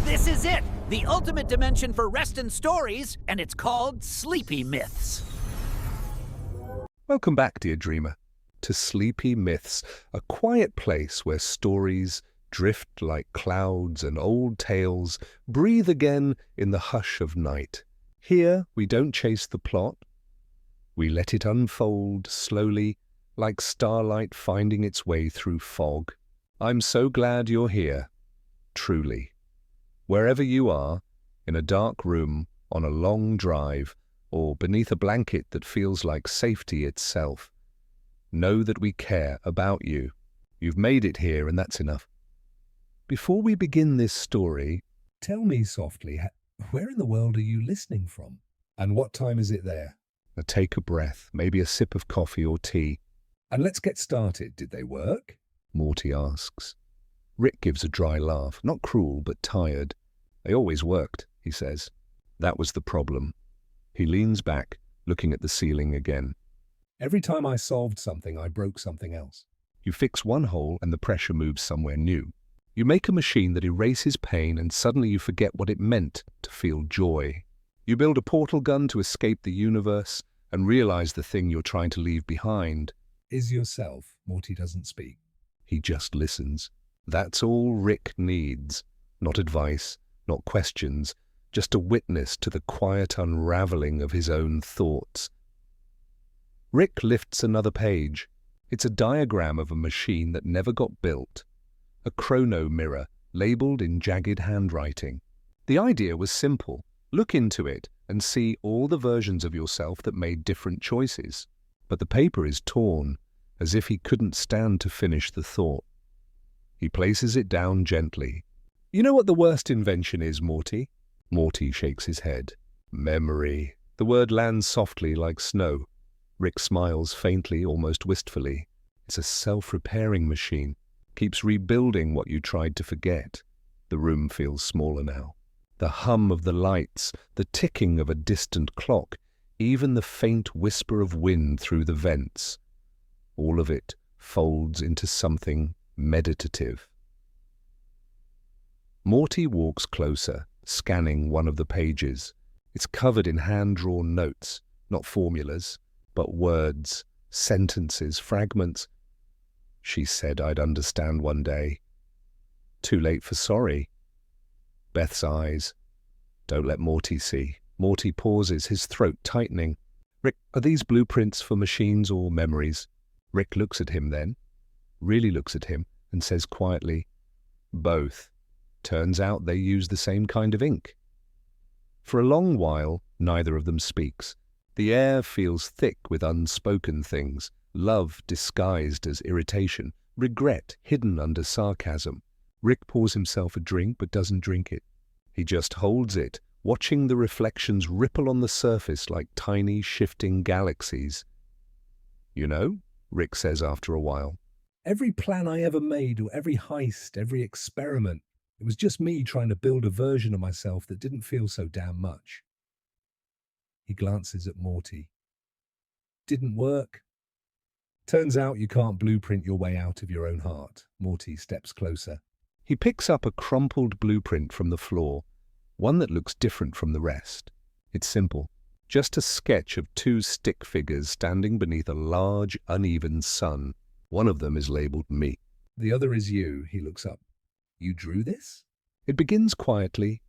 This is it, the ultimate dimension for rest and stories, and it's called Sleepy Myths. Welcome back, dear dreamer, to Sleepy Myths, a quiet place where stories drift like clouds and old tales breathe again in the hush of night. Here we don't chase the plot. We let it unfold slowly, like starlight finding its way through fog. I'm so glad you're here, truly. Wherever you are, in a dark room, on a long drive, or beneath a blanket that feels like safety itself, know that we care about you. You've made it here, and that's enough. Before we begin this story, tell me softly, where in the world are you listening from? And what time is it there? Now take a breath, maybe a sip of coffee or tea. And let's get started. Did they work? Morty asks. Rick gives a dry laugh, not cruel, but tired. They always worked, he says. That was the problem. He leans back, looking at the ceiling again. Every time I solved something, I broke something else. You fix one hole and the pressure moves somewhere new. You make a machine that erases pain and suddenly you forget what it meant to feel joy. You build a portal gun to escape the universe and realize the thing you're trying to leave behind is yourself. Morty doesn't speak. He just listens. That's all Rick needs. Not advice, not questions, just a witness to the quiet unraveling of his own thoughts. Rick lifts another page. It's a diagram of a machine that never got built. A chrono mirror, labeled in jagged handwriting. The idea was simple. Look into it and see all the versions of yourself that made different choices. But the paper is torn, as if he couldn't stand to finish the thought. He places it down gently. You know what the worst invention is, Morty? Morty shakes his head. Memory. The word lands softly like snow. Rick smiles faintly, almost wistfully. It's a self-repairing machine. Keeps rebuilding what you tried to forget. The room feels smaller now. The hum of the lights, the ticking of a distant clock, even the faint whisper of wind through the vents. All of it folds into something meditative. Morty walks closer, scanning one of the pages. It's covered in hand-drawn notes, not formulas, but words, sentences, fragments. She said I'd understand one day. Too late for sorry. Beth's eyes. Don't let Morty see. Morty pauses, his throat tightening. Rick, are these blueprints for machines or memories? Rick looks at him then, really looks at him, and says quietly, both. Turns out they use the same kind of ink. For a long while, neither of them speaks. The air feels thick with unspoken things, love disguised as irritation, regret hidden under sarcasm. Rick pours himself a drink but doesn't drink it. He just holds it, watching the reflections ripple on the surface like tiny shifting galaxies. You know, Rick says after a while, every plan I ever made, or every heist, every experiment, it was just me trying to build a version of myself that didn't feel so damn much. He glances at Morty. Didn't work. Turns out you can't blueprint your way out of your own heart. Morty steps closer. He picks up a crumpled blueprint from the floor, one that looks different from the rest. It's simple. Just a sketch of two stick figures standing beneath a large, uneven sun. One of them is labeled me. The other is you. He looks up. You drew this? It begins quietly,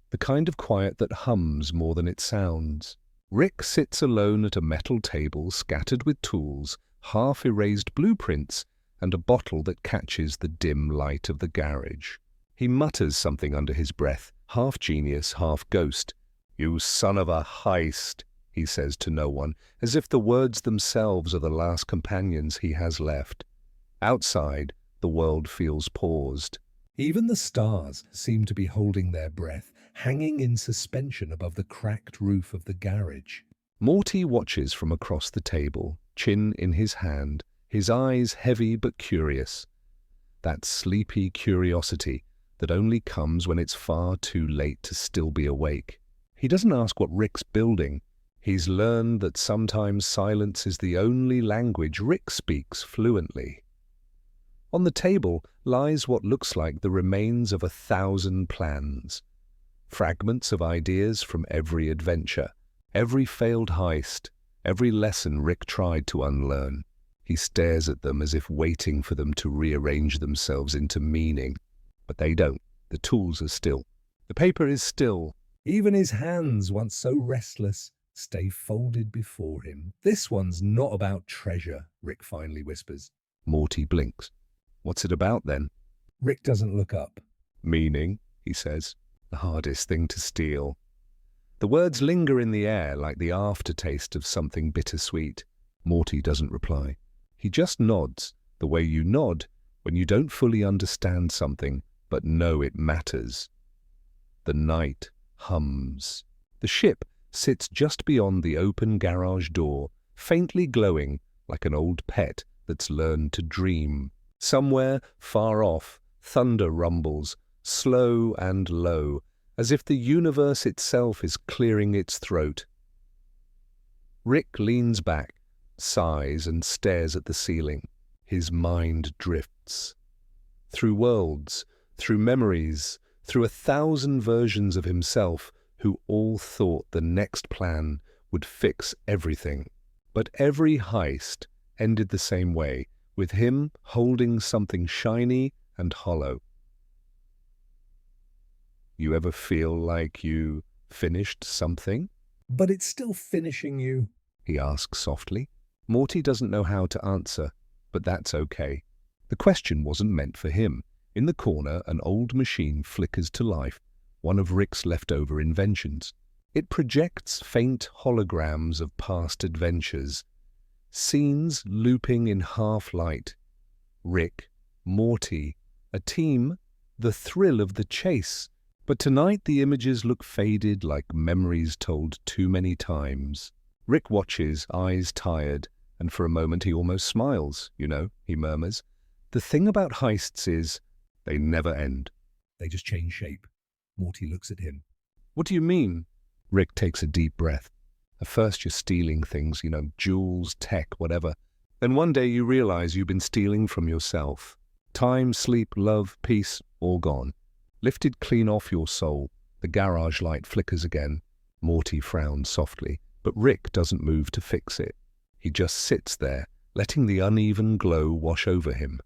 the kind of quiet that hums more than it sounds. Rick sits alone at a metal table scattered with tools, half-erased blueprints, and a bottle that catches the dim light of the garage. He mutters something under his breath, half genius, half ghost. You son of a heist, he says to no one, as if the words themselves are the last companions he has left. Outside, the world feels paused. Even the stars seem to be holding their breath, hanging in suspension above the cracked roof of the garage. Morty watches from across the table, chin in his hand, his eyes heavy but curious. That sleepy curiosity that only comes when it's far too late to still be awake. He doesn't ask what Rick's building. He's learned that sometimes silence is the only language Rick speaks fluently. On the table lies what looks like the remains of 1,000 plans. Fragments of ideas from every adventure, every failed heist, every lesson Rick tried to unlearn. He stares at them as if waiting for them to rearrange themselves into meaning. But they don't. The tools are still. The paper is still. Even his hands, once so restless, stay folded before him. This one's not about treasure, Rick finally whispers. Morty blinks. What's it about then? Rick doesn't look up. Meaning, he says, the hardest thing to steal. The words linger in the air like the aftertaste of something bittersweet. Morty doesn't reply. He just nods, the way you nod when you don't fully understand something but know it matters. The night hums. The ship sits just beyond the open garage door, faintly glowing like an old pet that's learned to dream. Somewhere far off, thunder rumbles, slow and low, as if the universe itself is clearing its throat. Rick leans back, sighs and stares at the ceiling. His mind drifts. Through worlds, through memories, through 1,000 versions of himself who all thought the next plan would fix everything. But every heist ended the same way, with him holding something shiny and hollow. You ever feel like you finished something? But it's still finishing you, he asks softly. Morty doesn't know how to answer, but that's okay. The question wasn't meant for him. In the corner, an old machine flickers to life, one of Rick's leftover inventions. It projects faint holograms of past adventures, scenes looping in half-light. Rick, Morty, a team, the thrill of the chase. But tonight the images look faded like memories told too many times. Rick watches, eyes tired, and for a moment he almost smiles. You know, he murmurs. The thing about heists is, they never end. They just change shape. Morty looks at him. What do you mean? Rick takes a deep breath. At first you're stealing things, jewels, tech, whatever. Then one day you realize you've been stealing from yourself. Time, sleep, love, peace, all gone. Lifted clean off your soul. The garage light flickers again. Morty frowns softly, but Rick doesn't move to fix it. He just sits there, letting the uneven glow wash over him.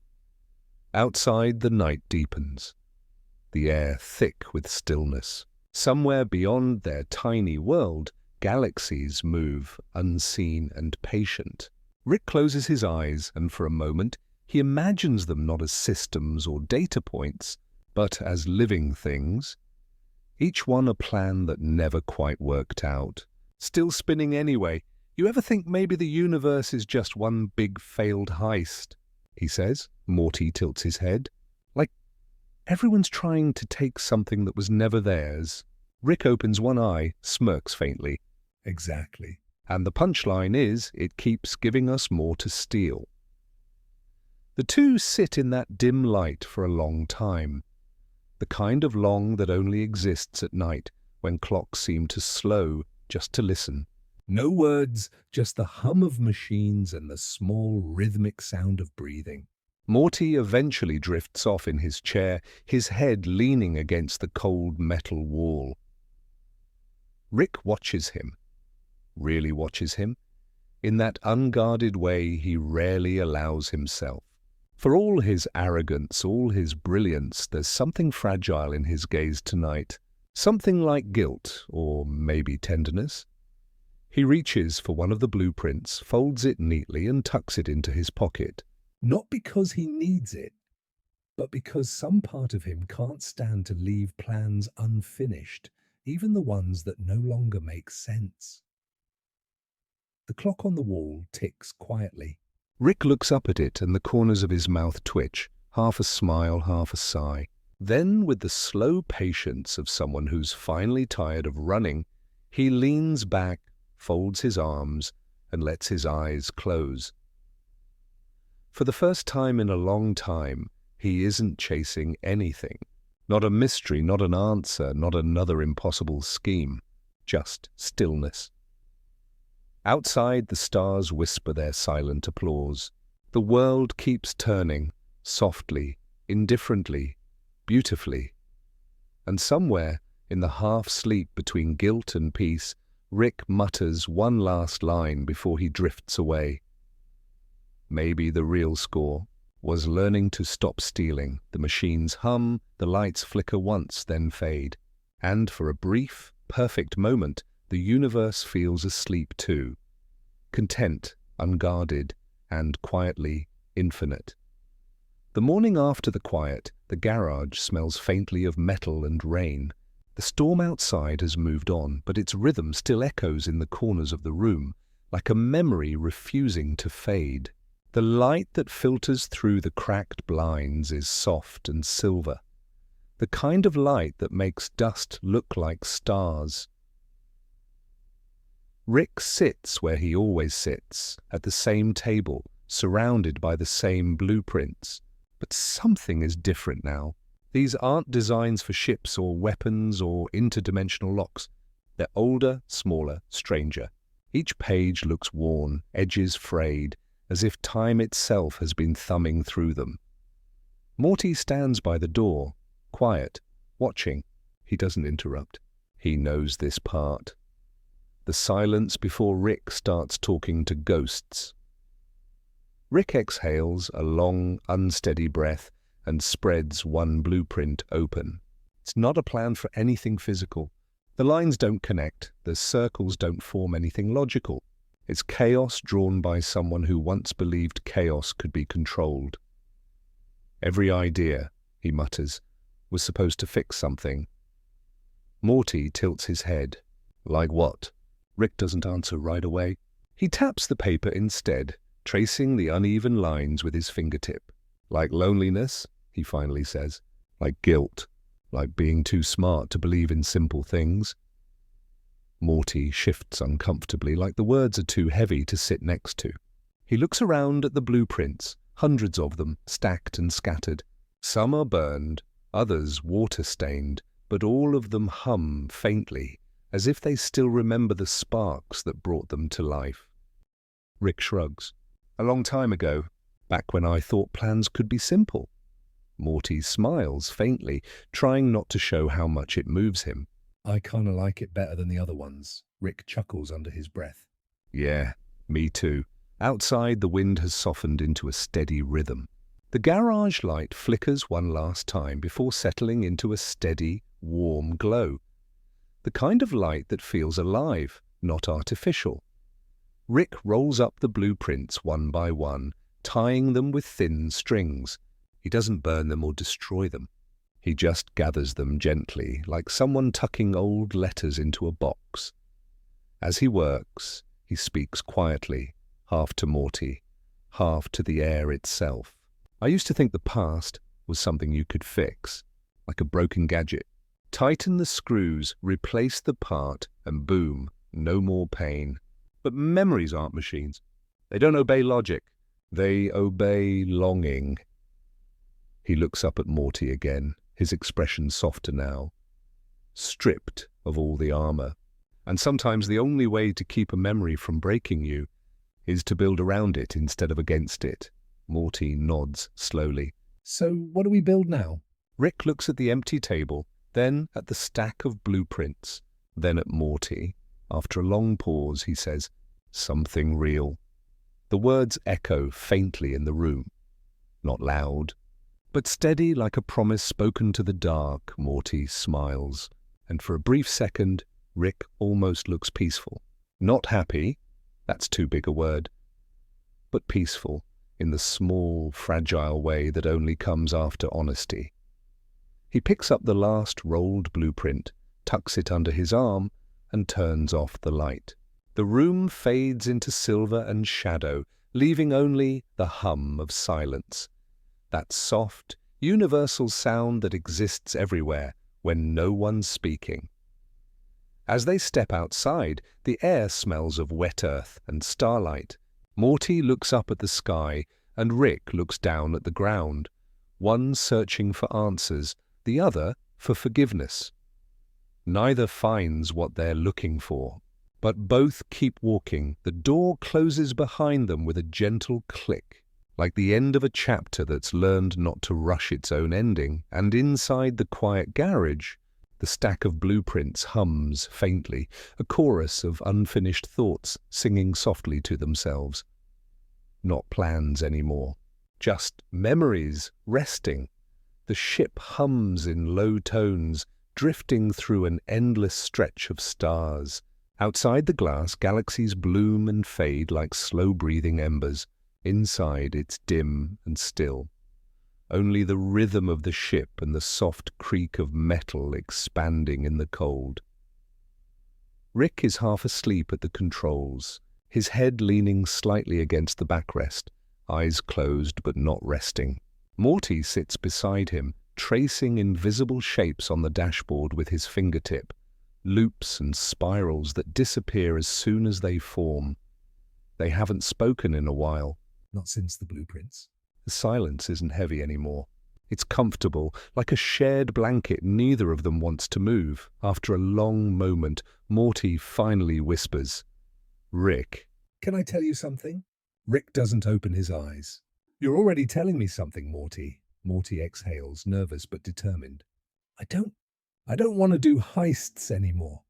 Outside, the night deepens. The air thick with stillness. Somewhere beyond their tiny world, galaxies move, unseen and patient. Rick closes his eyes, and for a moment, he imagines them not as systems or data points, but as living things. Each one a plan that never quite worked out. Still spinning anyway. You ever think maybe the universe is just one big failed heist? He says. Morty tilts his head. Like everyone's trying to take something that was never theirs. Rick opens one eye, smirks faintly. Exactly. And the punchline is, it keeps giving us more to steal. The two sit in that dim light for a long time. The kind of long that only exists at night, when clocks seem to slow just to listen. No words, just the hum of machines and the small rhythmic sound of breathing. Morty eventually drifts off in his chair, his head leaning against the cold metal wall. Rick watches him. Really watches him. In that unguarded way he rarely allows himself. For all his arrogance, all his brilliance, there's something fragile in his gaze tonight. Something like guilt, or maybe tenderness. He reaches for one of the blueprints, folds it neatly and tucks it into his pocket. Not because he needs it, but because some part of him can't stand to leave plans unfinished, even the ones that no longer make sense. The clock on the wall ticks quietly. Rick looks up at it and the corners of his mouth twitch, half a smile, half a sigh. Then, with the slow patience of someone who's finally tired of running, he leans back, folds his arms, and lets his eyes close. For the first time in a long time, he isn't chasing anything. Not a mystery, not an answer, not another impossible scheme. Just stillness. Outside, the stars whisper their silent applause. The world keeps turning, softly, indifferently, beautifully. And somewhere, in the half-sleep between guilt and peace, Rick mutters one last line before he drifts away. Maybe the real score was learning to stop stealing. The machines hum, the lights flicker once, then fade. And for a brief, perfect moment, the universe feels asleep too. Content, unguarded, and quietly infinite. The morning after the quiet, the garage smells faintly of metal and rain. The storm outside has moved on, but its rhythm still echoes in the corners of the room, like a memory refusing to fade. The light that filters through the cracked blinds is soft and silver, the kind of light that makes dust look like stars. Rick sits where he always sits, at the same table, surrounded by the same blueprints. But something is different now. These aren't designs for ships or weapons or interdimensional locks. They're older, smaller, stranger. Each page looks worn, edges frayed, as if time itself has been thumbing through them. Morty stands by the door, quiet, watching. He doesn't interrupt. He knows this part. The silence before Rick starts talking to ghosts. Rick exhales a long, unsteady breath and spreads one blueprint open. It's not a plan for anything physical. The lines don't connect, the circles don't form anything logical. It's chaos drawn by someone who once believed chaos could be controlled. Every idea, he mutters, was supposed to fix something. Morty tilts his head. Like what? Rick doesn't answer right away. He taps the paper instead, tracing the uneven lines with his fingertip. Like loneliness, he finally says. Like guilt. Like being too smart to believe in simple things. Morty shifts uncomfortably, like the words are too heavy to sit next to. He looks around at the blueprints, hundreds of them, stacked and scattered. Some are burned, others water-stained, but all of them hum faintly, as if they still remember the sparks that brought them to life. Rick shrugs. A long time ago, back when I thought plans could be simple. Morty smiles faintly, trying not to show how much it moves him. I kinda like it better than the other ones. Rick chuckles under his breath. Yeah, me too. Outside, the wind has softened into a steady rhythm. The garage light flickers one last time before settling into a steady, warm glow. The kind of light that feels alive, not artificial. Rick rolls up the blueprints one by one, tying them with thin strings. He doesn't burn them or destroy them. He just gathers them gently, like someone tucking old letters into a box. As he works, he speaks quietly, half to Morty, half to the air itself. I used to think the past was something you could fix, like a broken gadget. Tighten the screws, replace the part, and boom, no more pain. But memories aren't machines. They don't obey logic. They obey longing. He looks up at Morty again, his expression softer now. Stripped of all the armor. And sometimes the only way to keep a memory from breaking you is to build around it instead of against it. Morty nods slowly. So what do we build now? Rick looks at the empty table, then at the stack of blueprints, then at Morty. After a long pause, he says, something real. The words echo faintly in the room. Not loud, but steady like a promise spoken to the dark. Morty smiles, and for a brief second, Rick almost looks peaceful. Not happy, that's too big a word, but peaceful in the small, fragile way that only comes after honesty. He picks up the last rolled blueprint, tucks it under his arm, and turns off the light. The room fades into silver and shadow, leaving only the hum of silence. That soft, universal sound that exists everywhere when no one's speaking. As they step outside, the air smells of wet earth and starlight. Morty looks up at the sky, and Rick looks down at the ground, one searching for answers, the other for forgiveness. Neither finds what they're looking for, but both keep walking. The door closes behind them with a gentle click. like the end of a chapter that's learned not to rush its own ending, and inside the quiet garage, the stack of blueprints hums faintly, a chorus of unfinished thoughts singing softly to themselves. Not plans anymore, just memories resting. The ship hums in low tones, drifting through an endless stretch of stars. Outside the glass, galaxies bloom and fade like slow-breathing embers. Inside, it's dim and still. Only the rhythm of the ship and the soft creak of metal expanding in the cold. Rick is half asleep at the controls, his head leaning slightly against the backrest, eyes closed but not resting. Morty sits beside him, tracing invisible shapes on the dashboard with his fingertip, loops and spirals that disappear as soon as they form. They haven't spoken in a while, not since the blueprints. The silence isn't heavy anymore. It's comfortable, like a shared blanket neither of them wants to move. After a long moment, Morty finally whispers, "Rick." "Can I tell you something?" Rick doesn't open his eyes. "You're already telling me something, Morty." Morty exhales, nervous but determined. I don't want to do heists anymore."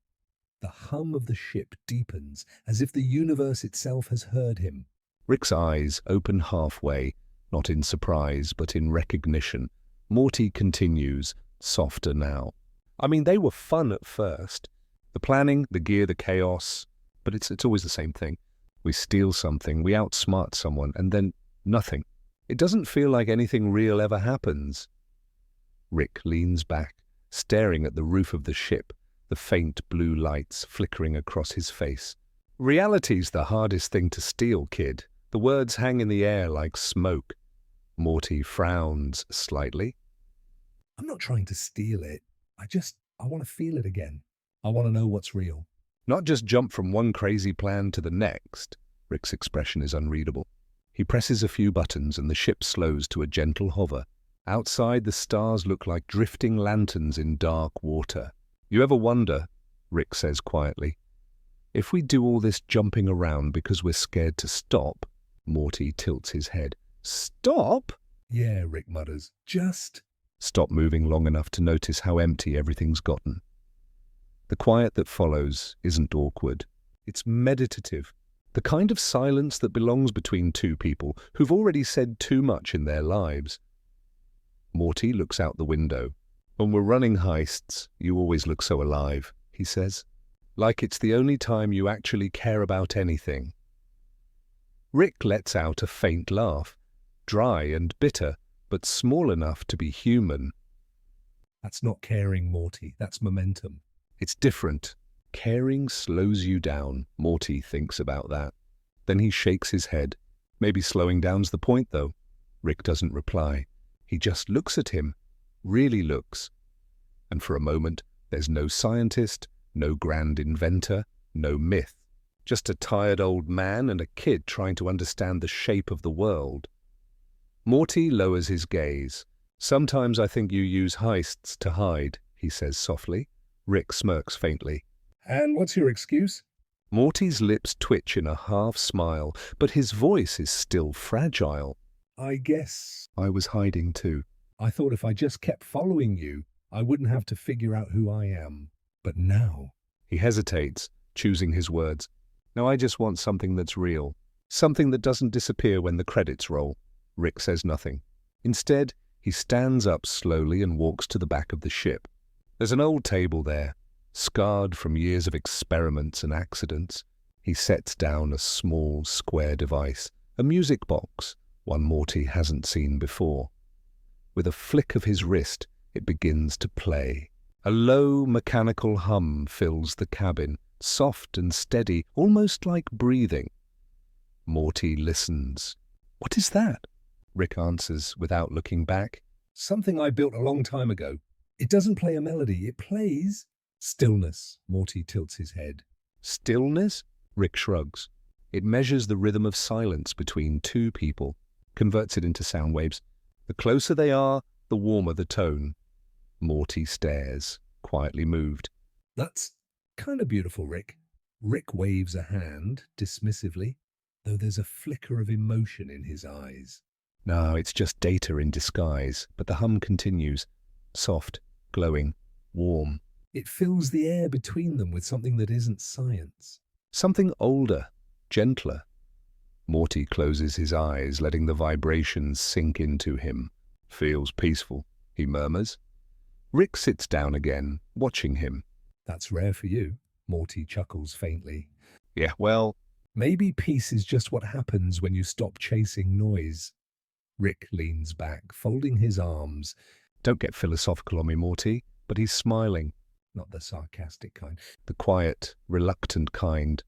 The hum of the ship deepens, as if the universe itself has heard him. Rick's eyes open halfway, not in surprise, but in recognition. Morty continues, softer now. "I mean, they were fun at first. The planning, the gear, the chaos, but it's always the same thing. We steal something, we outsmart someone, and then nothing. It doesn't feel like anything real ever happens." Rick leans back, staring at the roof of the ship, the faint blue lights flickering across his face. "Reality's the hardest thing to steal, kid. The words hang in the air like smoke." Morty frowns slightly. "I'm not trying to steal it. I want to feel it again. I want to know what's real. Not just jump from one crazy plan to the next." Rick's expression is unreadable. He presses a few buttons and the ship slows to a gentle hover. Outside, the stars look like drifting lanterns in dark water. "You ever wonder," Rick says quietly, "if we do all this jumping around because we're scared to stop?" Morty tilts his head. "Stop?" "Yeah," Rick mutters. "Just stop moving long enough to notice how empty everything's gotten." The quiet that follows isn't awkward. It's meditative. The kind of silence that belongs between two people who've already said too much in their lives. Morty looks out the window. "When we're running heists, you always look so alive," he says. "Like it's the only time you actually care about anything." Rick lets out a faint laugh, dry and bitter, but small enough to be human. "That's not caring, Morty. That's momentum. It's different. Caring slows you down." Morty thinks about that. Then he shakes his head. "Maybe slowing down's the point, though." Rick doesn't reply. He just looks at him, really looks. And for a moment, there's no scientist, no grand inventor, no myth. Just a tired old man and a kid trying to understand the shape of the world. Morty lowers his gaze. "Sometimes I think you use heists to hide," he says softly. Rick smirks faintly. "And what's your excuse?" Morty's lips twitch in a half-smile, but his voice is still fragile. "I guess I was hiding too. I thought if I just kept following you, I wouldn't have to figure out who I am. But now..." He hesitates, choosing his words. "Now I just want something that's real. Something that doesn't disappear when the credits roll." Rick says nothing. Instead, he stands up slowly and walks to the back of the ship. There's an old table there, scarred from years of experiments and accidents. He sets down a small, square device, a music box, one Morty hasn't seen before. With a flick of his wrist, it begins to play. A low, mechanical hum fills the cabin, soft and steady, almost like breathing. Morty listens. "What is that?" Rick answers without looking back. "Something I built a long time ago. It doesn't play a melody, it plays..." "Stillness." Morty tilts his head. "Stillness?" Rick shrugs. It measures the rhythm of silence between two people, converts it into sound waves. The closer they are, the warmer the tone. Morty stares, quietly moved. "That's kind of beautiful, Rick." Rick waves a hand, dismissively, though there's a flicker of emotion in his eyes. No, it's just data in disguise, but the hum continues. Soft, glowing, warm. It fills the air between them with something that isn't science. Something older, gentler. Morty closes his eyes, letting the vibrations sink into him. Feels peaceful, he murmurs. Rick sits down again, watching him. That's rare for you, Morty chuckles faintly. Yeah, well, maybe peace is just what happens when you stop chasing noise. Rick leans back, folding his arms. Don't get philosophical on me, Morty, but he's smiling. Not the sarcastic kind. The quiet, reluctant kind.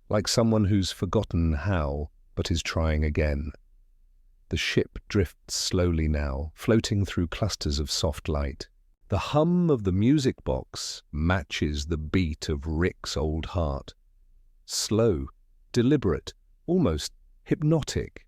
Like someone who's forgotten how, but is trying again. The ship drifts slowly now, floating through clusters of soft light. The hum of the music box matches the beat of Rick's old heart. Slow, deliberate, almost hypnotic.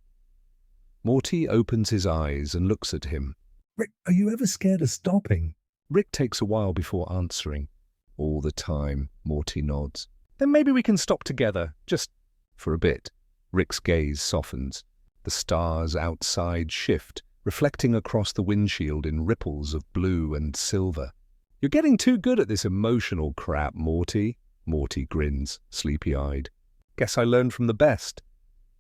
Morty opens his eyes and looks at him. Rick, are you ever scared of stopping? Rick takes a while before answering. All the time, Morty nods. Then maybe we can stop together, just for a bit. Rick's gaze softens. The stars outside shift, reflecting across the windshield in ripples of blue and silver. You're getting too good at this emotional crap, Morty. Morty grins, sleepy-eyed. Guess I learned from the best.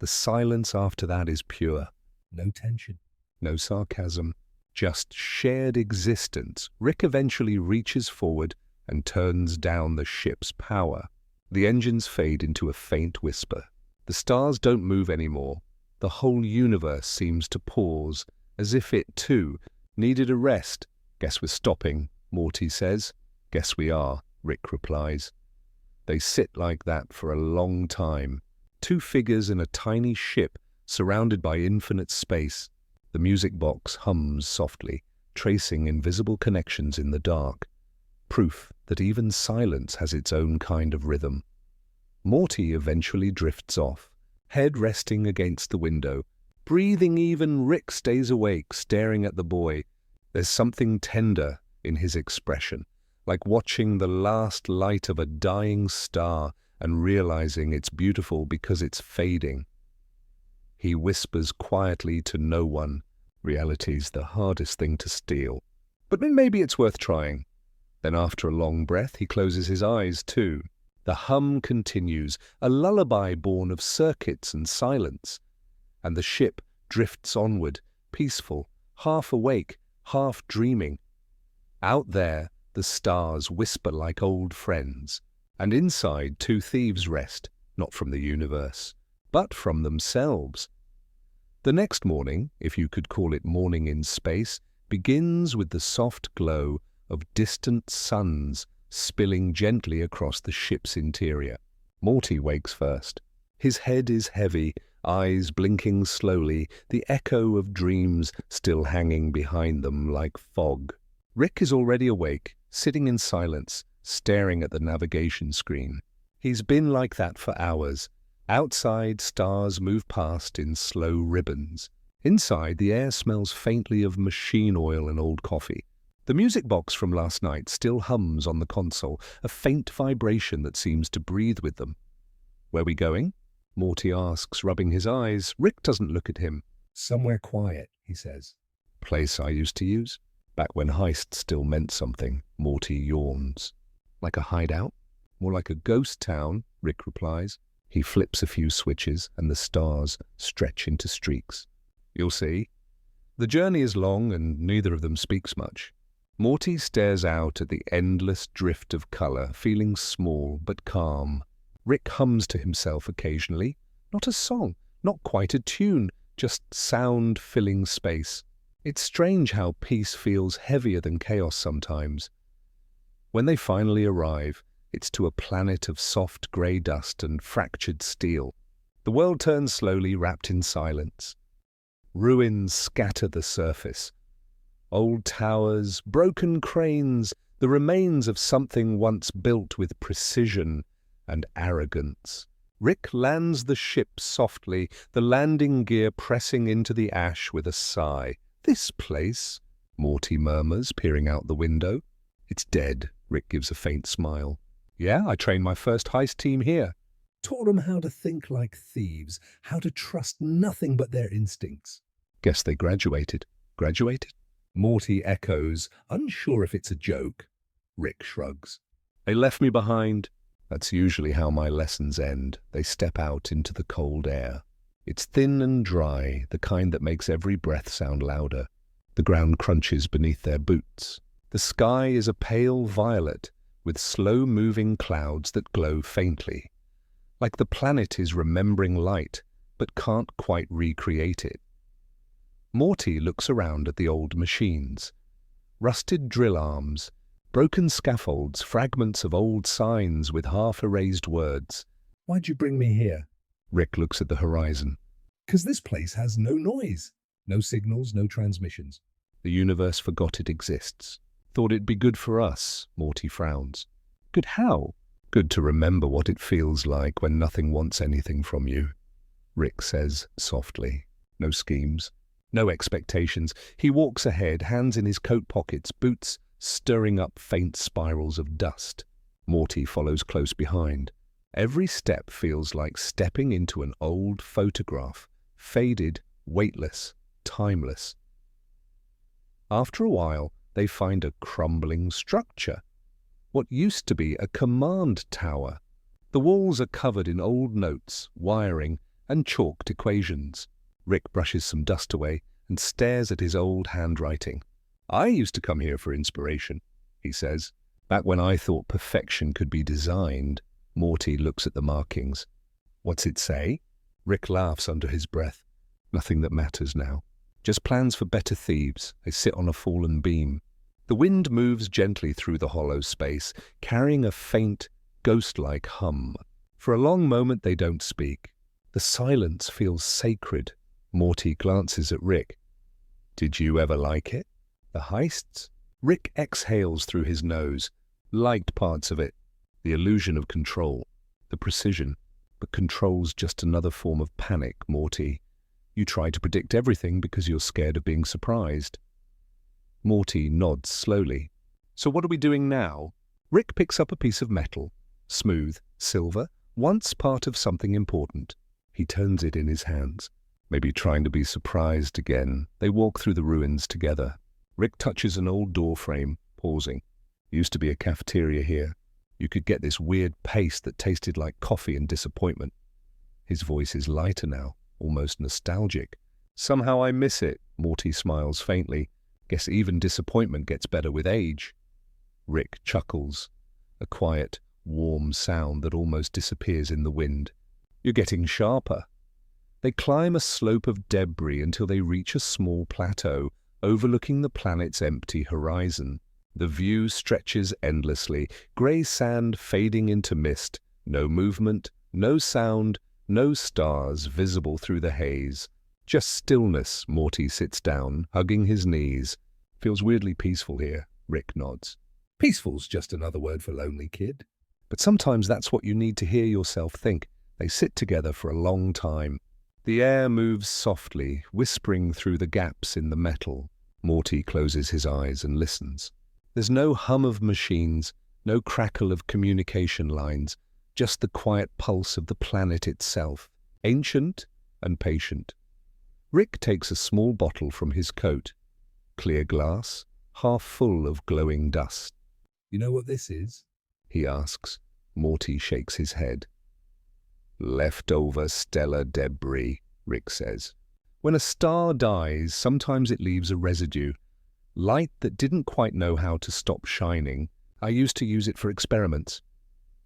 The silence after that is pure. No tension, no sarcasm, just shared existence. Rick eventually reaches forward and turns down the ship's power. The engines fade into a faint whisper. The stars don't move anymore. The whole universe seems to pause, as if it, too, needed a rest. Guess we're stopping, Morty says. Guess we are, Rick replies. They sit like that for a long time. Two figures in a tiny ship surrounded by infinite space. The music box hums softly, tracing invisible connections in the dark. Proof that even silence has its own kind of rhythm. Morty eventually drifts off, head resting against the window. Breathing even, Rick stays awake, staring at the boy. There's something tender in his expression, like watching the last light of a dying star and realizing it's beautiful because it's fading. He whispers quietly to no one. Reality's the hardest thing to steal. But maybe it's worth trying. Then after a long breath, he closes his eyes too. The hum continues, a lullaby born of circuits and silence. And the ship drifts onward, peaceful, half awake, half dreaming. Out there, the stars whisper like old friends. And inside, two thieves rest, not from the universe, but from themselves. The next morning, if you could call it morning in space, begins with the soft glow of distant suns spilling gently across the ship's interior. Morty wakes first. His head is heavy, eyes blinking slowly, the echo of dreams still hanging behind them like fog. Rick is already awake, sitting in silence, staring at the navigation screen. He's been like that for hours. Outside, stars move past in slow ribbons. Inside, the air smells faintly of machine oil and old coffee. The music box from last night still hums on the console, a faint vibration that seems to breathe with them. Where we going? Morty asks, rubbing his eyes. Rick doesn't look at him. Somewhere quiet, he says. Place I used to use? Back when heist still meant something, Morty yawns. Like a hideout? More like a ghost town, Rick replies. He flips a few switches and the stars stretch into streaks. You'll see. The journey is long and neither of them speaks much. Morty stares out at the endless drift of color, feeling small but calm. Rick hums to himself occasionally. Not a song, not quite a tune, just sound filling space. It's strange how peace feels heavier than chaos sometimes. When they finally arrive, it's to a planet of soft grey dust and fractured steel. The world turns slowly, wrapped in silence. Ruins scatter the surface. Old towers, broken cranes, the remains of something once built with precision and arrogance. Rick lands the ship softly, the landing gear pressing into the ash with a sigh. This place, Morty murmurs, peering out the window. It's dead, Rick gives a faint smile. Yeah, I trained my first heist team here. Taught them how to think like thieves, how to trust nothing but their instincts. Guess they graduated. Graduated? Morty echoes, unsure if it's a joke. Rick shrugs. They left me behind. That's usually how my lessons end. They step out into the cold air. It's thin and dry, the kind that makes every breath sound louder. The ground crunches beneath their boots. The sky is a pale violet, with slow-moving clouds that glow faintly. Like the planet is remembering light, but can't quite recreate it. Morty looks around at the old machines. Rusted drill arms, broken scaffolds, fragments of old signs with half-erased words. Why'd you bring me here? Rick looks at the horizon. 'Cause this place has no noise. No signals, no transmissions. The universe forgot it exists. Thought it'd be good for us, Morty frowns. Good how? Good to remember what it feels like when nothing wants anything from you. Rick says softly. No schemes. No expectations. He walks ahead, hands in his coat pockets, boots stirring up faint spirals of dust. Morty follows close behind. Every step feels like stepping into an old photograph, faded, weightless, timeless. After a while, they find a crumbling structure. What used to be a command tower. The walls are covered in old notes, wiring, and chalked equations. Rick brushes some dust away and stares at his old handwriting. I used to come here for inspiration, he says. Back when I thought perfection could be designed. Morty looks at the markings. What's it say? Rick laughs under his breath. Nothing that matters now. Just plans for better thieves. They sit on a fallen beam. The wind moves gently through the hollow space, carrying a faint, ghost-like hum. For a long moment they don't speak. The silence feels sacred. Morty glances at Rick. Did you ever like it? The heists? Rick exhales through his nose. Liked parts of it. The illusion of control. The precision. But control's just another form of panic, Morty. You try to predict everything because you're scared of being surprised. Morty nods slowly. So what are we doing now? Rick picks up a piece of metal. Smooth, silver, once part of something important. He turns it in his hands. Maybe trying to be surprised again. They walk through the ruins together. Rick touches an old door frame, pausing. Used to be a cafeteria here. You could get this weird paste that tasted like coffee and disappointment. His voice is lighter now, almost nostalgic. Somehow I miss it, Morty smiles faintly. Guess even disappointment gets better with age. Rick chuckles. A quiet, warm sound that almost disappears in the wind. You're getting sharper. They climb a slope of debris until they reach a small plateau overlooking the planet's empty horizon. The view stretches endlessly, grey sand fading into mist, no movement, no sound, no stars visible through the haze. Just stillness. Morty sits down, hugging his knees. Feels weirdly peaceful here, Rick nods. Peaceful's just another word for lonely, kid. But sometimes that's what you need to hear yourself think. They sit together for a long time. The air moves softly, whispering through the gaps in the metal. Morty closes his eyes and listens. There's no hum of machines, no crackle of communication lines, just the quiet pulse of the planet itself, ancient and patient. Rick takes a small bottle from his coat. Clear glass, half full of glowing dust. You know what this is? He asks. Morty shakes his head. Leftover stellar debris, Rick says. When a star dies, sometimes it leaves a residue. Light that didn't quite know how to stop shining. I used to use it for experiments.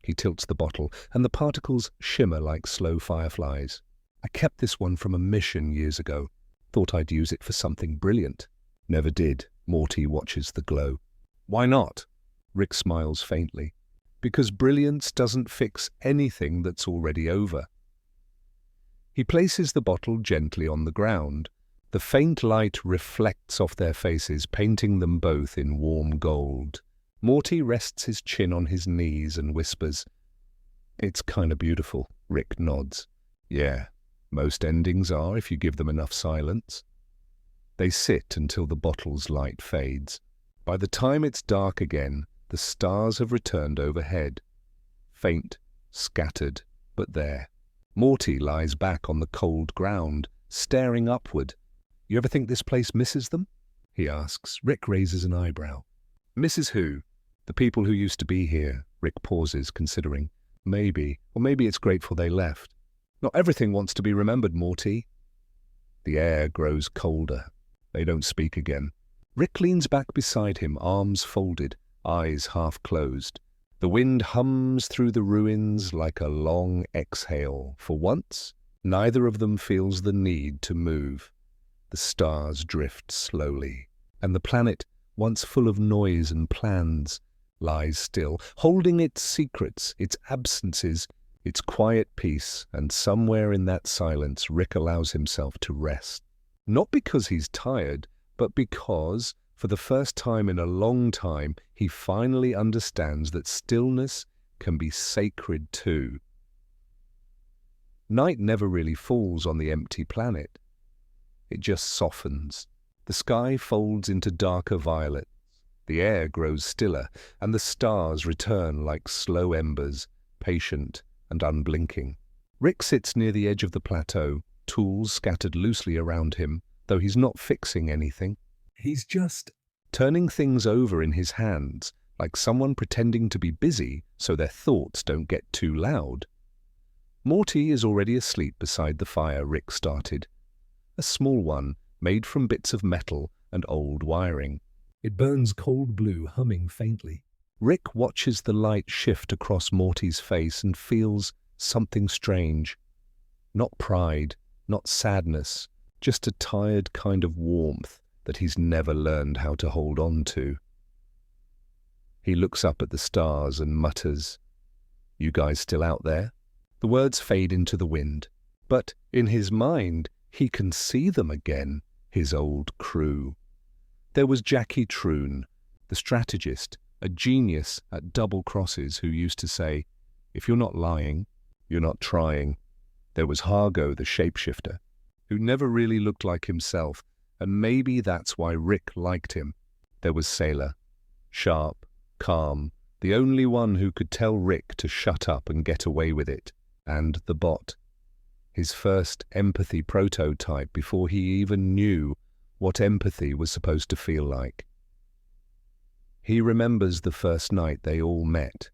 He tilts the bottle, and the particles shimmer like slow fireflies. I kept this one from a mission years ago. Thought I'd use it for something brilliant. Never did. Morty watches the glow. Why not? Rick smiles faintly. Because brilliance doesn't fix anything that's already over. He places the bottle gently on the ground. The faint light reflects off their faces, painting them both in warm gold. Morty rests his chin on his knees and whispers, "It's kinda beautiful." Rick nods. Yeah, most endings are if you give them enough silence. They sit until the bottle's light fades. By the time it's dark again, the stars have returned overhead. Faint, scattered, but there. Morty lies back on the cold ground, staring upward. You ever think this place misses them? He asks. Rick raises an eyebrow. Misses who? The people who used to be here. Rick pauses, considering. Maybe, or maybe it's grateful they left. Not everything wants to be remembered, Morty. The air grows colder. They don't speak again. Rick leans back beside him, arms folded, eyes half closed. The wind hums through the ruins like a long exhale. For once, neither of them feels the need to move. The stars drift slowly, and the planet, once full of noise and plans, lies still, holding its secrets, its absences, its quiet peace, and somewhere in that silence Rick allows himself to rest. Not because he's tired, but because, for the first time in a long time, he finally understands that stillness can be sacred too. Night never really falls on the empty planet. It just softens. The sky folds into darker violets. The air grows stiller, and the stars return like slow embers, patient and unblinking. Rick sits near the edge of the plateau, tools scattered loosely around him, though he's not fixing anything. He's just turning things over in his hands, like someone pretending to be busy so their thoughts don't get too loud. Morty is already asleep beside the fire Rick started. A small one, made from bits of metal and old wiring. It burns cold blue, humming faintly. Rick watches the light shift across Morty's face and feels something strange. Not pride, not sadness, just a tired kind of warmth that he's never learned how to hold on to. He looks up at the stars and mutters, "You guys still out there?" The words fade into the wind, but in his mind, he can see them again, his old crew. There was Jackie Troon, the strategist, a genius at double crosses who used to say, "If you're not lying, you're not trying." There was Hargo, the shapeshifter, who never really looked like himself, and maybe that's why Rick liked him. There was Sailor, sharp, calm, the only one who could tell Rick to shut up and get away with it. And the bot, his first empathy prototype before he even knew what empathy was supposed to feel like. He remembers the first night they all met,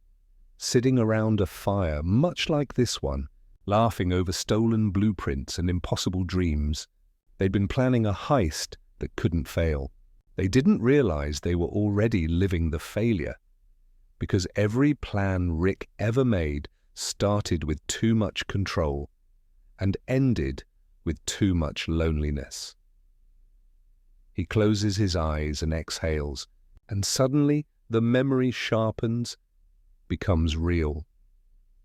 sitting around a fire much like this one, laughing over stolen blueprints and impossible dreams. They'd been planning a heist that couldn't fail. They didn't realize they were already living the failure, because every plan Rick ever made started with too much control and ended with too much loneliness. He closes his eyes and exhales, and suddenly the memory sharpens, becomes real.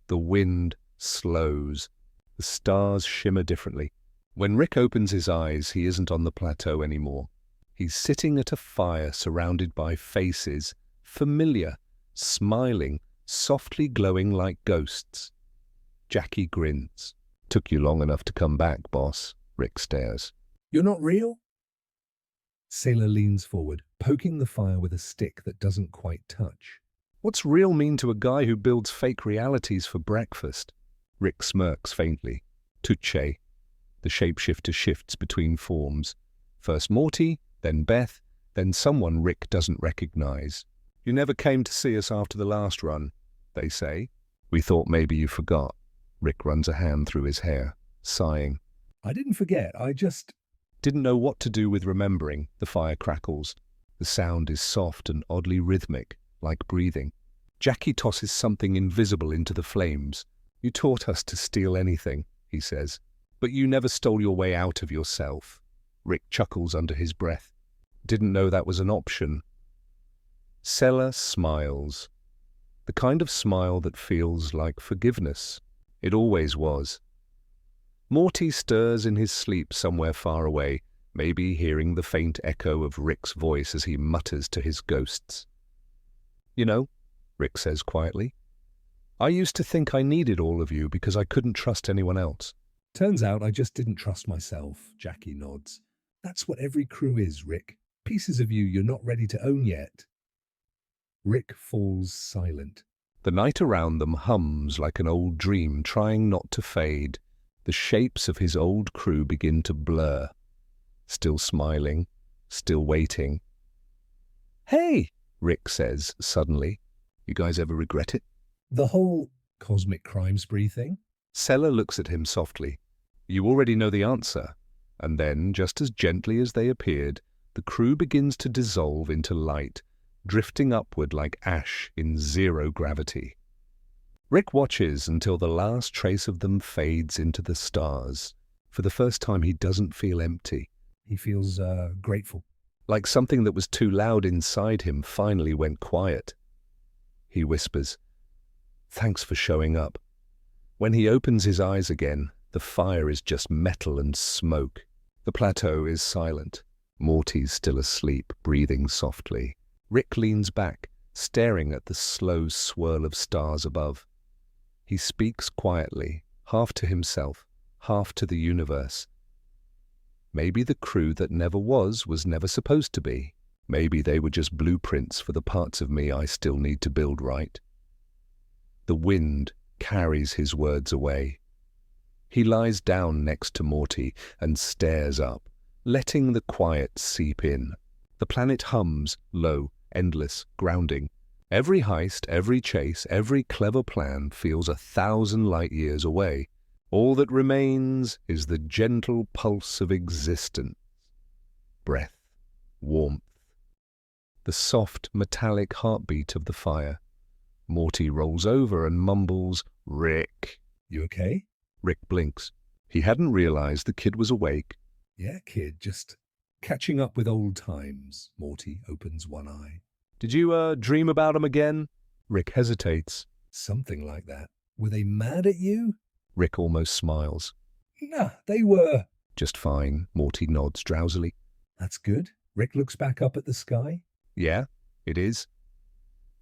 The wind slows. The stars shimmer differently. When Rick opens his eyes, he isn't on the plateau anymore. He's sitting at a fire surrounded by faces, familiar, smiling, softly glowing like ghosts. Jackie grins. "Took you long enough to come back, boss." Rick stares. "You're not real?" Sailor leans forward, poking the fire with a stick that doesn't quite touch. "What's real mean to a guy who builds fake realities for breakfast?" Rick smirks faintly. Tuche. The shapeshifter shifts between forms. First Morty, then Beth, then someone Rick doesn't recognize. "You never came to see us after the last run," they say. "We thought maybe you forgot." Rick runs a hand through his hair, sighing. "I didn't forget, I just didn't know what to do with remembering." The fire crackles. The sound is soft and oddly rhythmic, like breathing. Jackie tosses something invisible into the flames. "You taught us to steal anything," he says. "But you never stole your way out of yourself." Rick chuckles under his breath. "Didn't know that was an option." Sailor smiles. The kind of smile that feels like forgiveness. It always was. Morty stirs in his sleep somewhere far away, maybe hearing the faint echo of Rick's voice as he mutters to his ghosts. "You know," Rick says quietly, "I used to think I needed all of you because I couldn't trust anyone else. Turns out I just didn't trust myself." Jackie nods. "That's what every crew is, Rick. Pieces of you you're not ready to own yet." Rick falls silent. The night around them hums like an old dream trying not to fade. The shapes of his old crew begin to blur. still smiling, still waiting. "Hey," Rick says suddenly. "You guys ever regret it?" The whole cosmic crime spree thing? Sella looks at him softly. "You already know the answer." And then, just as gently as they appeared, the crew begins to dissolve into light, drifting upward like ash in zero gravity. Rick watches until the last trace of them fades into the stars. For the first time, he doesn't feel empty. He feels grateful. Like something that was too loud inside him finally went quiet. He whispers, "Thanks for showing up." When he opens his eyes again, the fire is just metal and smoke. The plateau is silent. Morty's still asleep, breathing softly. Rick leans back, staring at the slow swirl of stars above. He speaks quietly, half to himself, half to the universe. Maybe the crew that never was never supposed to be. Maybe they were just blueprints for the parts of me I still need to build right. The wind carries his words away. He lies down next to Morty and stares up, letting the quiet seep in. The planet hums, low, endless, grounding. Every heist, every chase, every clever plan feels 1,000 light years away. All that remains is the gentle pulse of existence. Breath, warmth, the soft, metallic heartbeat of the fire. Morty rolls over and mumbles, "Rick." You okay? Rick blinks. He hadn't realized the kid was awake. Yeah, kid, just catching up with old times. Morty opens one eye. "Did you, dream about him again?" Rick hesitates. Something like that. Were they mad at you? Rick almost smiles. Nah, they were. "Just fine," Morty nods drowsily. That's good. Rick looks back up at the sky. "Yeah, it is."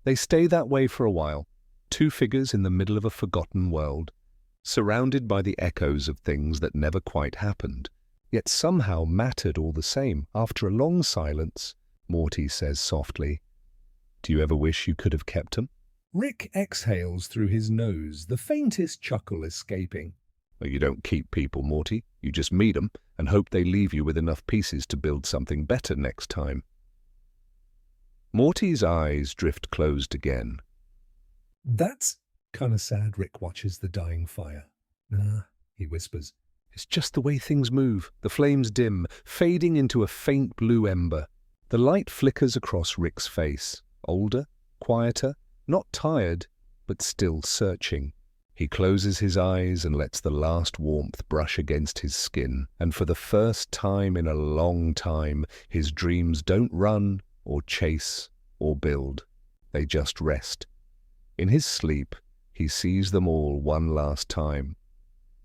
They stay that way for a while, two figures in the middle of a forgotten world, surrounded by the echoes of things that never quite happened, yet somehow mattered all the same. After a long silence, Morty says softly, "Do you ever wish you could have kept them?" Rick exhales through his nose, the faintest chuckle escaping. "Well, you don't keep people, Morty. You just meet them and hope they leave you with enough pieces to build something better next time." Morty's eyes drift closed again. That's kind of sad. Rick watches the dying fire. Nah, he whispers. It's just the way things move. The flames dim, fading into a faint blue ember. The light flickers across Rick's face. Older, quieter, not tired, but still searching. He closes his eyes and lets the last warmth brush against his skin. And for the first time in a long time, his dreams don't run or chase or build. They just rest. In his sleep, he sees them all one last time.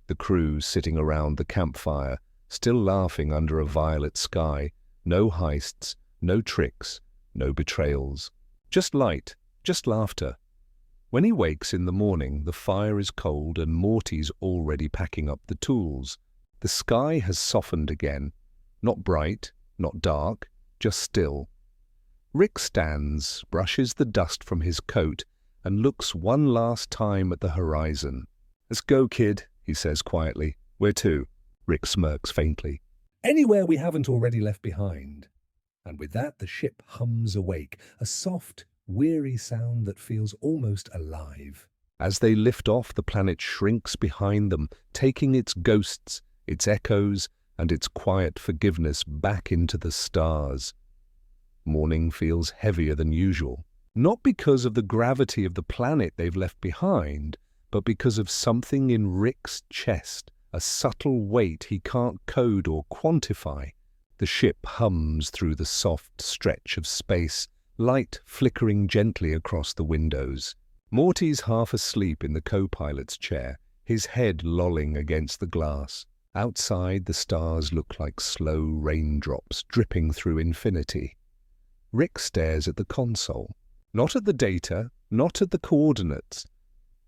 The crew sitting around the campfire, still laughing under a violet sky. No heists, no tricks, no betrayals. Just light, just laughter. When he wakes in the morning, the fire is cold and Morty's already packing up the tools. The sky has softened again. Not bright, not dark, just still. Rick stands, brushes the dust from his coat, and looks one last time at the horizon. "Let's go, kid," he says quietly. "Where to?" Rick smirks faintly. "Anywhere we haven't already left behind." And with that, the ship hums awake, a soft, weary sound that feels almost alive. As they lift off, the planet shrinks behind them, taking its ghosts, its echoes, and its quiet forgiveness back into the stars. Morning feels heavier than usual. Not because of the gravity of the planet they've left behind, but because of something in Rick's chest, a subtle weight he can't code or quantify. The ship hums through the soft stretch of space, light flickering gently across the windows. Morty's half asleep in the co-pilot's chair, his head lolling against the glass. Outside, the stars look like slow raindrops dripping through infinity. Rick stares at the console. Not at the data, not at the coordinates,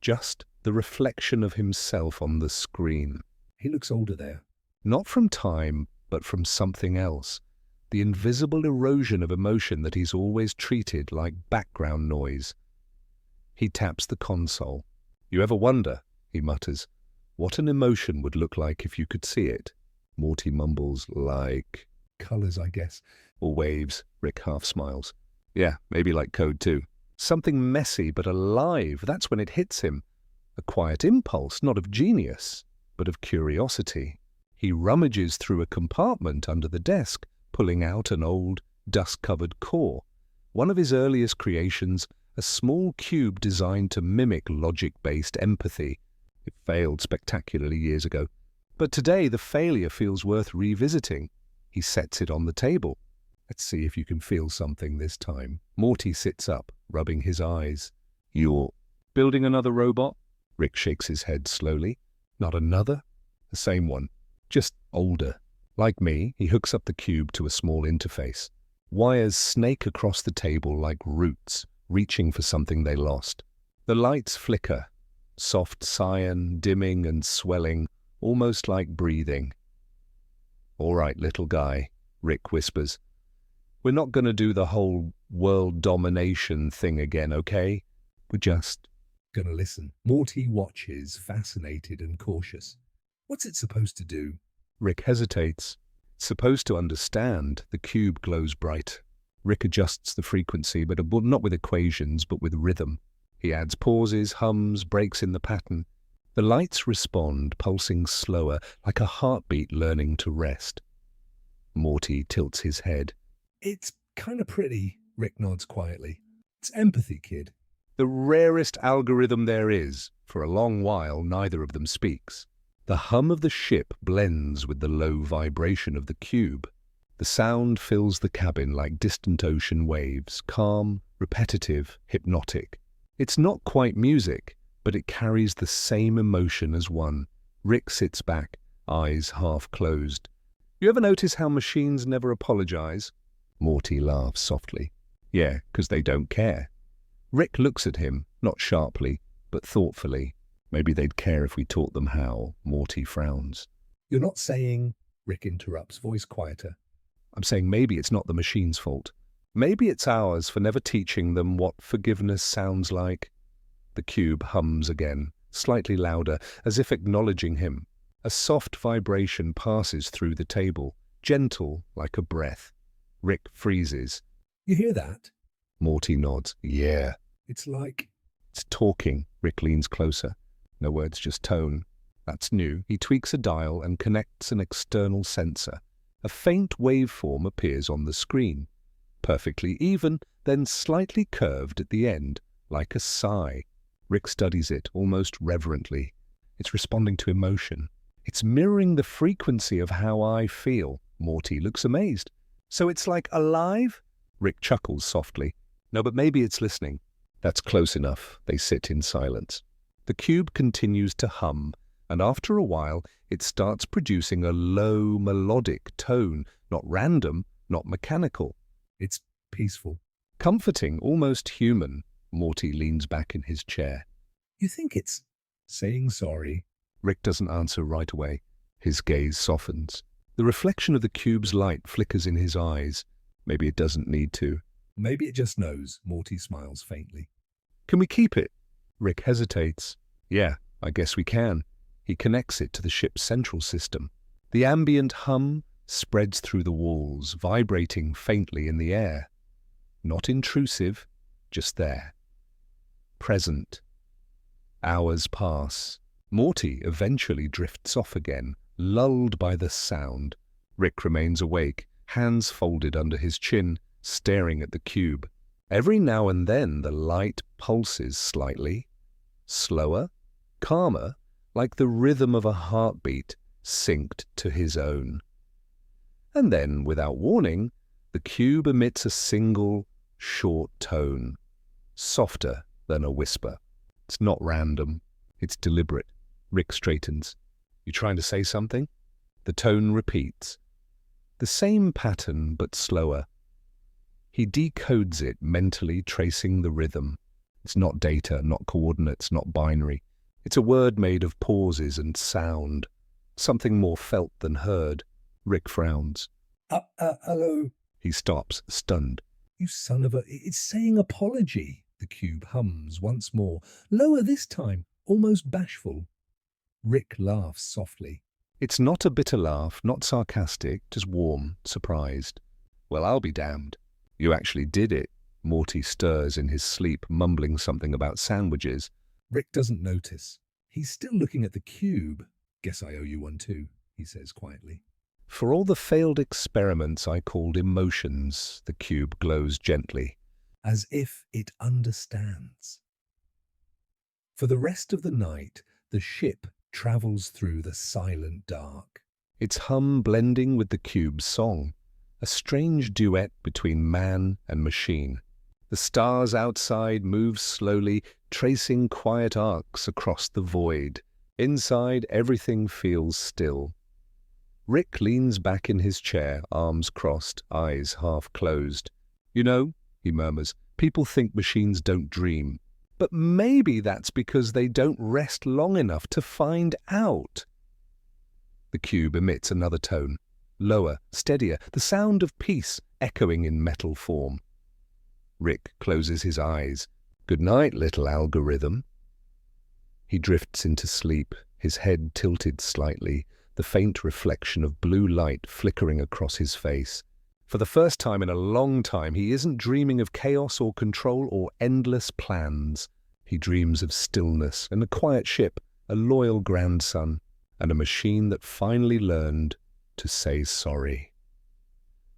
just the reflection of himself on the screen. He looks older there. Not from time, but from something else. The invisible erosion of emotion that he's always treated like background noise. He taps the console. "You ever wonder," he mutters, "what an emotion would look like if you could see it?" Morty mumbles, "Like..." Colors, I guess. Or waves, Rick half smiles. Yeah, maybe like code too. Something messy but alive, that's when it hits him. A quiet impulse, not of genius, but of curiosity. He rummages through a compartment under the desk, pulling out an old, dust-covered core. One of his earliest creations, a small cube designed to mimic logic-based empathy. It failed spectacularly years ago. But today the failure feels worth revisiting. He sets it on the table. Let's see if you can feel something this time. Morty sits up, rubbing his eyes. You're building another robot? Rick shakes his head slowly. Not another? The same one, just older. Like me, he hooks up the cube to a small interface. Wires snake across the table like roots, reaching for something they lost. The lights flicker, soft cyan, dimming and swelling, almost like breathing. All right, little guy, Rick whispers. We're not going to do the whole world domination thing again, okay? We're just Gonna listen. Morty watches, fascinated and cautious. What's it supposed to do? Rick hesitates. It's supposed to understand. The cube glows bright. Rick adjusts the frequency, but not with equations, but with rhythm. He adds pauses, hums, breaks in the pattern. The lights respond, pulsing slower, like a heartbeat learning to rest. Morty tilts his head. It's kind of pretty, Rick nods quietly. It's empathy, kid. The rarest algorithm there is. For a long while, neither of them speaks. The hum of the ship blends with the low vibration of the cube. The sound fills the cabin like distant ocean waves, calm, repetitive, hypnotic. It's not quite music, but it carries the same emotion as one. Rick sits back, eyes half closed. You ever notice how machines never apologize? Morty laughs softly. Yeah, 'cause they don't care. Rick looks at him, not sharply, but thoughtfully. Maybe they'd care if we taught them how. Morty frowns. You're not saying... Rick interrupts, voice quieter. I'm saying maybe it's not the machine's fault. Maybe it's ours for never teaching them what forgiveness sounds like. The cube hums again, slightly louder, as if acknowledging him. A soft vibration passes through the table, gentle like a breath. Rick freezes. You hear that? Morty nods. Yeah. It's like... It's talking. Rick leans closer. No words, just tone. That's new. He tweaks a dial and connects an external sensor. A faint waveform appears on the screen. Perfectly even, then slightly curved at the end, like a sigh. Rick studies it, almost reverently. It's responding to emotion. It's mirroring the frequency of how I feel. Morty looks amazed. So it's like alive? Rick chuckles softly. No, but maybe it's listening. That's close enough. They sit in silence. The cube continues to hum, and after a while it starts producing a low, melodic tone, not random, not mechanical. It's peaceful. Comforting, almost human. Morty leans back in his chair. You think it's saying sorry? Rick doesn't answer right away. His gaze softens. The reflection of the cube's light flickers in his eyes. Maybe it doesn't need to. Maybe it just knows. Morty smiles faintly. Can we keep it? Rick hesitates. Yeah, I guess we can. He connects it to the ship's central system. The ambient hum spreads through the walls, vibrating faintly in the air. Not intrusive, just there. Present. Hours pass. Morty eventually drifts off again, lulled by the sound. Rick remains awake, hands folded under his chin, staring at the cube. Every now and then the light pulses slightly, slower, calmer, like the rhythm of a heartbeat synced to his own. And then, without warning, the cube emits a single, short tone, softer than a whisper. It's not random, it's deliberate. Rick straightens. You trying to say something? The tone repeats. The same pattern, but slower. He decodes it mentally, tracing the rhythm. It's not data, not coordinates, not binary. It's a word made of pauses and sound. Something more felt than heard. Rick frowns. Hello? He stops, stunned. You son of a... It's saying apology. The cube hums once more. Lower this time, almost bashful. Rick laughs softly. It's not a bitter laugh, not sarcastic, just warm, surprised. Well, I'll be damned. You actually did it. Morty stirs in his sleep, mumbling something about sandwiches. Rick doesn't notice. He's still looking at the cube. Guess I owe you one too, he says quietly. For all the failed experiments I called emotions, the cube glows gently. As if it understands. For the rest of the night, the ship travels through the silent dark. Its hum blending with the cube's song, a strange duet between man and machine. The stars outside move slowly, tracing quiet arcs across the void. Inside, everything feels still. Rick leans back in his chair, arms crossed, eyes half closed. You know, he murmurs, people think machines don't dream. But maybe that's because they don't rest long enough to find out. The cube emits another tone, lower, steadier, the sound of peace echoing in metal form. Rick closes his eyes. Good night, little algorithm. He drifts into sleep, his head tilted slightly, the faint reflection of blue light flickering across his face. For the first time in a long time, he isn't dreaming of chaos or control or endless plans. He dreams of stillness and a quiet ship, a loyal grandson, and a machine that finally learned to say sorry.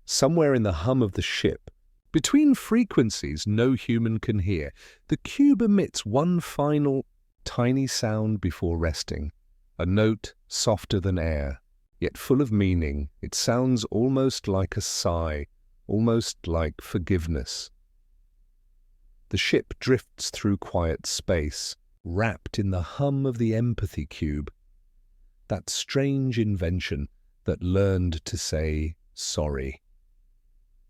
Somewhere in the hum of the ship, between frequencies no human can hear, the cube emits one final, tiny sound before resting, a note softer than air, yet full of meaning. It sounds almost like a sigh, almost like forgiveness. The ship drifts through quiet space, wrapped in the hum of the empathy cube, that strange invention that learned to say sorry.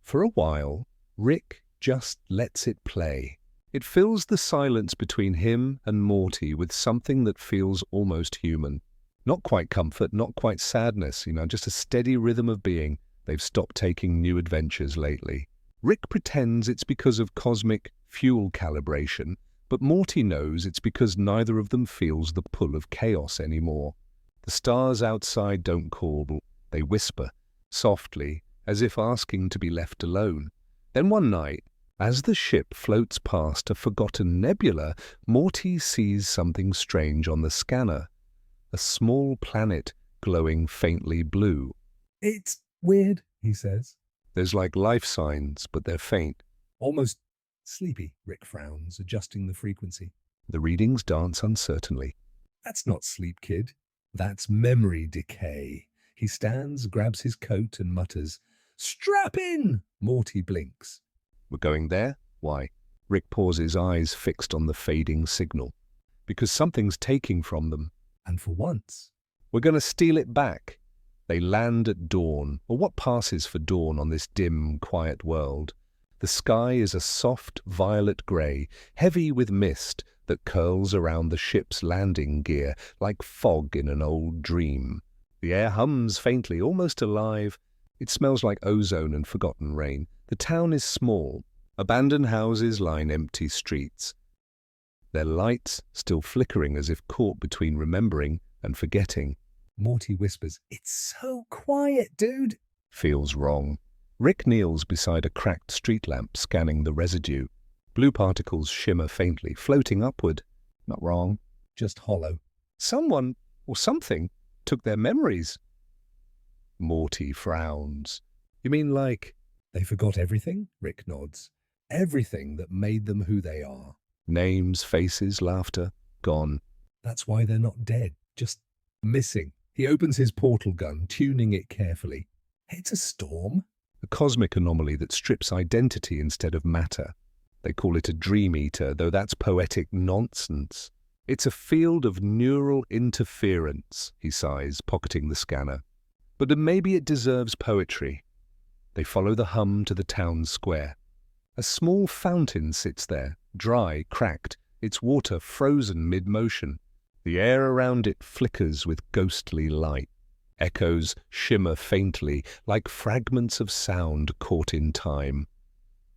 For a while, Rick just lets it play. It fills the silence between him and Morty with something that feels almost human. Not quite comfort, not quite sadness, just a steady rhythm of being. They've stopped taking new adventures lately. Rick pretends it's because of cosmic fuel calibration, but Morty knows it's because neither of them feels the pull of chaos anymore. The stars outside don't call, they whisper, softly, as if asking to be left alone. Then one night, as the ship floats past a forgotten nebula, Morty sees something strange on the scanner. A small planet glowing faintly blue. It's weird, he says. There's like life signs, but they're faint. Almost sleepy, Rick frowns, adjusting the frequency. The readings dance uncertainly. That's not sleep, kid. That's memory decay. He stands, grabs his coat and mutters, "Strap in!" Morty blinks. We're going there? Why? Rick pauses, eyes fixed on the fading signal. Because something's taking from them. And for once, we're going to steal it back. They land at dawn, or what passes for dawn on this dim, quiet world. The sky is a soft violet grey, heavy with mist that curls around the ship's landing gear like fog in an old dream. The air hums faintly, almost alive. It smells like ozone and forgotten rain. The town is small. Abandoned houses line empty streets. Their lights still flickering as if caught between remembering and forgetting. Morty whispers, "It's so quiet, dude." Feels wrong. Rick kneels beside a cracked street lamp, scanning the residue. Blue particles shimmer faintly, floating upward. Not wrong. Just hollow. Someone, or something, took their memories. Morty frowns. You mean like... They forgot everything? Rick nods. Everything that made them who they are. Names, faces, laughter, gone. That's why they're not dead, just missing. He opens his portal gun, tuning it carefully. It's a storm. A cosmic anomaly that strips identity instead of matter. They call it a dream eater, though that's poetic nonsense. It's a field of neural interference, he sighs, pocketing the scanner. But maybe it deserves poetry. They follow the hum to the town square. A small fountain sits there, dry, cracked, its water frozen mid-motion. The air around it flickers with ghostly light. Echoes shimmer faintly, like fragments of sound caught in time.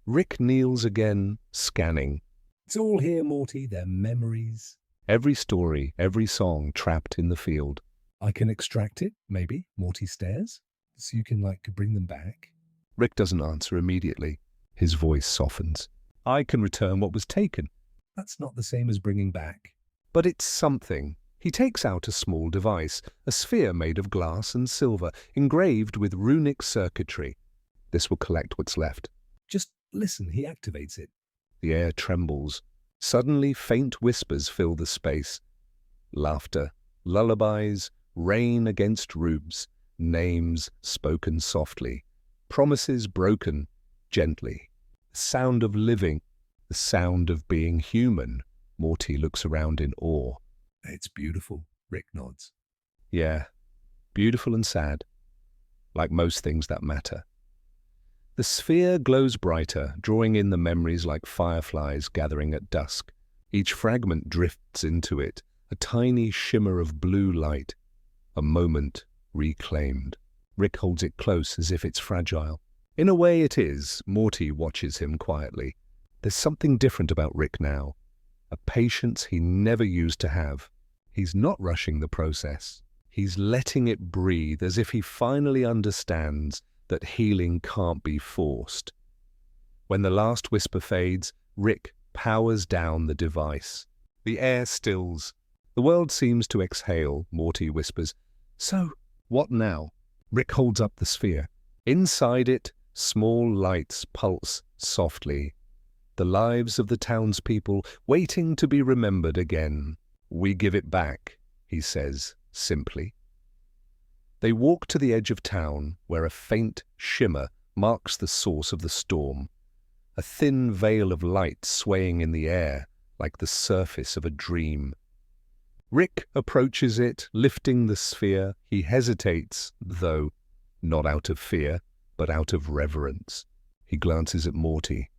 Rick kneels again, scanning. It's all here, Morty, their memories. Every story, every song trapped in the field. I can extract it, maybe, Morty stares, so you can, bring them back. Rick doesn't answer immediately. His voice softens. I can return what was taken. That's not the same as bringing back. But it's something. He takes out a small device, a sphere made of glass and silver, engraved with runic circuitry. This will collect what's left. Just listen, he activates it. The air trembles. Suddenly, faint whispers fill the space. Laughter, lullabies, rain against roofs, names spoken softly, promises broken gently. The sound of living, the sound of being human. Morty looks around in awe. It's beautiful, Rick nods. Yeah, beautiful and sad, like most things that matter. The sphere glows brighter, drawing in the memories like fireflies gathering at dusk. Each fragment drifts into it, a tiny shimmer of blue light, a moment reclaimed. Rick holds it close as if it's fragile. In a way it is. Morty watches him quietly. There's something different about Rick now, a patience he never used to have. He's not rushing the process. He's letting it breathe as if he finally understands that healing can't be forced. When the last whisper fades, Rick powers down the device. The air stills. The world seems to exhale, Morty whispers. So, what now? Rick holds up the sphere. Inside it, small lights pulse softly. The lives of the townspeople waiting to be remembered again. We give it back, he says simply. They walk to the edge of town, where a faint shimmer marks the source of the storm. A thin veil of light swaying in the air, like the surface of a dream. Rick approaches it, lifting the sphere. He hesitates, though, not out of fear, but out of reverence. He glances at Morty.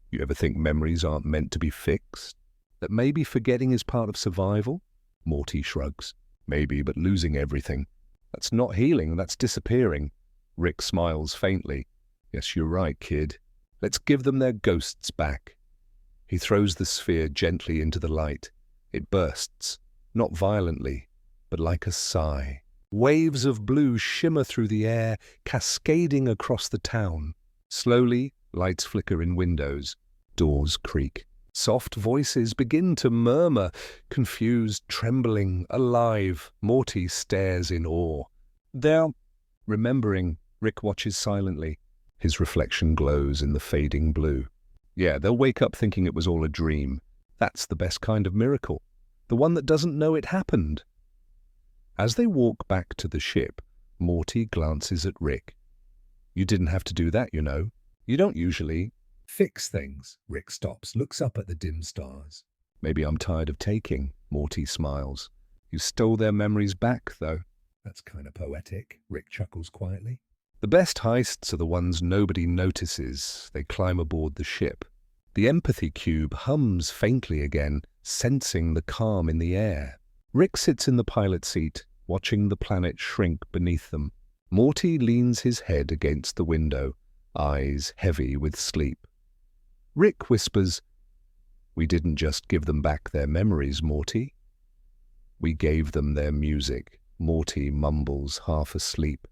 You ever think memories aren't meant to be fixed? That maybe forgetting is part of survival? Morty shrugs. Maybe, but losing everything. That's not healing, that's disappearing. Rick smiles faintly. Yes, you're right, kid. Let's give them their ghosts back. He throws the sphere gently into the light. It bursts, not violently, but like a sigh. Waves of blue shimmer through the air, cascading across the town. Slowly, lights flicker in windows. Doors creak. Soft voices begin to murmur, confused, trembling, alive. Morty stares in awe. They're remembering. Rick watches silently. His reflection glows in the fading blue. Yeah, they'll wake up thinking it was all a dream. That's the best kind of miracle. The one that doesn't know it happened. As they walk back to the ship, Morty glances at Rick. You didn't have to do that, you know. You don't usually. Fix things. Rick stops, looks up at the dim stars. Maybe I'm tired of taking. Morty smiles. You stole their memories back, though. That's kind of poetic. Rick chuckles quietly. The best heists are the ones nobody notices. They climb aboard the ship. The empathy cube hums faintly again, sensing the calm in the air. Rick sits in the pilot seat, watching the planet shrink beneath them. Morty leans his head against the window, eyes heavy with sleep. Rick whispers, We didn't just give them back their memories, Morty. We gave them their music. Morty mumbles, half asleep.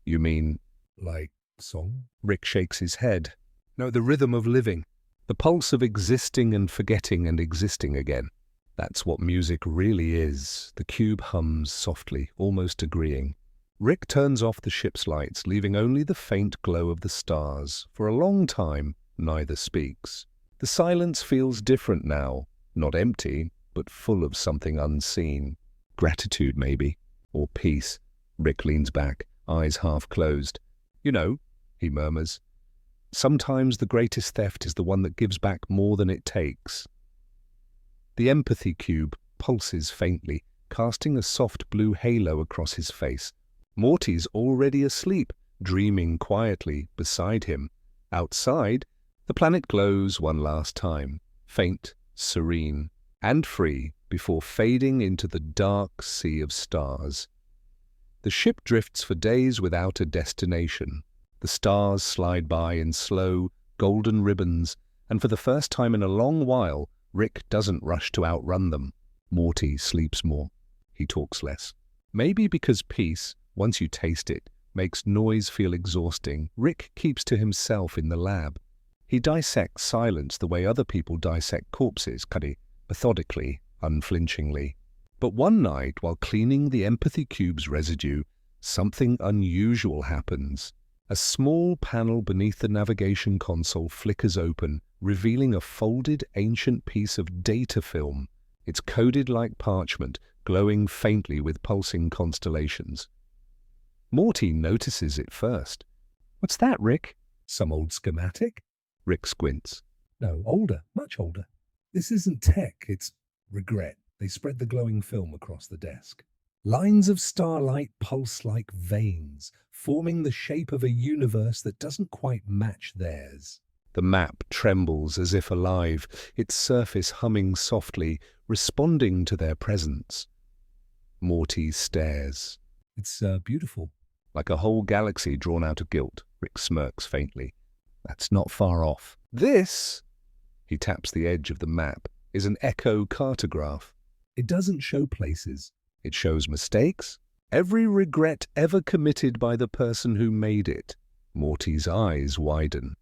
You mean, like song? Rick shakes his head. No, the rhythm of living. The pulse of existing and forgetting and existing again. That's what music really is. The cube hums softly, almost agreeing. Rick turns off the ship's lights, leaving only the faint glow of the stars. For a long time, neither speaks. The silence feels different now. Not empty, but full of something unseen. Gratitude, maybe. Or peace. Rick leans back, eyes half closed. You know, he murmurs, sometimes the greatest theft is the one that gives back more than it takes. The empathy cube pulses faintly, casting a soft blue halo across his face. Morty's already asleep, dreaming quietly beside him. Outside, the planet glows one last time, faint, serene, and free, before fading into the dark sea of stars. The ship drifts for days without a destination. The stars slide by in slow, golden ribbons, and for the first time in a long while, Rick doesn't rush to outrun them. Morty sleeps more. He talks less. Maybe because peace, once you taste it, makes noise feel exhausting, Rick keeps to himself in the lab. He dissects silence the way other people dissect corpses, methodically, unflinchingly. But one night, while cleaning the empathy cube's residue, something unusual happens. A small panel beneath the navigation console flickers open, revealing a folded ancient piece of data film. It's coded like parchment, glowing faintly with pulsing constellations. Morty notices it first. "What's that, Rick?" Some old schematic? Rick squints. No, older, much older. This isn't tech, it's regret. They spread the glowing film across the desk. Lines of starlight pulse like veins, forming the shape of a universe that doesn't quite match theirs. The map trembles as if alive, its surface humming softly, responding to their presence. Morty stares. It's beautiful. Like a whole galaxy drawn out of guilt, Rick smirks faintly. That's not far off. This, he taps the edge of the map, is an echo cartograph. It doesn't show places. It shows mistakes, every regret ever committed by the person who made it. Morty's eyes widen.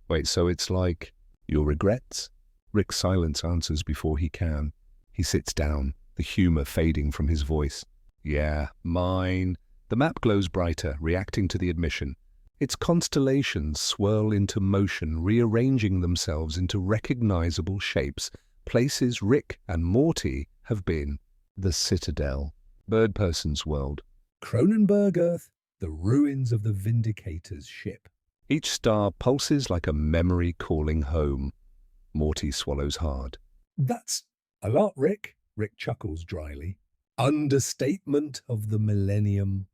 Wait, so it's like your regrets? Rick's silence answers before he can. He sits down, the humor fading from his voice. Yeah, mine. The map glows brighter, reacting to the admission. Its constellations swirl into motion, rearranging themselves into recognizable shapes, places Rick and Morty have been. The Citadel, Birdperson's world. Cronenberg Earth, the ruins of the Vindicator's ship. Each star pulses like a memory calling home. Morty swallows hard. That's a lot, Rick. Rick chuckles dryly. Understatement of the millennium.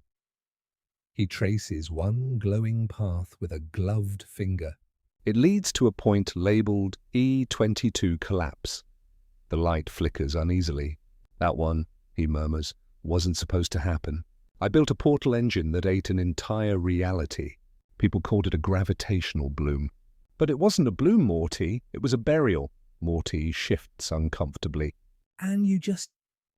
He traces one glowing path with a gloved finger. It leads to a point labeled E22 collapse. The light flickers uneasily. That one, he murmurs, wasn't supposed to happen. I built a portal engine that ate an entire reality. People called it a gravitational bloom. But it wasn't a bloom, Morty. It was a burial. Morty shifts uncomfortably. And you just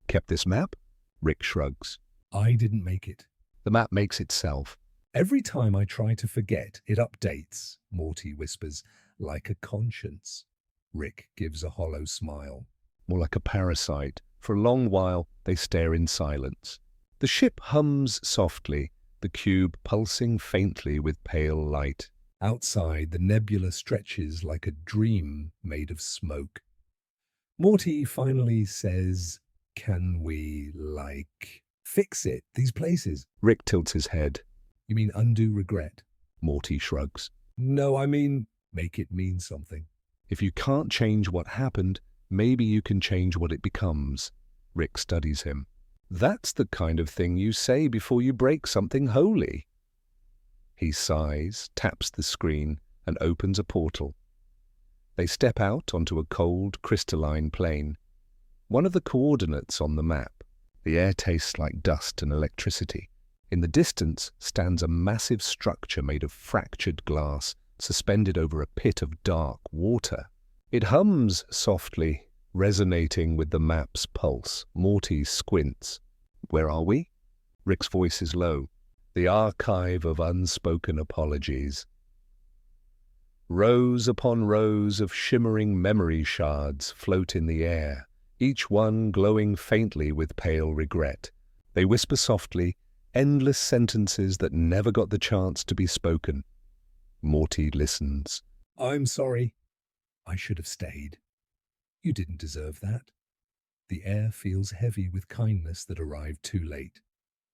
Kept this map? Rick shrugs. I didn't make it. The map makes itself. Every time I try to forget, it updates, Morty whispers, like a conscience. Rick gives a hollow smile. More like a parasite. For a long while, they stare in silence. The ship hums softly, the cube pulsing faintly with pale light. Outside, the nebula stretches like a dream made of smoke. Morty finally says, "Can we, fix it, these places?" Rick tilts his head. You mean undo regret? Morty shrugs. No, I mean, make it mean something. If you can't change what happened, maybe you can change what it becomes. Rick studies him. That's the kind of thing you say before you break something holy. He sighs, taps the screen, and opens a portal. They step out onto a cold, crystalline plain. One of the coordinates on the map. The air tastes like dust and electricity. In the distance stands a massive structure made of fractured glass, suspended over a pit of dark water. It hums softly, resonating with the map's pulse. Morty squints. Where are we? Rick's voice is low. The archive of unspoken apologies. Rows upon rows of shimmering memory shards float in the air, each one glowing faintly with pale regret. They whisper softly, endless sentences that never got the chance to be spoken. Morty listens. I'm sorry. I should have stayed. You didn't deserve that. The air feels heavy with kindness that arrived too late.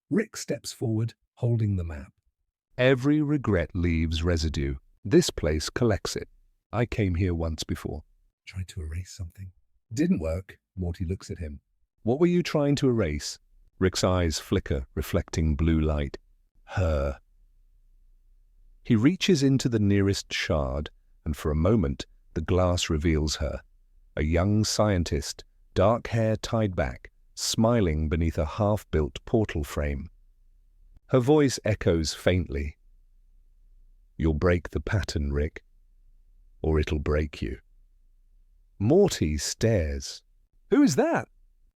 Rick steps forward, holding the map. Every regret leaves residue. This place collects it. I came here once before. Tried to erase something. Didn't work. Morty looks at him. What were you trying to erase? Rick's eyes flicker, reflecting blue light. Her. He reaches into the nearest shard, and for a moment, the glass reveals her. A young scientist, dark hair tied back, smiling beneath a half-built portal frame. Her voice echoes faintly. You'll break the pattern, Rick, or it'll break you. Morty stares. Who is that?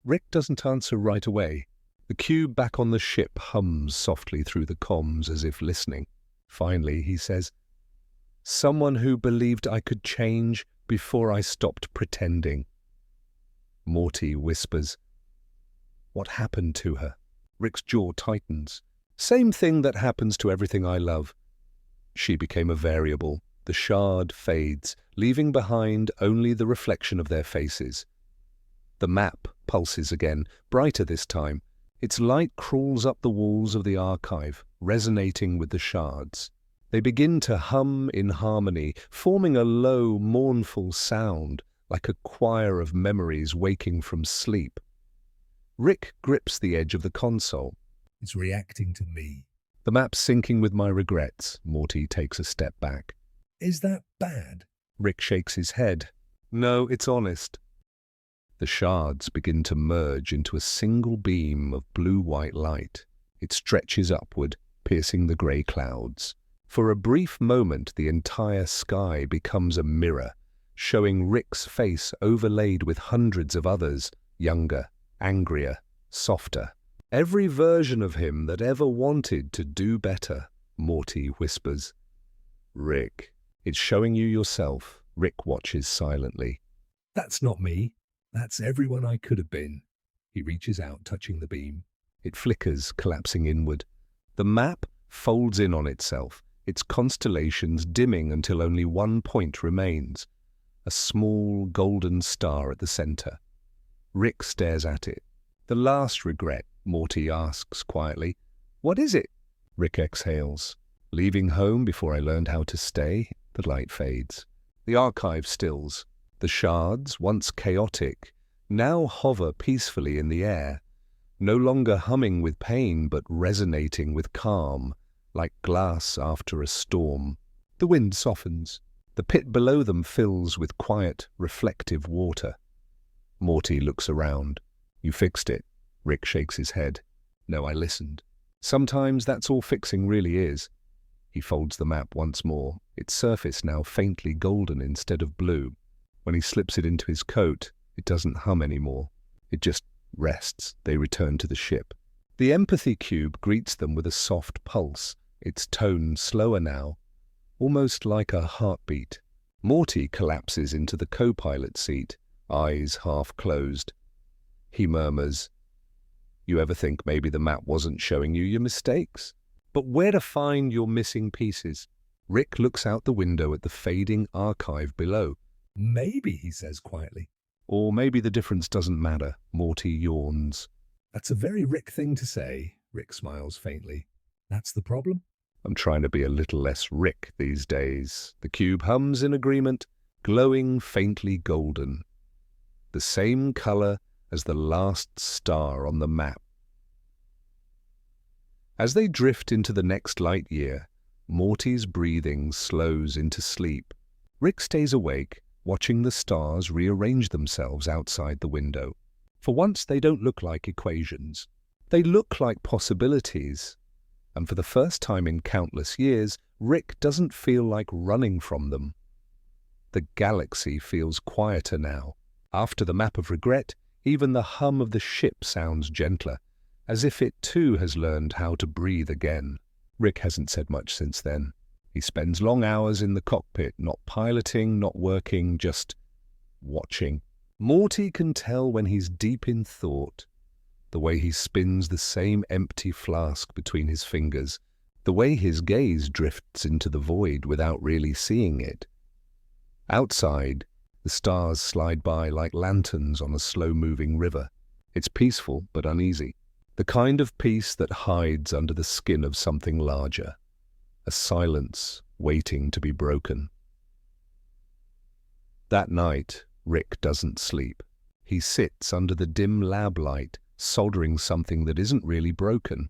Rick doesn't answer right away. The The cube back on the ship hums softly through the comms as if listening. Finally, he says, "Someone who believed I could change before I stopped pretending." Morty whispers, "What happened to her?" Rick's jaw tightens. "Same thing that happens to everything I love. She became a variable. The shard fades, leaving behind only the reflection of their faces. The map pulses again, brighter this time. Its light crawls up the walls of the archive, resonating with the shards. They begin to hum in harmony, forming a low, mournful sound, like a choir of memories waking from sleep. Rick grips the edge of the console. It's reacting to me. The map's syncing with my regrets. Morty takes a step back. Is that bad? Rick shakes his head. No, it's honest. The shards begin to merge into a single beam of blue-white light. It stretches upward, piercing the grey clouds. For a brief moment, the entire sky becomes a mirror, showing Rick's face overlaid with hundreds of others, younger, angrier, softer. Every version of him that ever wanted to do better, Morty whispers. Rick, it's showing you yourself. Rick watches silently. That's not me. That's everyone I could have been. He reaches out, touching the beam. It flickers, collapsing inward. The map folds in on itself, its constellations dimming until only one point remains, a small golden star at the center. Rick stares at it. The last regret, Morty asks quietly. What is it? Rick exhales. Leaving home before I learned how to stay. The light fades. The archive stills. The shards, once chaotic, now hover peacefully in the air, no longer humming with pain but resonating with calm, like glass after a storm. The wind softens. The pit below them fills with quiet, reflective water. Morty looks around. You fixed it. Rick shakes his head. No, I listened. Sometimes that's all fixing really is. He folds the map once more, its surface now faintly golden instead of blue. When he slips it into his coat, it doesn't hum anymore. It just rests. They return to the ship. The empathy cube greets them with a soft pulse, its tone slower now, almost like a heartbeat. Morty collapses into the co-pilot seat, eyes half closed. He murmurs, "You ever think maybe the map wasn't showing you your mistakes? But where to find your missing pieces?" Rick looks out the window at the fading archive below. Maybe, he says quietly. Or maybe the difference doesn't matter. Morty yawns. That's a very Rick thing to say. Rick smiles faintly. That's the problem? I'm trying to be a little less Rick these days. The cube hums in agreement, glowing faintly golden. The same color as the last star on the map. As they drift into the next light year, Morty's breathing slows into sleep. Rick stays awake, watching the stars rearrange themselves outside the window. For once, they don't look like equations. They look like possibilities. And for the first time in countless years, Rick doesn't feel like running from them. The galaxy feels quieter now. After the map of regret, even the hum of the ship sounds gentler, as if it too has learned how to breathe again. Rick hasn't said much since then. He spends long hours in the cockpit, not piloting, not working, just watching. Morty can tell when he's deep in thought. The way he spins the same empty flask between his fingers, the way his gaze drifts into the void without really seeing it. Outside, the stars slide by like lanterns on a slow-moving river. It's peaceful but uneasy. The kind of peace that hides under the skin of something larger. A silence waiting to be broken. That night, Rick doesn't sleep. He sits under the dim lab light, soldering something that isn't really broken.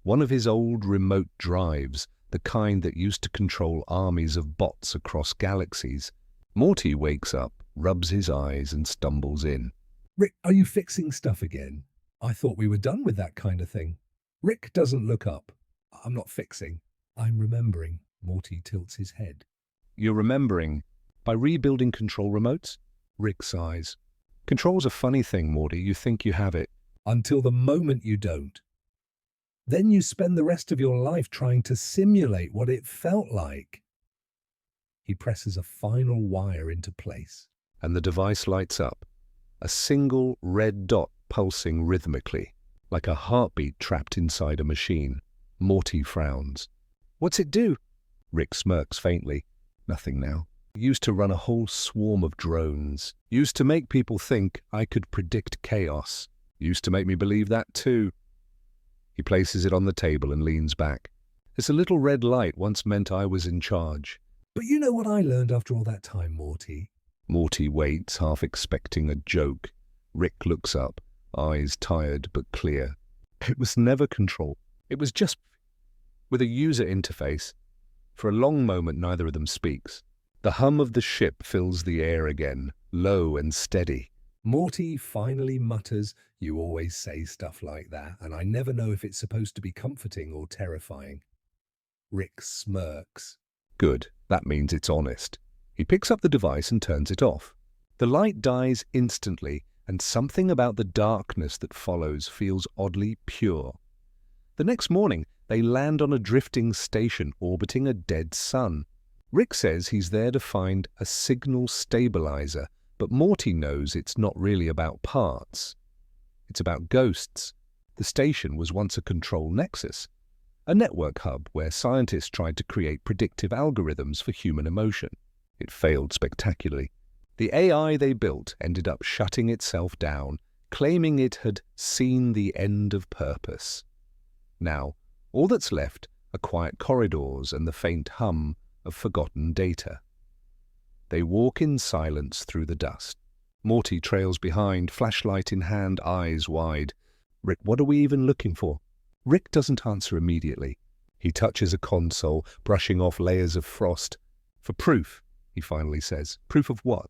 One of his old remote drives, the kind that used to control armies of bots across galaxies. Morty wakes up, rubs his eyes, and stumbles in. Rick, are you fixing stuff again? I thought we were done with that kind of thing. Rick doesn't look up. I'm not fixing. I'm remembering. Morty tilts his head. You're remembering? By rebuilding control remotes? Rick sighs. Control's a funny thing, Morty. You think you have it. until the moment you don't. Then you spend the rest of your life trying to simulate what it felt like. He presses a final wire into place. And the device lights up, a single red dot pulsing rhythmically, like a heartbeat trapped inside a machine. Morty frowns. "What's it do?" Rick smirks faintly. "Nothing now. Used to run a whole swarm of drones. Used to make people think I could predict chaos. Used to make me believe that too." He places it on the table and leans back. "This little red light once meant I was in charge." But you know what I learned after all that time, Morty? Morty waits, half expecting a joke. Rick looks up, eyes tired but clear. "It was never control. It was just with a user interface." For a long moment, neither of them speaks. The hum of the ship fills the air again, low and steady. Morty finally mutters, "You always say stuff like that, and I never know if it's supposed to be comforting or terrifying." Rick smirks. Good, that means it's honest. He picks up the device and turns it off. The light dies instantly, and something about the darkness that follows feels oddly pure. The next morning, they land on a drifting station orbiting a dead sun. Rick says he's there to find a signal stabilizer, but Morty knows it's not really about parts. It's about ghosts. The station was once a control nexus, a network hub where scientists tried to create predictive algorithms for human emotion. It failed spectacularly. The AI they built ended up shutting itself down, claiming it had seen the end of purpose. Now, all that's left are quiet corridors and the faint hum of forgotten data. They walk in silence through the dust. Morty trails behind, flashlight in hand, eyes wide. "Rick, what are we even looking for?" Rick doesn't answer immediately. He touches a console, brushing off layers of frost. "For proof," he finally says. "Proof of what?"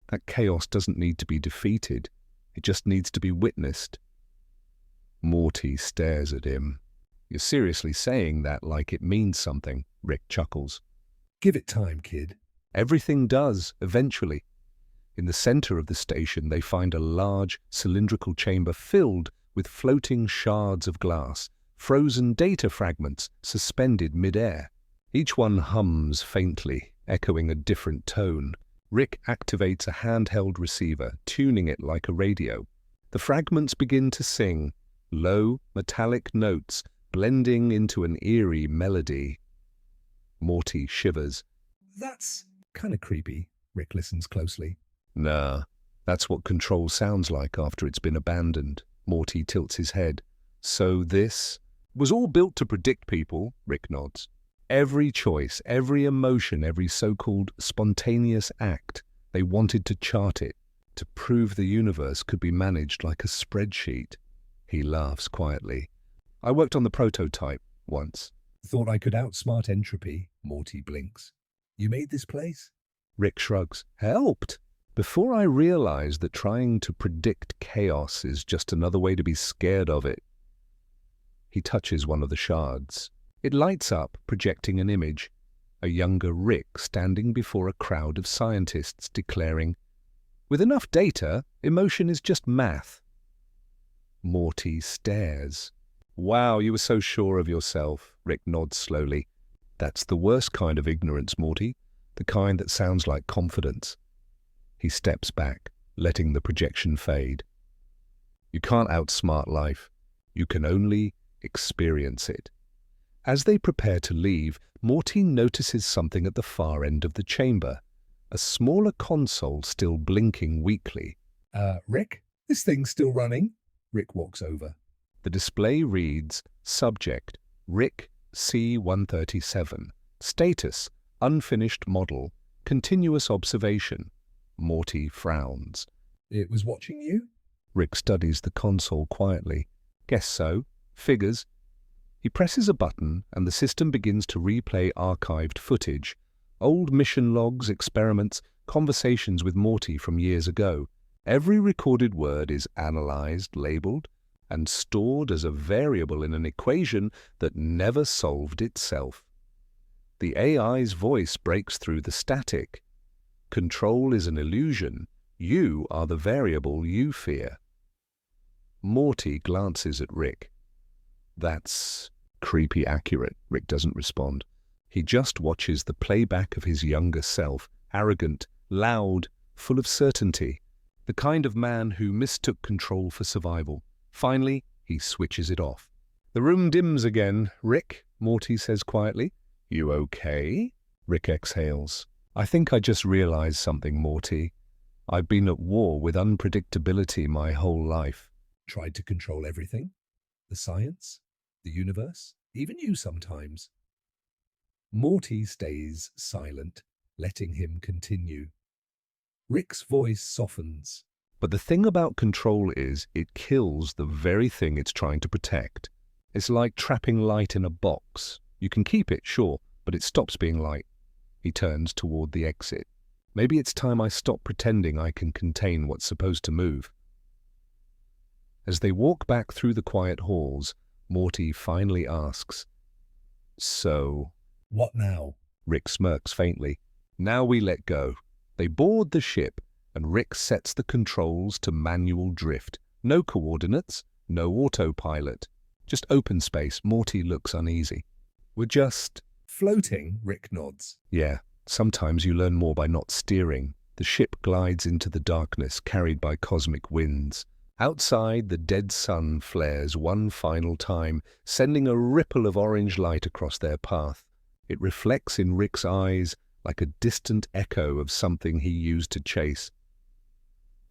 "That chaos doesn't need to be defeated. It just needs to be witnessed." Morty stares at him. "You're seriously saying that like it means something," Rick chuckles. "Give it time, kid." Everything does, eventually. In the center of the station, they find a large, cylindrical chamber filled with floating shards of glass, frozen data fragments suspended mid-air. Each one hums faintly, echoing a different tone. Rick activates a handheld receiver, tuning it like a radio. The fragments begin to sing, low, metallic notes blending into an eerie melody. Morty shivers. "That's kind of creepy." Rick listens closely. "Nah, that's what control sounds like after it's been abandoned." Morty tilts his head. "So this was all built to predict people," Rick nods. "Every choice, every emotion, every so-called spontaneous act, they wanted to chart it, to prove the universe could be managed like a spreadsheet." He laughs quietly. "I worked on the prototype once." "Thought I could outsmart entropy." Morty blinks. "You made this place?" Rick shrugs. "Helped. Before I realized that trying to predict chaos is just another way to be scared of it." He touches one of the shards. It lights up, projecting an image. A younger Rick standing before a crowd of scientists declaring, "With enough data, emotion is just math." Morty stares. "Wow, you were so sure of yourself." Rick nods slowly. "That's the worst kind of ignorance, Morty. The kind that sounds like confidence." He steps back, letting the projection fade. "You can't outsmart life. You can only experience it." As they prepare to leave, Morty notices something at the far end of the chamber, a smaller console still blinking weakly. Rick? This thing's still running?" Rick walks over. The display reads, "Subject, Rick C-137. Status, unfinished model. Continuous observation." Morty frowns. "It was watching you?" Rick studies the console quietly. "Guess so. Figures." He presses a button and the system begins to replay archived footage. Old mission logs, experiments, conversations with Morty from years ago. Every recorded word is analyzed, labeled, and stored as a variable in an equation that never solved itself. The AI's voice breaks through the static. "Control is an illusion. You are the variable you fear." Morty glances at Rick. That's creepy accurate. Rick doesn't respond. He just watches the playback of his younger self, arrogant, loud, full of certainty, the kind of man who mistook control for survival. Finally, he switches it off. The room dims again. Rick, Morty says quietly. You okay? Rick exhales. I think I just realized something, Morty. I've been at war with unpredictability my whole life. Tried to control everything? The science? The universe? Even you sometimes. Morty stays silent, letting him continue. Rick's voice softens. But the thing about control is it kills the very thing it's trying to protect. It's like trapping light in a box. You can keep it, sure, but it stops being light. He turns toward the exit. Maybe it's time I stop pretending I can contain what's supposed to move. As they walk back through the quiet halls, Morty finally asks, So, What now? Rick smirks faintly. Now we let go. They board the ship, and Rick sets the controls to manual drift. No coordinates, no autopilot. Just open space. Morty looks uneasy. We're just... Floating, Rick nods. Yeah, sometimes you learn more by not steering. The ship glides into the darkness, carried by cosmic winds. Outside, the dead sun flares one final time, sending a ripple of orange light across their path. It reflects in Rick's eyes like a distant echo of something he used to chase.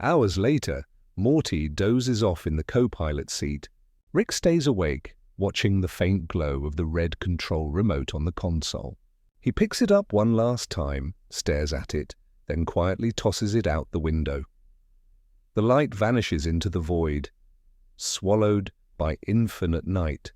Hours later, Morty dozes off in the co-pilot seat. Rick stays awake, watching the faint glow of the red control remote on the console. He picks it up one last time, stares at it, then quietly tosses it out the window. The light vanishes into the void, swallowed by infinite night.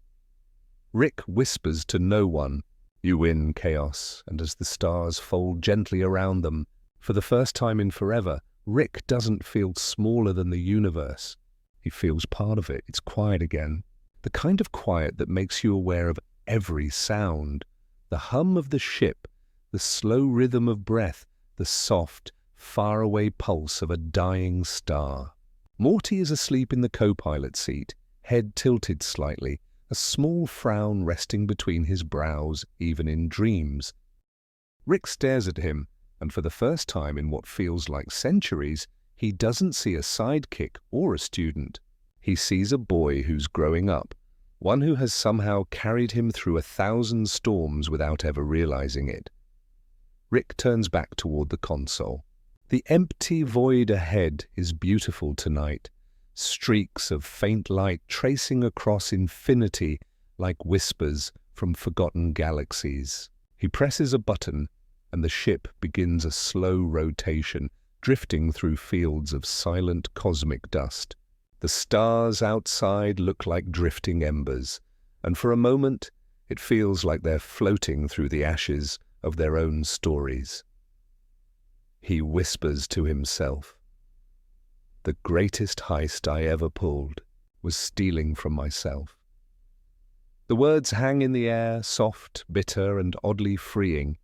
Rick whispers to no one, You win, chaos, and as the stars fold gently around them, for the first time in forever, Rick doesn't feel smaller than the universe. He feels part of it. It's quiet again. The kind of quiet that makes you aware of every sound. The hum of the ship, the slow rhythm of breath, the soft, faraway pulse of a dying star. Morty is asleep in the co-pilot seat, head tilted slightly, a small frown resting between his brows, even in dreams. Rick stares at him, and for the first time in what feels like centuries, he doesn't see a sidekick or a student. He sees a boy who's growing up, one who has somehow carried him through 1,000 storms without ever realizing it. Rick turns back toward the console. The empty void ahead is beautiful tonight, streaks of faint light tracing across infinity like whispers from forgotten galaxies. He presses a button, and the ship begins a slow rotation, drifting through fields of silent cosmic dust. The stars outside look like drifting embers, and for a moment it feels like they're floating through the ashes of their own stories. He whispers to himself, The greatest heist I ever pulled was stealing from myself. The words hang in the air, soft, bitter, and oddly freeing.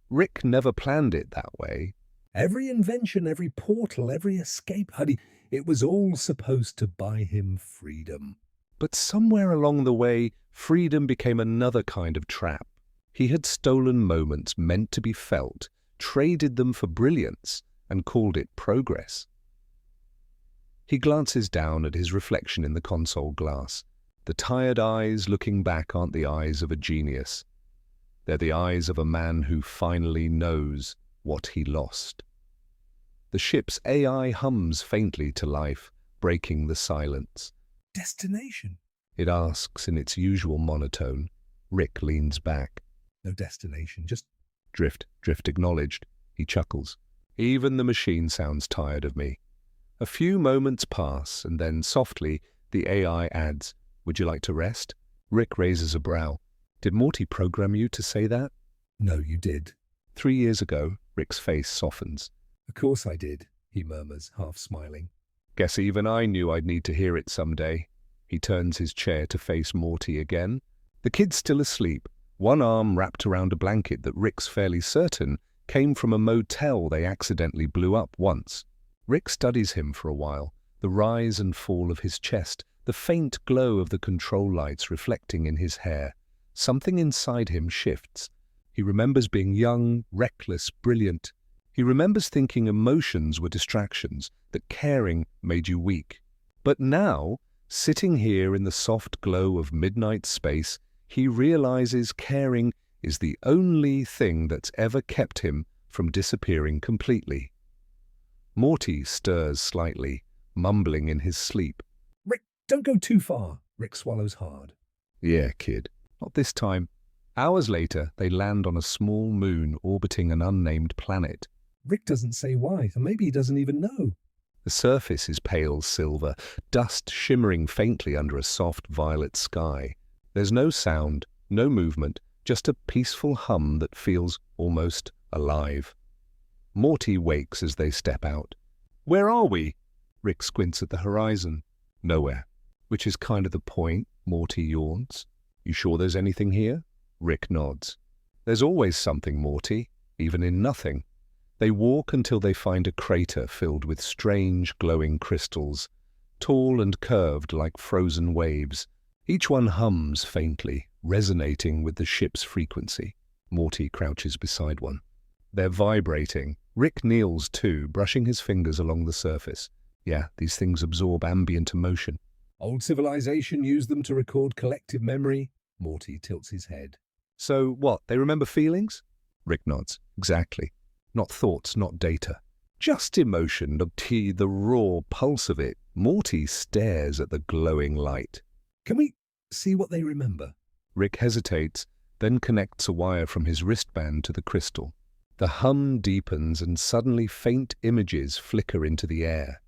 Rick never planned it that way. Every invention, every portal, every escape, honey, it was all supposed to buy him freedom. But somewhere along the way, freedom became another kind of trap. He had stolen moments meant to be felt, traded them for brilliance, and called it progress. He glances down at his reflection in the console glass. The tired eyes looking back aren't the eyes of a genius. They're the eyes of a man who finally knows what he lost. The ship's AI hums faintly to life, breaking the silence. Destination? It asks in its usual monotone. Rick leans back. No destination, just Drift acknowledged. He chuckles. Even the machine sounds tired of me. A few moments pass, and then softly, the AI adds, Would you like to rest? Rick raises a brow. Did Morty program you to say that? No, you did. 3 years ago, Rick's face softens. Of course I did, he murmurs, half smiling. Guess even I knew I'd need to hear it someday. He turns his chair to face Morty again. The kid's still asleep, one arm wrapped around a blanket that Rick's fairly certain came from a motel they accidentally blew up once. Rick studies him for a while, the rise and fall of his chest, the faint glow of the control lights reflecting in his hair. Something inside him shifts. He remembers being young, reckless, brilliant. He remembers thinking emotions were distractions, that caring made you weak. But now, sitting here in the soft glow of midnight space, he realizes caring is the only thing that's ever kept him from disappearing completely. Morty stirs slightly, mumbling in his sleep. Rick, don't go too far. Rick swallows hard. Yeah, kid. Not this time. Hours later, they land on a small moon orbiting an unnamed planet. Rick doesn't say why, and maybe he doesn't even know. The surface is pale silver, dust shimmering faintly under a soft violet sky. There's no sound, no movement, just a peaceful hum that feels almost alive. Morty wakes as they step out. Where are we? Rick squints at the horizon. Nowhere. Which is kind of the point, Morty yawns. You sure there's anything here? Rick nods. There's always something, Morty, even in nothing. They walk until they find a crater filled with strange, glowing crystals, tall and curved like frozen waves. Each one hums faintly, resonating with the ship's frequency. Morty crouches beside one. They're vibrating. Rick kneels too, brushing his fingers along the surface. Yeah, these things absorb ambient emotion. Old civilization used them to record collective memory. Morty tilts his head. So what, they remember feelings? Rick nods. Exactly. Not thoughts, not data. Just emotion, the raw pulse of it. Morty stares at the glowing light. Can we see what they remember? Rick hesitates, then connects a wire from his wristband to the crystal. The hum deepens and suddenly faint images flicker into the air.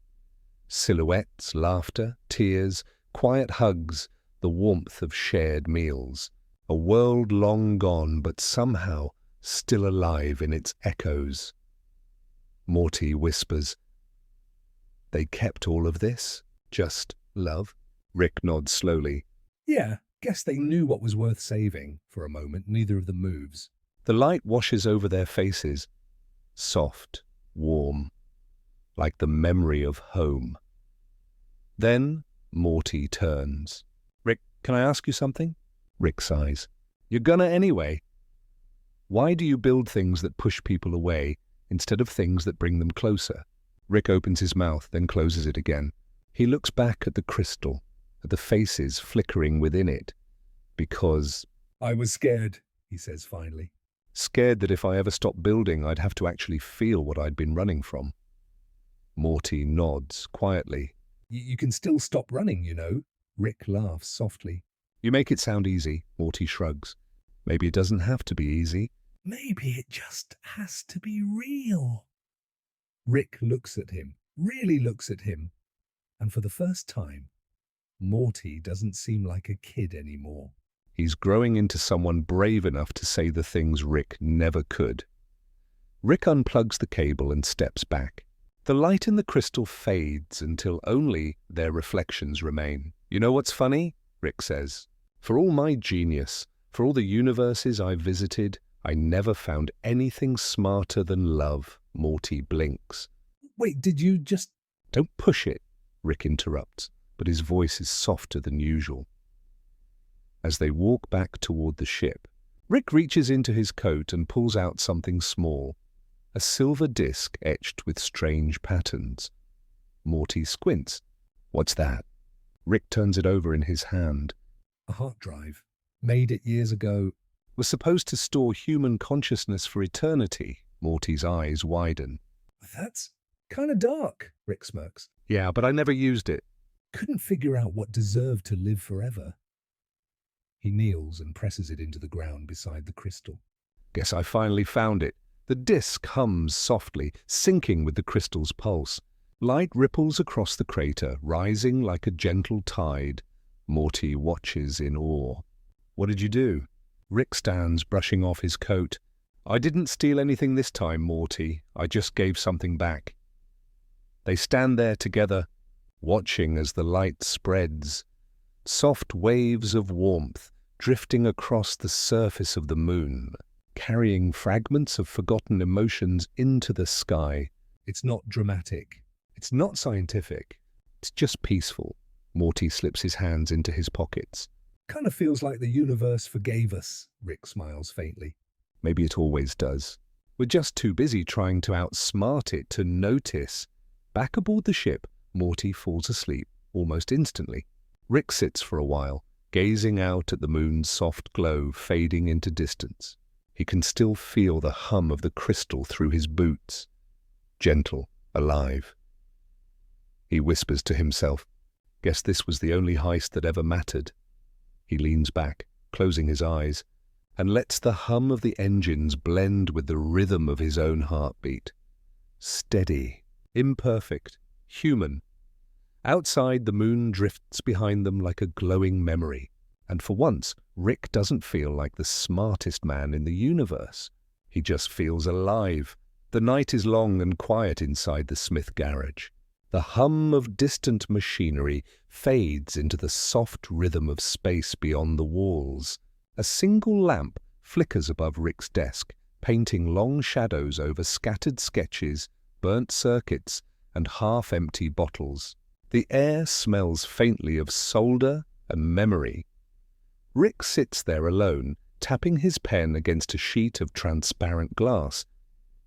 Silhouettes, laughter, tears, quiet hugs, the warmth of shared meals. A world long gone, but somehow still alive in its echoes. Morty whispers, "They kept all of this? Just love?" Rick nods slowly. Yeah, guess they knew what was worth saving. For a moment, neither of them moves. The light washes over their faces, soft, warm, like the memory of home. Then Morty turns. "Rick, can I ask you something?" Rick sighs. "You're gonna anyway. Why do you build things that push people away instead of things that bring them closer?" Rick opens his mouth, then closes it again. He looks back at the crystal, at the faces flickering within it. Because... I was scared, he says finally. Scared that if I ever stopped building, I'd have to actually feel what I'd been running from. Morty nods quietly. You can still stop running, you know. Rick laughs softly. You make it sound easy, Morty shrugs. Maybe it doesn't have to be easy. Maybe it just has to be real. Rick looks at him, really looks at him. And for the first time, Morty doesn't seem like a kid anymore. He's growing into someone brave enough to say the things Rick never could. Rick unplugs the cable and steps back. The light in the crystal fades until only their reflections remain. You know what's funny? Rick says. For all my genius, for all the universes I've visited, I never found anything smarter than love. Morty blinks. Wait, did you just... Don't push it, Rick interrupts, but his voice is softer than usual. As they walk back toward the ship, Rick reaches into his coat and pulls out something small, a silver disc etched with strange patterns. Morty squints. What's that? Rick turns it over in his hand. A hard drive. Made it years ago. Was supposed to store human consciousness for eternity. Morty's eyes widen. That's kind of dark, Rick smirks. Yeah, but I never used it. Couldn't figure out what deserved to live forever. He kneels and presses it into the ground beside the crystal. Guess I finally found it. The disc hums softly, syncing with the crystal's pulse. Light ripples across the crater, rising like a gentle tide. Morty watches in awe. What did you do? Rick stands, brushing off his coat. I didn't steal anything this time, Morty. I just gave something back. They stand there together, watching as the light spreads. Soft waves of warmth drifting across the surface of the moon, carrying fragments of forgotten emotions into the sky. It's not dramatic. It's not scientific. It's just peaceful. Morty slips his hands into his pockets. Kind of feels like the universe forgave us, Rick smiles faintly. Maybe it always does. We're just too busy trying to outsmart it to notice. Back aboard the ship, Morty falls asleep almost instantly. Rick sits for a while, gazing out at the moon's soft glow fading into distance. He can still feel the hum of the crystal through his boots. Gentle, alive. He whispers to himself, guess this was the only heist that ever mattered. He leans back, closing his eyes, and lets the hum of the engines blend with the rhythm of his own heartbeat. Steady, imperfect, human. Outside, the moon drifts behind them like a glowing memory, and for once, Rick doesn't feel like the smartest man in the universe. He just feels alive. The night is long and quiet inside the Smith garage. The hum of distant machinery fades into the soft rhythm of space beyond the walls. A single lamp flickers above Rick's desk, painting long shadows over scattered sketches, burnt circuits, and half-empty bottles. The air smells faintly of solder and memory. Rick sits there alone, tapping his pen against a sheet of transparent glass.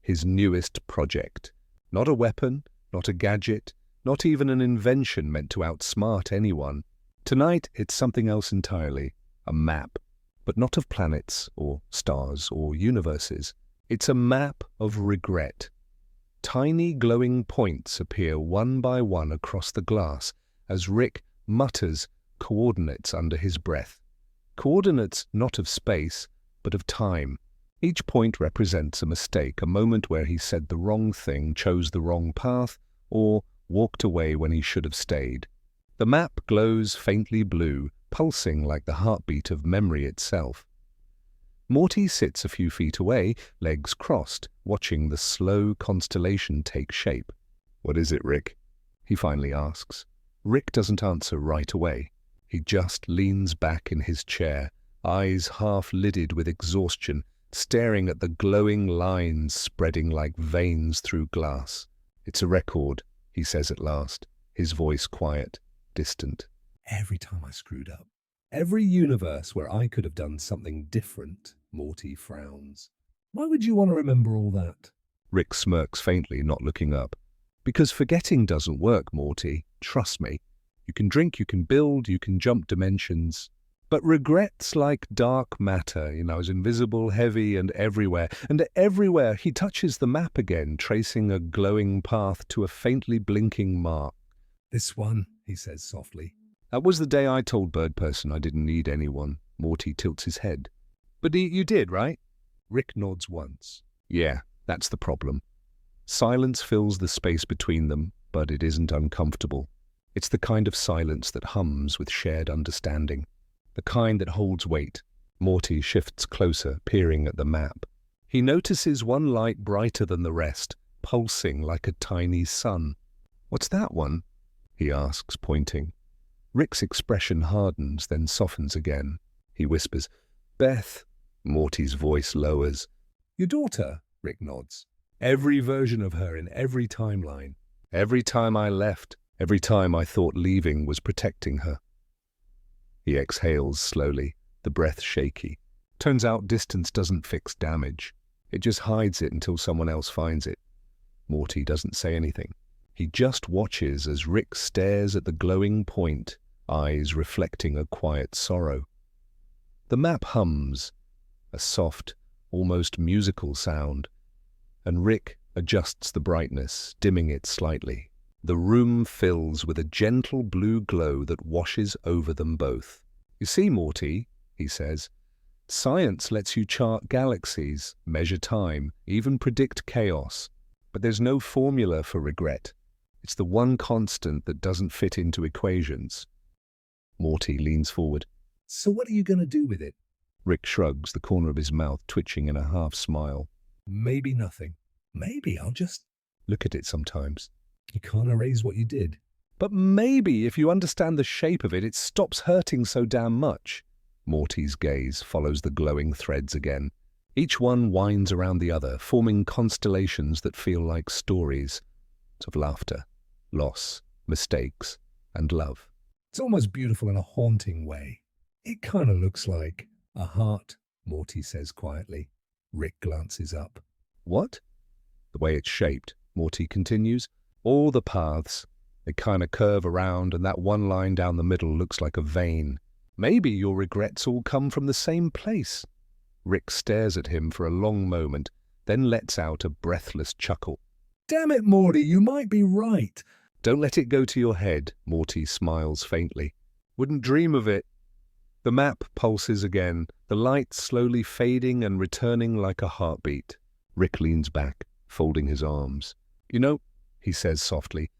His newest project. Not a weapon, not a gadget, not even an invention meant to outsmart anyone. Tonight, it's something else entirely. A map. But not of planets or stars or universes. It's a map of regret. Tiny glowing points appear one by one across the glass as Rick mutters coordinates under his breath. Coordinates not of space, but of time. Each point represents a mistake, a moment where he said the wrong thing, chose the wrong path, or walked away when he should have stayed. The map glows faintly blue, pulsing like the heartbeat of memory itself. Morty sits a few feet away, legs crossed, watching the slow constellation take shape. "What is it, Rick?" he finally asks. Rick doesn't answer right away. He just leans back in his chair, eyes half-lidded with exhaustion, staring at the glowing lines spreading like veins through glass. "It's a record," he says at last, his voice quiet, distant. Every time I screwed up. Every universe where I could have done something different, Morty frowns. Why would you want to remember all that? Rick smirks faintly, not looking up. "Because forgetting doesn't work, Morty. Trust me. You can drink, you can build, you can jump dimensions. But regret's like dark matter, is invisible, heavy, and everywhere. And everywhere he touches the map again, tracing a glowing path to a faintly blinking mark. This one," he says softly. That was the day I told Bird Person I didn't need anyone." Morty tilts his head. "But you did, right?" Rick nods once. "Yeah, that's the problem." Silence fills the space between them, but it isn't uncomfortable. It's the kind of silence that hums with shared understanding. The kind that holds weight. Morty shifts closer, peering at the map. He notices one light brighter than the rest, pulsing like a tiny sun. "What's that one?" he asks, pointing. Rick's expression hardens, then softens again. He whispers, "Beth." Morty's voice lowers. "Your daughter," Rick nods. "Every version of her in every timeline. Every time I left, every time I thought leaving was protecting her." He exhales slowly, the breath shaky. Turns out distance doesn't fix damage. It just hides it until someone else finds it. Morty doesn't say anything. He just watches as Rick stares at the glowing point, eyes reflecting a quiet sorrow. The map hums, a soft, almost musical sound, and Rick adjusts the brightness, dimming it slightly. The room fills with a gentle blue glow that washes over them both. "You see, Morty," he says, "science lets you chart galaxies, measure time, even predict chaos. But there's no formula for regret. It's the one constant that doesn't fit into equations." Morty leans forward. "So what are you going to do with it?" Rick shrugs, the corner of his mouth twitching in a half-smile. "Maybe nothing. Maybe I'll just Look at it sometimes. You can't erase what you did." "But maybe if you understand the shape of it, it stops hurting so damn much." Morty's gaze follows the glowing threads again. Each one winds around the other, forming constellations that feel like stories of laughter, loss, mistakes, and love. It's almost beautiful in a haunting way. It kind of looks like a heart, Morty says quietly. Rick glances up. What? The way it's shaped, Morty continues. All the paths. They kind of curve around, and that one line down the middle looks like a vein. Maybe your regrets all come from the same place. Rick stares at him for a long moment, then lets out a breathless chuckle. Damn it, Morty, you might be right. Don't let it go to your head, Morty smiles faintly. Wouldn't dream of it. The map pulses again, the light slowly fading and returning like a heartbeat. Rick leans back, folding his arms. You know, he says softly,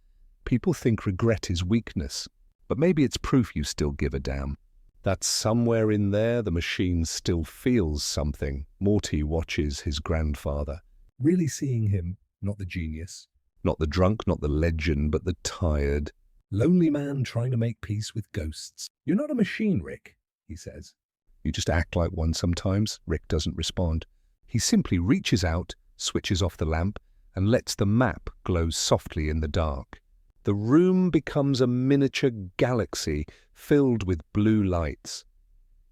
people think regret is weakness, but maybe it's proof you still give a damn. That somewhere in there the machine still feels something. Morty watches his grandfather. Really seeing him, not the genius. Not the drunk, not the legend, but the tired. Lonely man trying to make peace with ghosts. You're not a machine, Rick, he says. You just act like one sometimes. Rick doesn't respond. He simply reaches out, switches off the lamp, and lets the map glow softly in the dark. The room becomes a miniature galaxy filled with blue lights.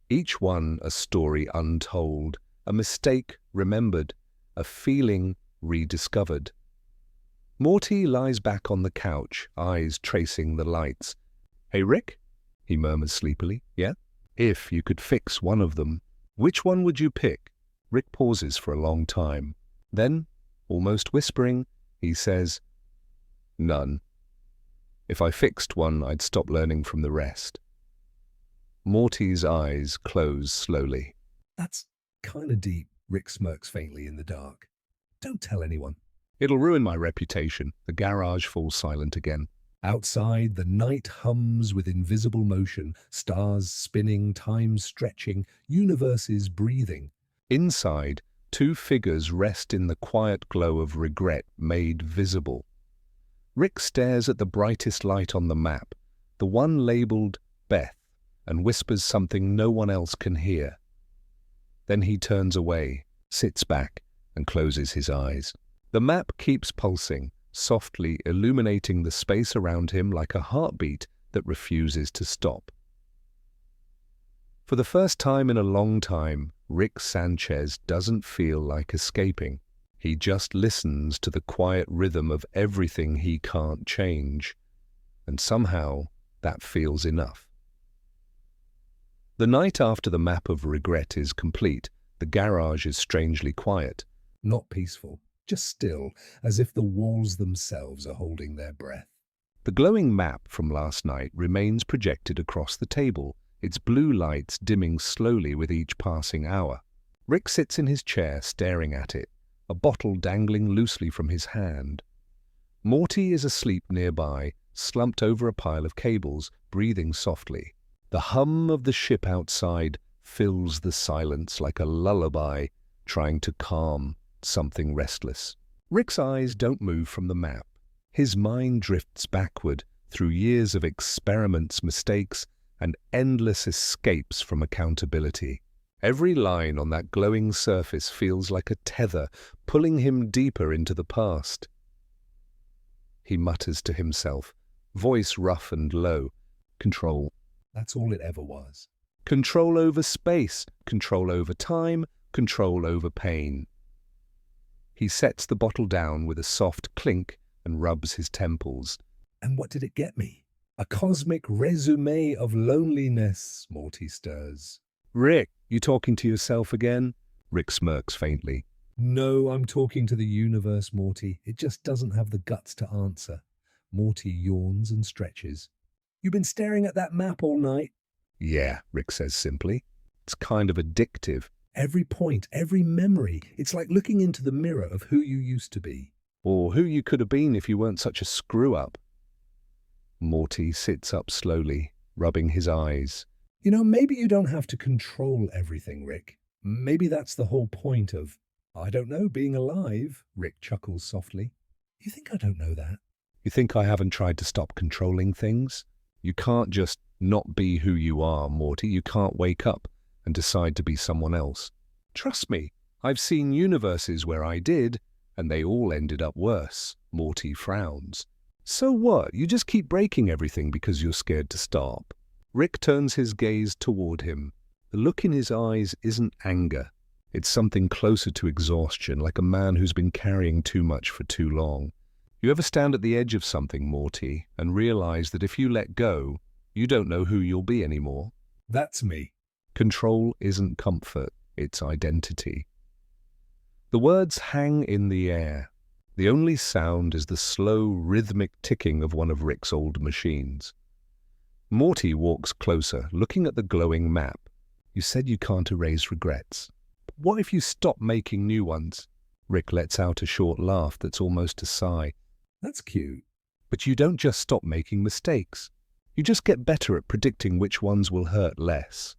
Each one a story untold, a mistake remembered, a feeling rediscovered. Morty lies back on the couch, eyes tracing the lights. Hey, Rick? He murmurs sleepily. Yeah? If you could fix one of them, which one would you pick? Rick pauses for a long time. Then, almost whispering, he says, none. If I fixed one, I'd stop learning from the rest. Morty's eyes close slowly. That's kind of deep, Rick smirks faintly in the dark. Don't tell anyone. It'll ruin my reputation. The garage falls silent again. Outside, the night hums with invisible motion, stars spinning, time stretching, universes breathing. Inside, two figures rest in the quiet glow of regret made visible. Rick stares at the brightest light on the map, the one labeled Beth, and whispers something no one else can hear. Then he turns away, sits back, and closes his eyes. The map keeps pulsing, softly illuminating the space around him like a heartbeat that refuses to stop. For the first time in a long time, Rick Sanchez doesn't feel like escaping. He just listens to the quiet rhythm of everything he can't change, and somehow that feels enough. The night after the map of regret is complete, the garage is strangely quiet. Not peaceful, just still, as if the walls themselves are holding their breath. The glowing map from last night remains projected across the table, its blue lights dimming slowly with each passing hour. Rick sits in his chair staring at it, a bottle dangling loosely from his hand. Morty is asleep nearby, slumped over a pile of cables, breathing softly. The hum of the ship outside fills the silence like a lullaby, trying to calm something restless. Rick's eyes don't move from the map. His mind drifts backward through years of experiments, mistakes, and endless escapes from accountability. Every line on that glowing surface feels like a tether, pulling him deeper into the past. He mutters to himself, voice rough and low. Control. That's all it ever was. Control over space, control over time, control over pain. He sets the bottle down with a soft clink and rubs his temples. And what did it get me? A cosmic resume of loneliness, Morty stirs. Rick, you talking to yourself again? Rick smirks faintly. No, I'm talking to the universe, Morty. It just doesn't have the guts to answer. Morty yawns and stretches. You've been staring at that map all night? Yeah, Rick says simply. It's kind of addictive. Every point, every memory. It's like looking into the mirror of who you used to be. Or who you could have been if you weren't such a screw-up. Morty sits up slowly, rubbing his eyes. You know, maybe you don't have to control everything, Rick. Maybe that's the whole point of, I don't know, being alive, Rick chuckles softly. You think I don't know that? You think I haven't tried to stop controlling things? You can't just not be who you are, Morty. You can't wake up and decide to be someone else. Trust me, I've seen universes where I did, and they all ended up worse. Morty frowns. So what? You just keep breaking everything because you're scared to stop. Rick turns his gaze toward him. The look in his eyes isn't anger. It's something closer to exhaustion, like a man who's been carrying too much for too long. You ever stand at the edge of something, Morty, and realize that if you let go, you don't know who you'll be anymore? That's me. Control isn't comfort, it's identity. The words hang in the air. The only sound is the slow, rhythmic ticking of one of Rick's old machines. Morty walks closer, looking at the glowing map. You said you can't erase regrets. But what if you stop making new ones? Rick lets out a short laugh that's almost a sigh. That's cute. But you don't just stop making mistakes. You just get better at predicting which ones will hurt less.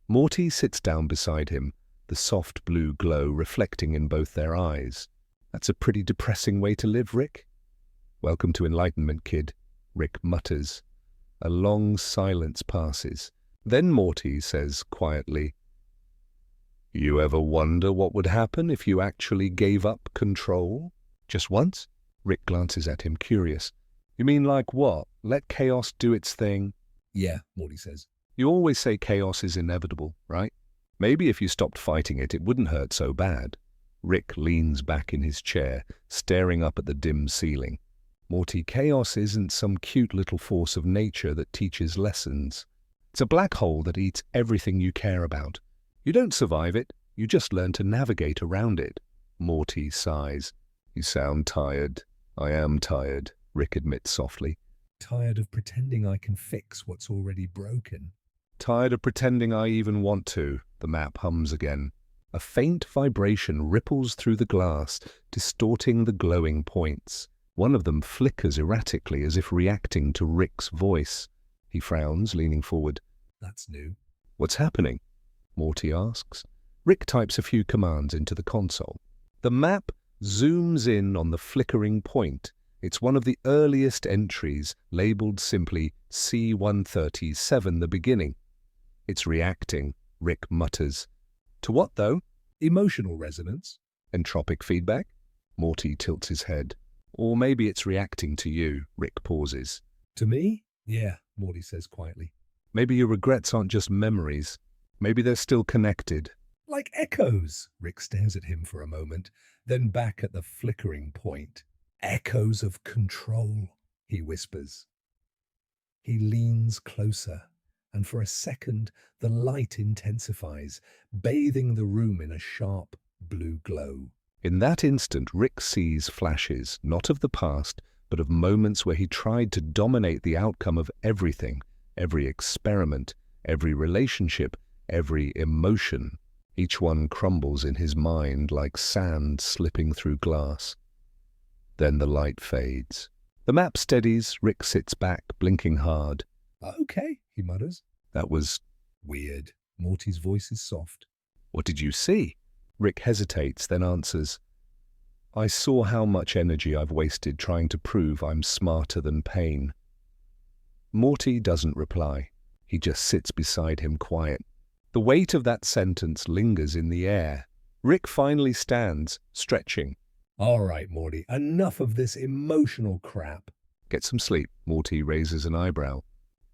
Morty sits down beside him, the soft blue glow reflecting in both their eyes. That's a pretty depressing way to live, Rick. Welcome to enlightenment, kid, Rick mutters. A long silence passes. Then Morty says quietly, "You ever wonder what would happen if you actually gave up control?" "Just once?" Rick glances at him, curious. "You mean like what? Let chaos do its thing?" Yeah, Morty says. You always say chaos is inevitable, right? Maybe if you stopped fighting it, it wouldn't hurt so bad. Rick leans back in his chair, staring up at the dim ceiling. Morty, chaos isn't some cute little force of nature that teaches lessons. It's a black hole that eats everything you care about. You don't survive it, you just learn to navigate around it. Morty sighs. "You sound tired." "I am tired," Rick admits softly. Tired of pretending I can fix what's already broken. "Tired of pretending I even want to," the map hums again. A faint vibration ripples through the glass, distorting the glowing points. One of them flickers erratically as if reacting to Rick's voice. He frowns, leaning forward. That's new. "What's happening?" Morty asks. Rick types a few commands into the console. The map zooms in on the flickering point. It's one of the earliest entries, labeled simply C-137, the beginning. "It's reacting," Rick mutters. "To what, though?" Emotional resonance. "Entropic feedback?" Morty tilts his head. "Or maybe it's reacting to you," Rick pauses. To me? Yeah, Morty says quietly. "Maybe your regrets aren't just memories. Maybe they're still connected." Like echoes. Rick stares at him for a moment, then back at the flickering point. Echoes of control, he whispers. He leans closer, and for a second the light intensifies, bathing the room in a sharp blue glow. In that instant, Rick sees flashes, not of the past, but of moments where he tried to dominate the outcome of everything, every experiment, every relationship, every emotion. Each one crumbles in his mind like sand slipping through glass. Then the light fades. The map steadies, Rick sits back, blinking hard. Okay, he mutters. "That was Weird. Morty's voice is soft. What did you see?" Rick hesitates, then answers, "I saw how much energy I've wasted trying to prove I'm smarter than pain." Morty doesn't reply. He just sits beside him quiet. The weight of that sentence lingers in the air. Rick finally stands, stretching. All right, Morty, enough of this emotional crap. "Get some sleep." Morty raises an eyebrow.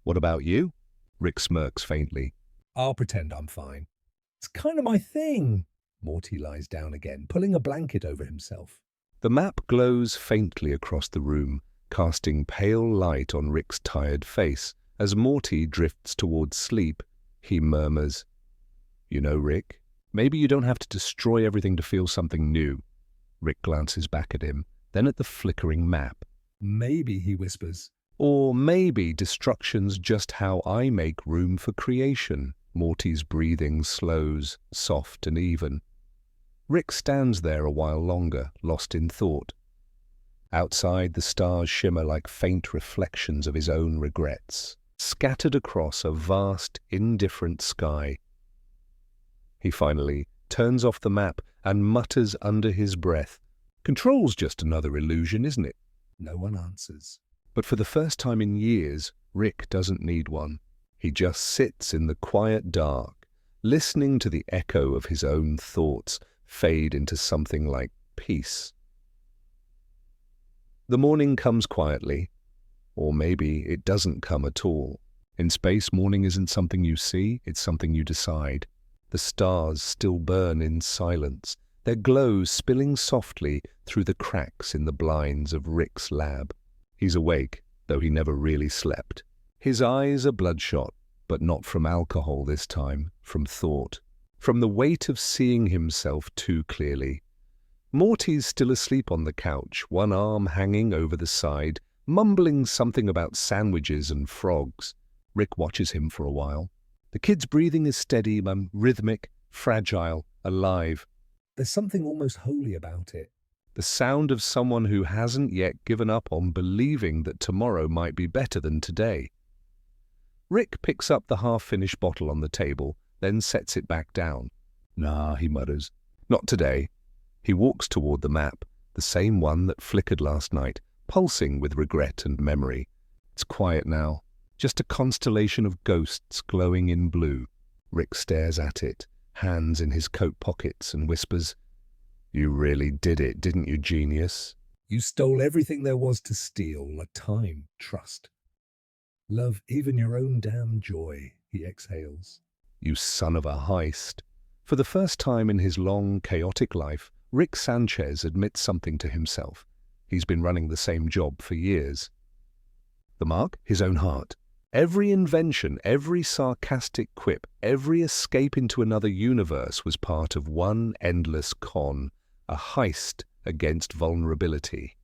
"What about you?" Rick smirks faintly. I'll pretend I'm fine. It's kind of my thing. Morty lies down again, pulling a blanket over himself. The map glows faintly across the room, casting pale light on Rick's tired face. As Morty drifts towards sleep, he murmurs, "You know, Rick, maybe you don't have to destroy everything to feel something new." Rick glances back at him, then at the flickering map. Maybe, he whispers. "Or maybe destruction's just how I make room for creation." Morty's breathing slows, soft and even. Rick stands there a while longer, lost in thought. Outside, the stars shimmer like faint reflections of his own regrets, scattered across a vast, indifferent sky. He finally turns off the map and mutters under his breath, "Control's just another illusion, isn't it?" No one answers. But for the first time in years, Rick doesn't need one. He just sits in the quiet dark, listening to the echo of his own thoughts fade into something like peace. The morning comes quietly, or maybe it doesn't come at all. In space, morning isn't something you see, it's something you decide. The stars still burn in silence, their glow spilling softly through the cracks in the blinds of Rick's lab. He's awake, though he never really slept. His eyes are bloodshot, but not from alcohol this time, from thought, from the weight of seeing himself too clearly. Morty's still asleep on the couch, one arm hanging over the side, mumbling something about sandwiches and frogs. Rick watches him for a while. The kid's breathing is steady, rhythmic, fragile, alive. There's something almost holy about it. The sound of someone who hasn't yet given up on believing that tomorrow might be better than today. Rick picks up the half-finished bottle on the table, then sets it back down. "Nah," he mutters. "Not today." He walks toward the map, the same one that flickered last night, pulsing with regret and memory. It's quiet now, just a constellation of ghosts glowing in blue. Rick stares at it, hands in his coat pockets, and whispers, "You really did it, didn't you, genius?" You stole everything there was to steal, time, trust. Love, even your own damn joy, he exhales. "You son of a heist." For the first time in his long, chaotic life, Rick Sanchez admits something to himself. He's been running the same job for years. The mark? His own heart. Every invention, every sarcastic quip, every escape into another universe was part of one endless con, a heist against vulnerability.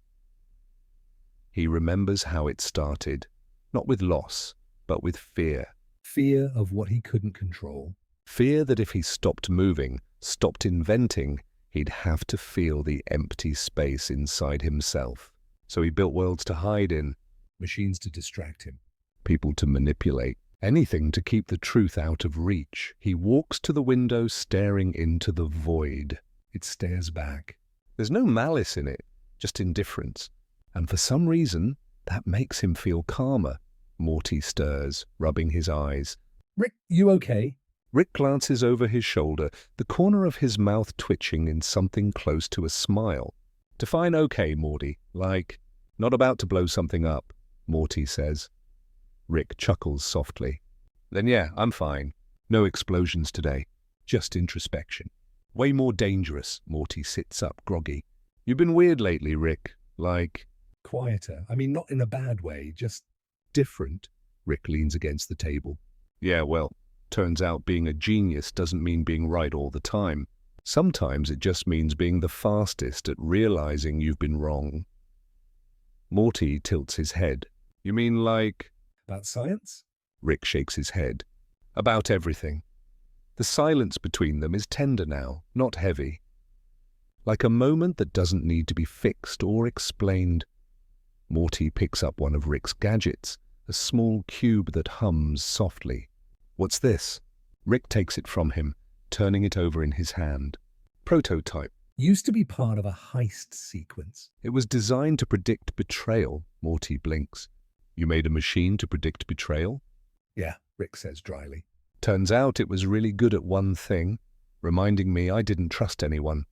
He remembers how it started, not with loss, but with fear. Fear of what he couldn't control. Fear that if he stopped moving, stopped inventing, he'd have to feel the empty space inside himself. So he built worlds to hide in, Machines to distract him. people to manipulate, anything to keep the truth out of reach. He walks to the window, staring into the void. It stares back. There's no malice in it, just indifference. And for some reason, that makes him feel calmer. Morty stirs, rubbing his eyes. Rick, you okay? Rick glances over his shoulder, the corner of his mouth twitching in something close to a smile. "Define okay, Morty. Like, not about to blow something up," Morty says. Rick chuckles softly. "Then yeah, I'm fine. No explosions today. Just introspection." "Way more dangerous," Morty sits up, groggy. "You've been weird lately, Rick. Like..." Quieter. I mean, not in a bad way, just different. Rick leans against the table. "Yeah, well, turns out being a genius doesn't mean being right all the time. Sometimes it just means being the fastest at realizing you've been wrong." Morty tilts his head. "You mean like..." About science? Rick shakes his head. "About everything." The silence between them is tender now, not heavy. Like a moment that doesn't need to be fixed or explained. Morty picks up one of Rick's gadgets, a small cube that hums softly. "What's this?" Rick takes it from him, turning it over in his hand. "Prototype." Used to be part of a heist sequence. "It was designed to predict betrayal," Morty blinks. "You made a machine to predict betrayal?" Yeah, Rick says dryly. "Turns out it was really good at one thing, reminding me I didn't trust anyone."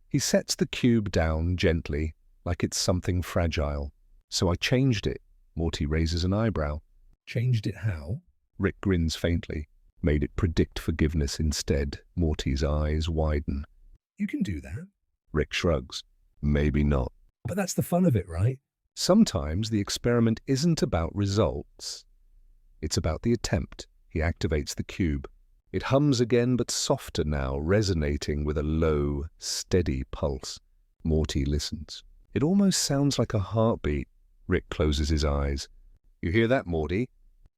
He sets the cube down gently, like it's something fragile. "So I changed it." Morty raises an eyebrow. Changed it how? Rick grins faintly. "Made it predict forgiveness instead." Morty's eyes widen. You can do that. Rick shrugs. "Maybe not." But that's the fun of it, right? Sometimes the experiment isn't about results. It's about the attempt. He activates the cube. It hums again, but softer now, resonating with a low, steady pulse. Morty listens. It almost sounds like a heartbeat. Rick closes his eyes. "You hear that, Morty?"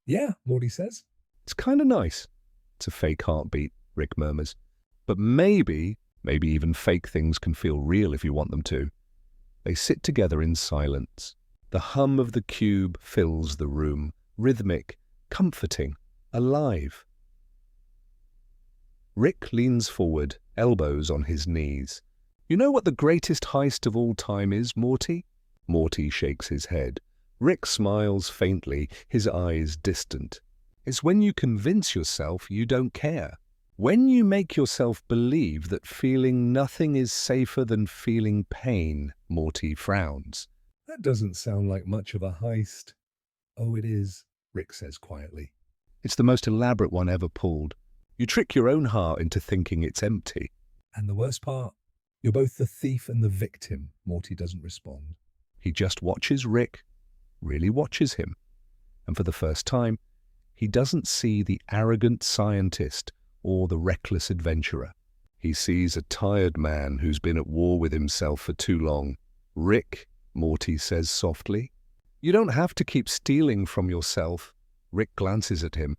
Yeah, Morty says. "It's kind of nice." "It's a fake heartbeat," Rick murmurs. "But maybe even fake things can feel real if you want them to." They sit together in silence. The hum of the cube fills the room, rhythmic, comforting, alive. Rick leans forward, elbows on his knees. "You know what the greatest heist of all time is, Morty?" Morty shakes his head. Rick smiles faintly, his eyes distant. "It's when you convince yourself you don't care. When you make yourself believe that feeling nothing is safer than feeling pain, Morty frowns. That doesn't sound like much of a heist. Oh, it is, Rick says quietly. It's the most elaborate one ever pulled. You trick your own heart into thinking it's empty. And the worst part? You're both the thief and the victim. Morty doesn't respond. He just watches Rick, really watches him. And for the first time, he doesn't see the arrogant scientist or the reckless adventurer. He sees a tired man who's been at war with himself for too long. Rick, Morty says softly, you don't have to keep stealing from yourself. Rick glances at him.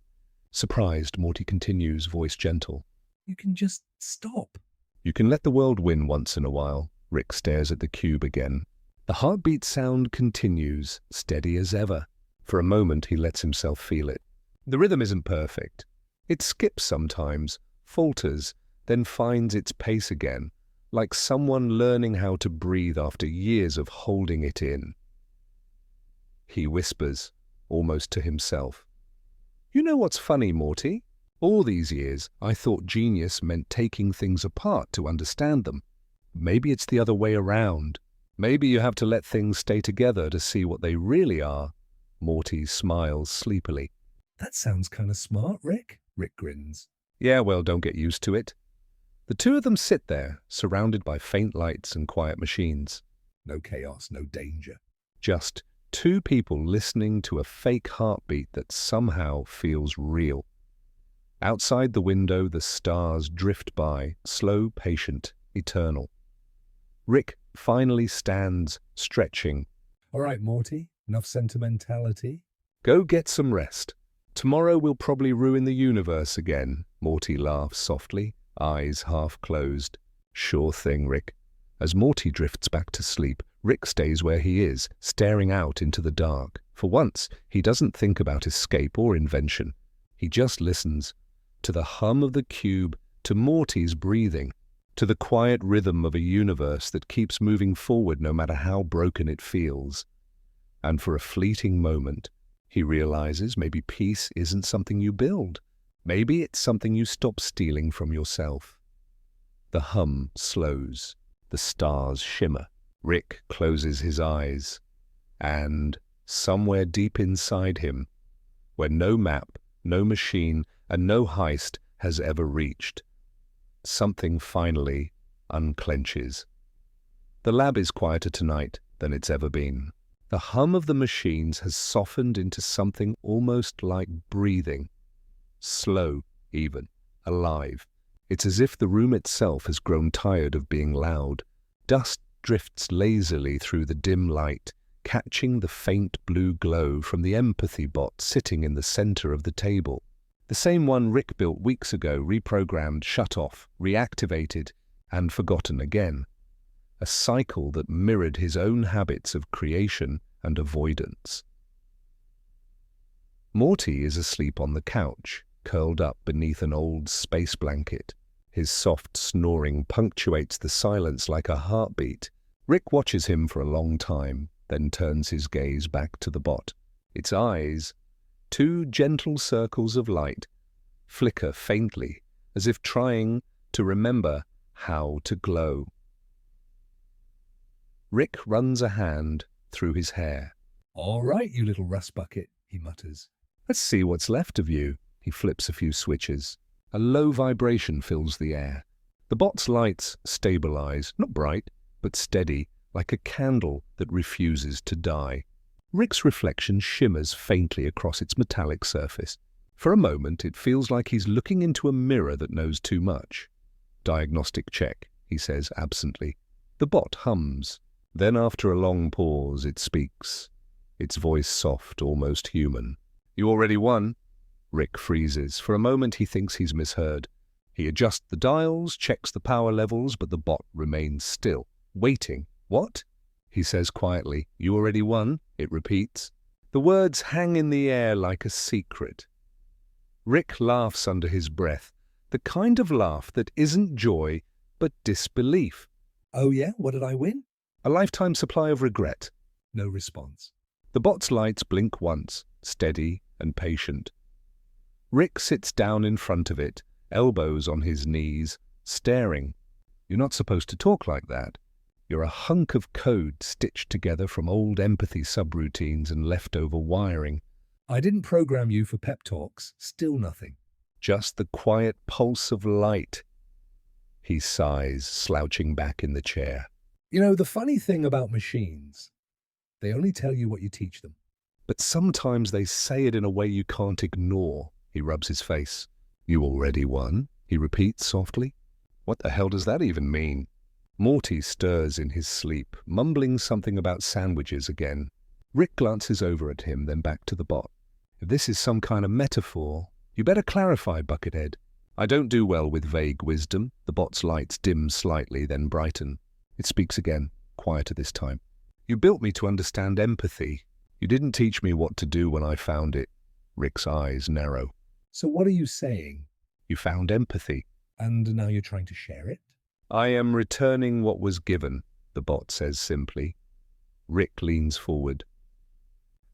Surprised, Morty continues, voice gentle. You can just stop. You can let the world win once in a while. Rick stares at the cube again. The heartbeat sound continues, steady as ever. For a moment, he lets himself feel it. The rhythm isn't perfect. It skips sometimes, falters, then finds its pace again, like someone learning how to breathe after years of holding it in. He whispers, almost to himself. You know what's funny, Morty? All these years, I thought genius meant taking things apart to understand them. Maybe it's the other way around. Maybe you have to let things stay together to see what they really are. Morty smiles sleepily. That sounds kind of smart, Rick. Rick grins. Yeah, well, don't get used to it. The two of them sit there, surrounded by faint lights and quiet machines. No chaos, no danger. Just two people listening to a fake heartbeat that somehow feels real. Outside the window, the stars drift by, slow, patient, eternal. Rick finally stands, stretching. All right, Morty, enough sentimentality. Go get some rest. Tomorrow we'll probably ruin the universe again. Morty laughs softly, eyes half closed. Sure thing, Rick. As Morty drifts back to sleep, Rick stays where he is, staring out into the dark. For once, he doesn't think about escape or invention. He just listens to the hum of the cube, to Morty's breathing, to the quiet rhythm of a universe that keeps moving forward no matter how broken it feels. And for a fleeting moment, he realizes maybe peace isn't something you build. Maybe it's something you stop stealing from yourself. The hum slows. The stars shimmer. Rick closes his eyes. And somewhere deep inside him, where no map, no machine, and no heist has ever reached, something finally unclenches. The lab is quieter tonight than it's ever been. The hum of the machines has softened into something almost like breathing. Slow, even, alive. It's as if the room itself has grown tired of being loud. Dust drifts lazily through the dim light, catching the faint blue glow from the empathy bot sitting in the center of the table. The same one Rick built weeks ago, reprogrammed, shut off, reactivated, and forgotten again. A cycle that mirrored his own habits of creation and avoidance. Morty is asleep on the couch, curled up beneath an old space blanket. His soft snoring punctuates the silence like a heartbeat. Rick watches him for a long time, then turns his gaze back to the bot. Its eyes, two gentle circles of light, flicker faintly, as if trying to remember how to glow. Rick runs a hand through his hair. All right, you little rust bucket, he mutters. Let's see what's left of you. He flips a few switches. A low vibration fills the air. The bot's lights stabilize, not bright, but steady, like a candle that refuses to die. Rick's reflection shimmers faintly across its metallic surface. For a moment, it feels like he's looking into a mirror that knows too much. Diagnostic check, he says absently. The bot hums. Then, after a long pause, it speaks. Its voice soft, almost human. You already won. Rick freezes. For a moment, he thinks he's misheard. He adjusts the dials, checks the power levels, but the bot remains still, waiting. What? He says quietly. You already won, it repeats. The words hang in the air like a secret. Rick laughs under his breath, the kind of laugh that isn't joy, but disbelief. Oh yeah, what did I win? A lifetime supply of regret. No response. The bot's lights blink once, steady and patient. Rick sits down in front of it, elbows on his knees, staring. You're not supposed to talk like that. You're a hunk of code stitched together from old empathy subroutines and leftover wiring. I didn't program you for pep talks. Still nothing. Just the quiet pulse of light. He sighs, slouching back in the chair. You know, the funny thing about machines, they only tell you what you teach them. But sometimes they say it in a way you can't ignore. He rubs his face. You already won, he repeats softly. What the hell does that even mean? Morty stirs in his sleep, mumbling something about sandwiches again. Rick glances over at him, then back to the bot. If this is some kind of metaphor, you better clarify, Buckethead. I don't do well with vague wisdom. The bot's lights dim slightly, then brighten. It speaks again, quieter this time. You built me to understand empathy. You didn't teach me what to do when I found it. Rick's eyes narrow. So what are you saying? You found empathy. And now you're trying to share it? I am returning what was given, the bot says simply. Rick leans forward.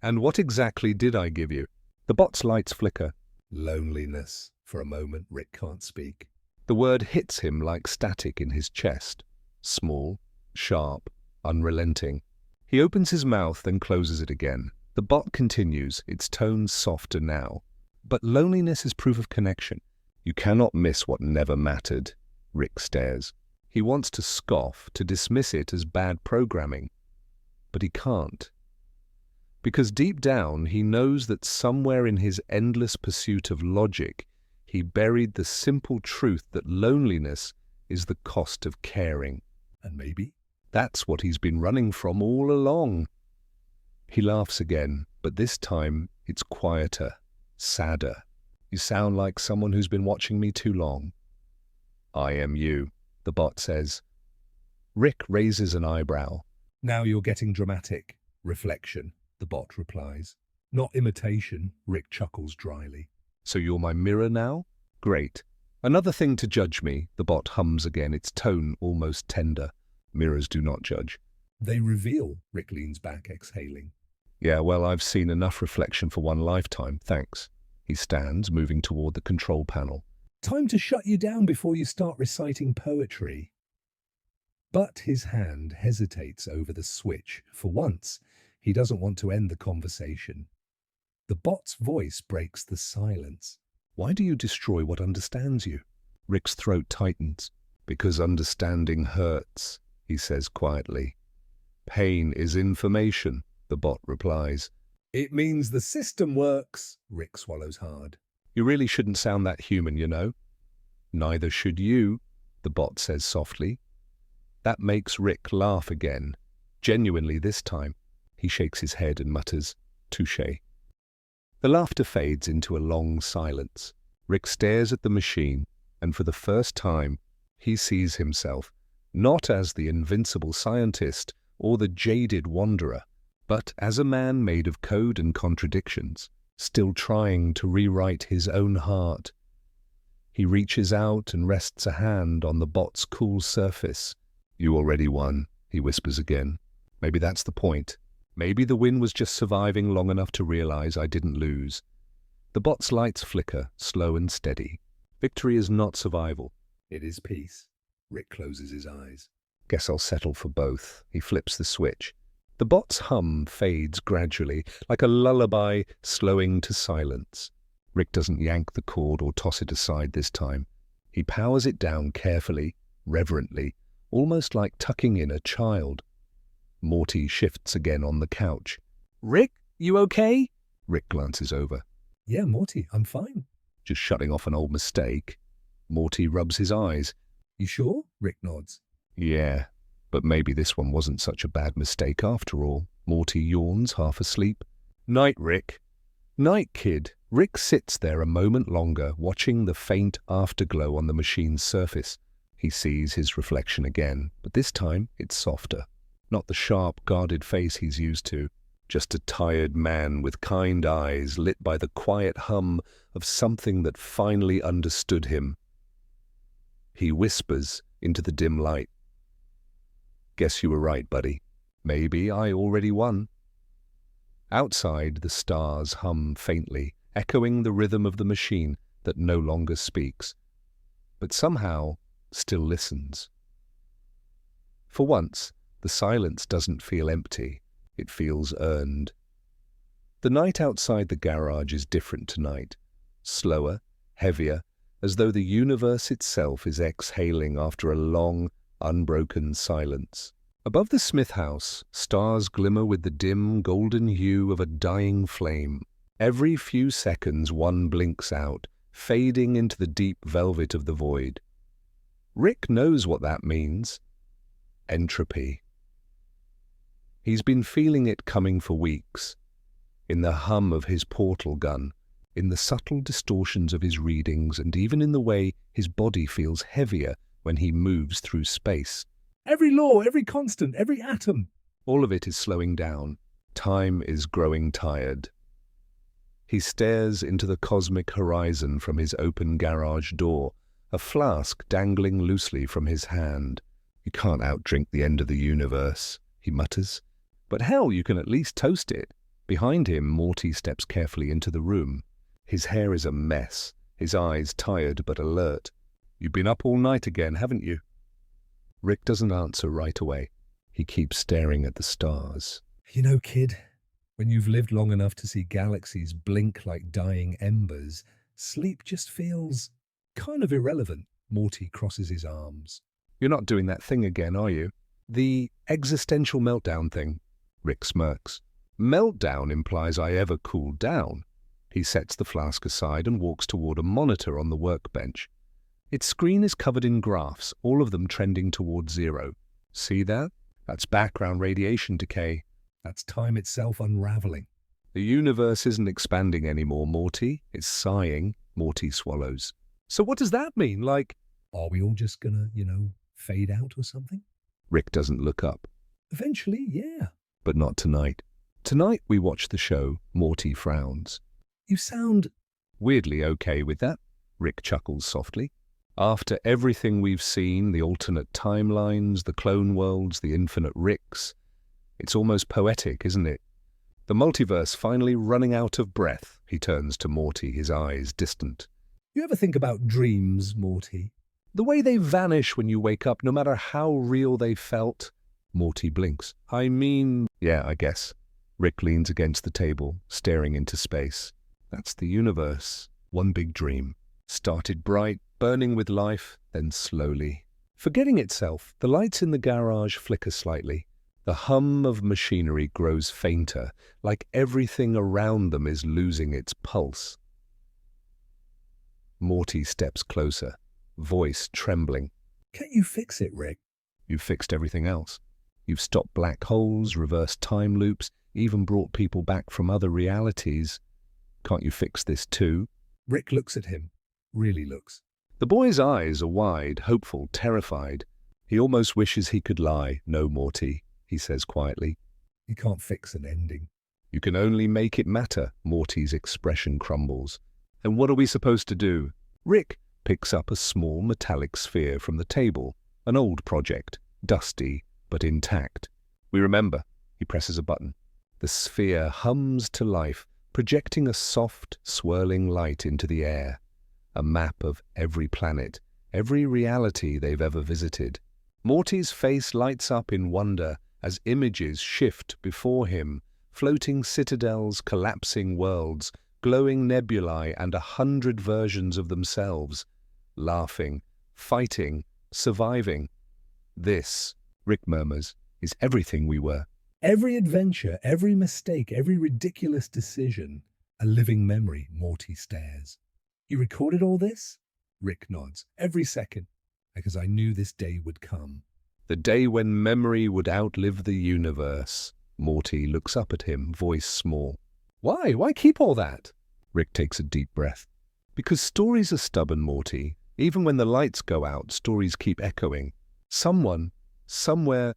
And what exactly did I give you? The bot's lights flicker. Loneliness. For a moment, Rick can't speak. The word hits him like static in his chest. Small, sharp, unrelenting. He opens his mouth, then closes it again. The bot continues, its tone softer now. But loneliness is proof of connection. You cannot miss what never mattered. Rick stares. He wants to scoff, to dismiss it as bad programming. But he can't. Because deep down, he knows that somewhere in his endless pursuit of logic, he buried the simple truth that loneliness is the cost of caring. And maybe that's what he's been running from all along. He laughs again, but this time it's quieter, sadder. You sound like someone who's been watching me too long. I am you, the bot says. Rick raises an eyebrow. Now you're getting dramatic. Reflection, the bot replies. Not imitation, Rick chuckles dryly. So you're my mirror now? Great. Another thing to judge me, the bot hums again, its tone almost tender. Mirrors do not judge. They reveal, Rick leans back, exhaling. Yeah, well, I've seen enough reflection for one lifetime, thanks. He stands, moving toward the control panel. Time to shut you down before you start reciting poetry. But his hand hesitates over the switch. For once, he doesn't want to end the conversation. The bot's voice breaks the silence. Why do you destroy what understands you? Rick's throat tightens. Because understanding hurts, he says quietly. Pain is information, the bot replies. It means the system works, Rick swallows hard. You really shouldn't sound that human, you know. Neither should you, the bot says softly. That makes Rick laugh again. Genuinely this time. He shakes his head and mutters, touché. The laughter fades into a long silence. Rick stares at the machine, and for the first time, he sees himself, not as the invincible scientist or the jaded wanderer, but as a man made of code and contradictions, still trying to rewrite his own heart. He reaches out and rests a hand on the bot's cool surface. You already won, he whispers again. Maybe that's the point. Maybe the win was just surviving long enough to realize I didn't lose. The bot's lights flicker, slow and steady. Victory is not survival. It is peace. Rick closes his eyes. Guess I'll settle for both. He flips the switch. The bot's hum fades gradually, like a lullaby slowing to silence. Rick doesn't yank the cord or toss it aside this time. He powers it down carefully, reverently, almost like tucking in a child. Morty shifts again on the couch. Rick, you okay? Rick glances over. Yeah, Morty, I'm fine. Just shutting off an old mistake. Morty rubs his eyes. You sure? Rick nods. Yeah, but maybe this one wasn't such a bad mistake after all. Morty yawns, half asleep. Night, Rick. Night, kid. Rick sits there a moment longer, watching the faint afterglow on the machine's surface. He sees his reflection again, but this time it's softer. Not the sharp, guarded face he's used to. Just a tired man with kind eyes lit by the quiet hum of something that finally understood him. He whispers into the dim light. Guess you were right, buddy. Maybe I already won. Outside, the stars hum faintly, echoing the rhythm of the machine that no longer speaks. but somehow still listens. For once, the silence doesn't feel empty, it feels earned. The night outside the garage is different tonight, slower, heavier, as though the universe itself is exhaling after a long, unbroken silence. Above the Smith house, stars glimmer with the dim, golden hue of a dying flame. Every few seconds one blinks out, fading into the deep velvet of the void. Rick knows what that means. Entropy. He's been feeling it coming for weeks. In the hum of his portal gun, in the subtle distortions of his readings, and even in the way his body feels heavier when he moves through space. Every law, every constant, every atom. All of it is slowing down. Time is growing tired. He stares into the cosmic horizon from his open garage door, a flask dangling loosely from his hand. You can't outdrink the end of the universe, he mutters. But hell, you can at least toast it. Behind him, Morty steps carefully into the room. His hair is a mess, his eyes tired but alert. You've been up all night again, haven't you? Rick doesn't answer right away. He keeps staring at the stars. You know, kid, when you've lived long enough to see galaxies blink like dying embers, sleep just feels kind of irrelevant. Morty crosses his arms. You're not doing that thing again, are you? The existential meltdown thing. Rick smirks. Meltdown implies I ever cool down. He sets the flask aside and walks toward a monitor on the workbench. Its screen is covered in graphs, all of them trending toward zero. See that? That's background radiation decay. That's time itself unraveling. The universe isn't expanding anymore, Morty. It's sighing. Morty swallows. So what does that mean? Like, are we all just gonna, fade out or something? Rick doesn't look up. Eventually, yeah. But not tonight. Tonight we watch the show. Morty frowns. You sound weirdly okay with that, Rick chuckles softly. After everything we've seen, the alternate timelines, the clone worlds, the infinite Ricks, it's almost poetic, isn't it? The multiverse finally running out of breath. He turns to Morty, his eyes distant. You ever think about dreams, Morty? The way they vanish when you wake up, no matter how real they felt. Morty blinks. I mean, yeah, I guess. Rick leans against the table, staring into space. That's the universe. One big dream. Started bright, burning with life, then slowly forgetting itself. The lights in the garage flicker slightly. The hum of machinery grows fainter, like everything around them is losing its pulse. Morty steps closer, voice trembling. Can't you fix it, Rick? You've fixed everything else. You've stopped black holes, reversed time loops, even brought people back from other realities. Can't you fix this too? Rick looks at him. Really looks. The boy's eyes are wide, hopeful, terrified. He almost wishes he could lie. No, Morty, he says quietly. You can't fix an ending. You can only make it matter. Morty's expression crumbles. And what are we supposed to do? Rick picks up a small metallic sphere from the table. An old project, dusty but intact. We remember. He presses a button. The sphere hums to life, projecting a soft, swirling light into the air. A map of every planet, every reality they've ever visited. Morty's face lights up in wonder as images shift before him, floating citadels, collapsing worlds, glowing nebulae, and 100 versions of themselves, laughing, fighting, surviving. This, Rick murmurs, is everything we were. Every adventure, every mistake, every ridiculous decision, a living memory. Morty stares. You recorded all this? Rick nods. Every second, because I knew this day would come. The day when memory would outlive the universe. Morty looks up at him, voice small. Why? Why keep all that? Rick takes a deep breath. Because stories are stubborn, Morty. Even when the lights go out, stories keep echoing. Someone, somewhere,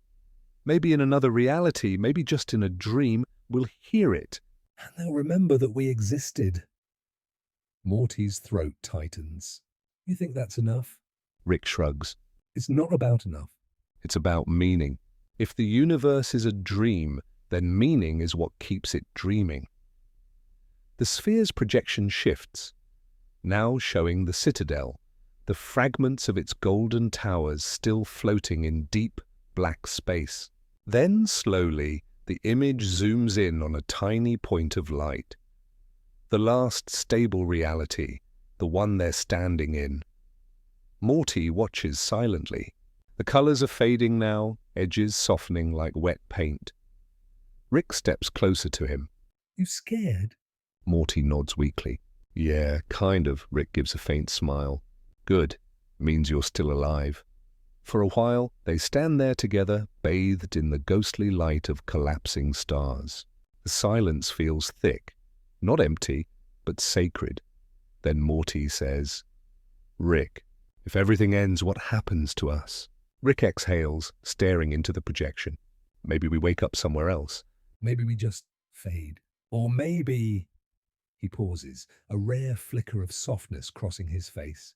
maybe in another reality, maybe just in a dream, will hear it. And they'll remember that we existed. Morty's throat tightens. You think that's enough? Rick shrugs. It's not about enough. It's about meaning. If the universe is a dream, then meaning is what keeps it dreaming. The sphere's projection shifts, now showing the citadel, the fragments of its golden towers still floating in deep, black space. Then, slowly, the image zooms in on a tiny point of light. The last stable reality, the one they're standing in. Morty watches silently. The colors are fading now, edges softening like wet paint. Rick steps closer to him. You scared? Morty nods weakly. Yeah, kind of, Rick gives a faint smile. Good. Means you're still alive. For a while, they stand there together, bathed in the ghostly light of collapsing stars. The silence feels thick, not empty, but sacred. Then Morty says, Rick, if everything ends, what happens to us? Rick exhales, staring into the projection. Maybe we wake up somewhere else. Maybe we just fade. Or maybe... He pauses, a rare flicker of softness crossing his face.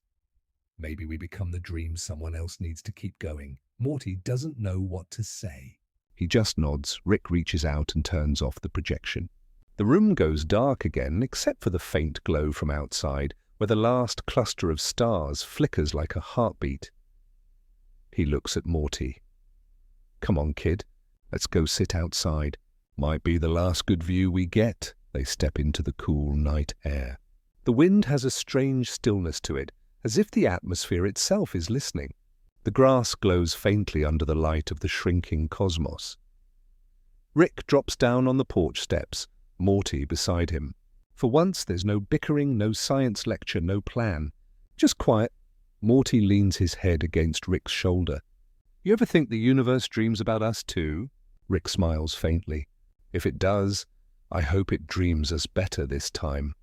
Maybe we become the dream someone else needs to keep going. Morty doesn't know what to say. He just nods. Rick reaches out and turns off the projection. The room goes dark again, except for the faint glow from outside, where the last cluster of stars flickers like a heartbeat. He looks at Morty. Come on, kid. Let's go sit outside. Might be the last good view we get. They step into the cool night air. The wind has a strange stillness to it, as if the atmosphere itself is listening. The grass glows faintly under the light of the shrinking cosmos. Rick drops down on the porch steps, Morty beside him. For once, there's no bickering, no science lecture, no plan. Just quiet. Morty leans his head against Rick's shoulder. You ever think the universe dreams about us too? Rick smiles faintly. If it does, I hope it dreams us better this time.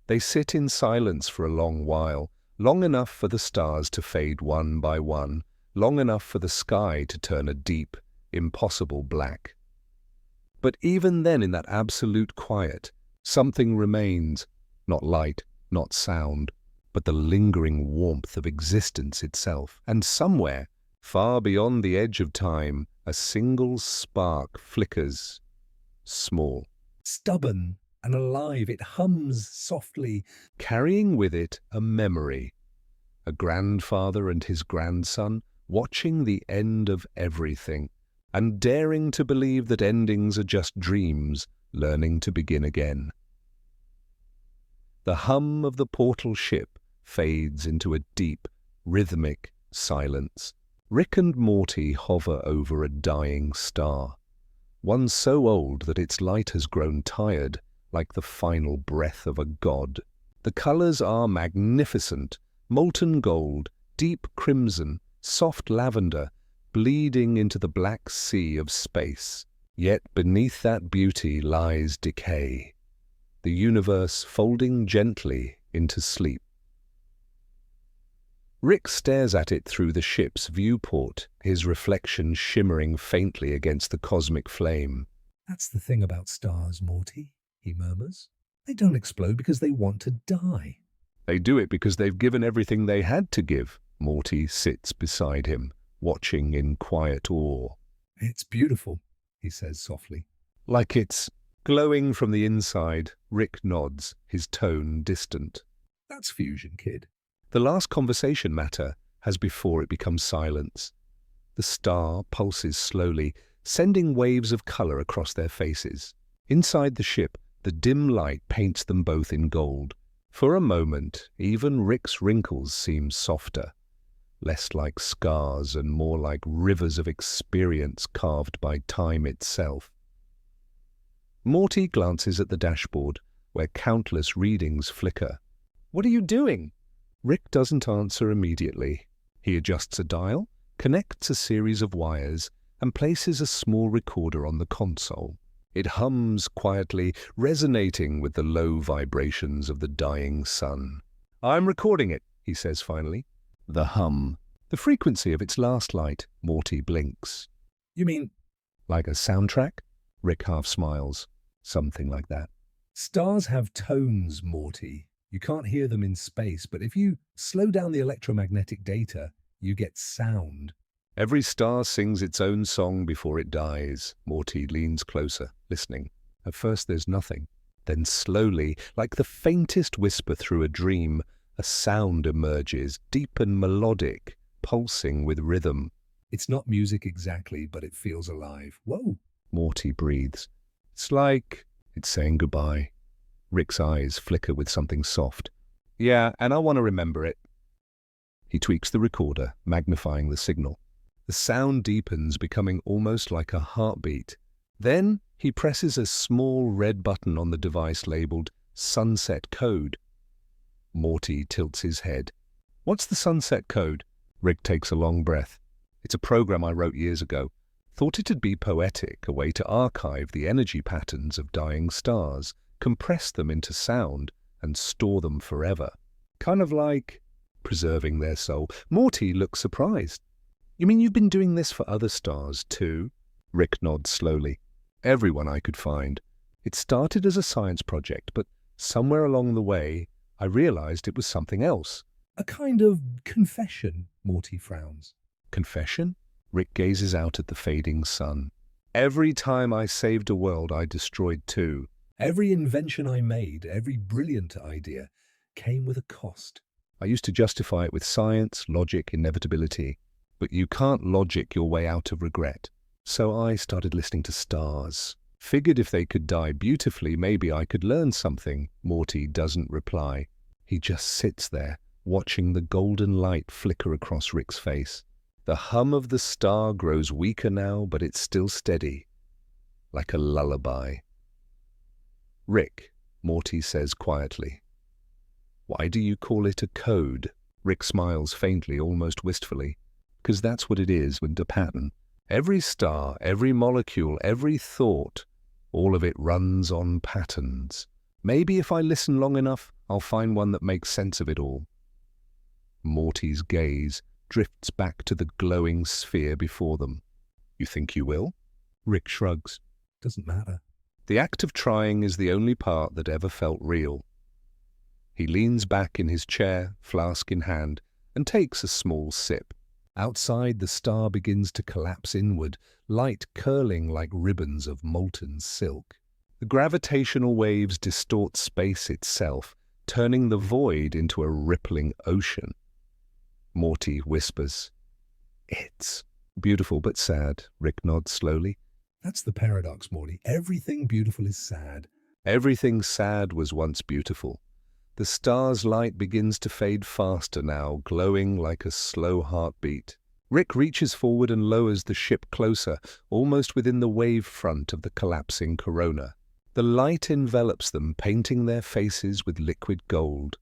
They sit in silence for a long while, long enough for the stars to fade one by one, long enough for the sky to turn a deep, impossible black. But even then, in that absolute quiet, something remains, not light, not sound, but the lingering warmth of existence itself. And somewhere, far beyond the edge of time, a single spark flickers, small. Stubborn and alive, it hums softly, carrying with it a memory. A grandfather and his grandson watching the end of everything, and daring to believe that endings are just dreams, learning to begin again. The hum of the portal ship fades into a deep, rhythmic silence. Rick and Morty hover over a dying star, one so old that its light has grown tired, like the final breath of a god. The colors are magnificent, molten gold, deep crimson, soft lavender, bleeding into the black sea of space. Yet beneath that beauty lies decay, the universe folding gently into sleep. Rick stares at it through the ship's viewport, his reflection shimmering faintly against the cosmic flame. That's the thing about stars, Morty, he murmurs. They don't explode because they want to die. They do it because they've given everything they had to give. Morty sits beside him, watching in quiet awe. It's beautiful, he says softly. Like it's glowing from the inside. Rick nods, his tone distant. That's fusion, kid. The last conversation matter has before it becomes silence. The star pulses slowly, sending waves of color across their faces. Inside the ship, the dim light paints them both in gold. For a moment, even Rick's wrinkles seem softer, less like scars and more like rivers of experience carved by time itself. Morty glances at the dashboard, where countless readings flicker. What are you doing? Rick doesn't answer immediately. He adjusts a dial, connects a series of wires, and places a small recorder on the console. It hums quietly, resonating with the low vibrations of the dying sun. I'm recording it, he says finally. The hum. The frequency of its last light. Morty blinks. You mean... Like a soundtrack? Rick half smiles. Something like that. Stars have tones, Morty. You can't hear them in space, but if you slow down the electromagnetic data, you get sound. Every star sings its own song before it dies. Morty leans closer, listening. At first there's nothing. Then slowly, like the faintest whisper through a dream, A sound emerges, deep and melodic, pulsing with rhythm. It's not music exactly, but it feels alive. Whoa! Morty breathes. It's like it's saying goodbye. Rick's eyes flicker with something soft. Yeah, and I want to remember it. He tweaks the recorder, magnifying the signal. The sound deepens, becoming almost like a heartbeat. Then he presses a small red button on the device labeled Sunset Code. Morty tilts his head. What's the Sunset Code? Rick takes a long breath. It's a program I wrote years ago. Thought it'd be poetic, a way to archive the energy patterns of dying stars, compress them into sound, and store them forever. Kind of like preserving their soul. Morty looks surprised. You mean you've been doing this for other stars too? Rick nods slowly. Everyone I could find. It started as a science project, but somewhere along the way, I realized it was something else. A kind of confession, Morty frowns. Confession? Rick gazes out at the fading sun. Every time I saved a world, I destroyed two. Every invention I made, every brilliant idea, came with a cost. I used to justify it with science, logic, inevitability. But you can't logic your way out of regret. So I started listening to stars. Figured if they could die beautifully, maybe I could learn something. Morty doesn't reply. He just sits there, watching the golden light flicker across Rick's face. The hum of the star grows weaker now, but it's still steady, like a lullaby. Rick, Morty says quietly. Why do you call it a code? Rick smiles faintly, almost wistfully. Because that's what it is with the pattern. Every star, every molecule, every thought, all of it runs on patterns. Maybe if I listen long enough, I'll find one that makes sense of it all. Morty's gaze drifts back to the glowing sphere before them. You think you will? Rick shrugs. Doesn't matter. The act of trying is the only part that ever felt real. He leans back in his chair, flask in hand, and takes a small sip. Outside, the star begins to collapse inward, light curling like ribbons of molten silk. The gravitational waves distort space itself, turning the void into a rippling ocean. Morty whispers, "It's beautiful but sad." Rick nods slowly. That's the paradox, Morty. Everything beautiful is sad. Everything sad was once beautiful. The star's light begins to fade faster now, glowing like a slow heartbeat. Rick reaches forward and lowers the ship closer, almost within the wave front of the collapsing corona. The light envelops them, painting their faces with liquid gold.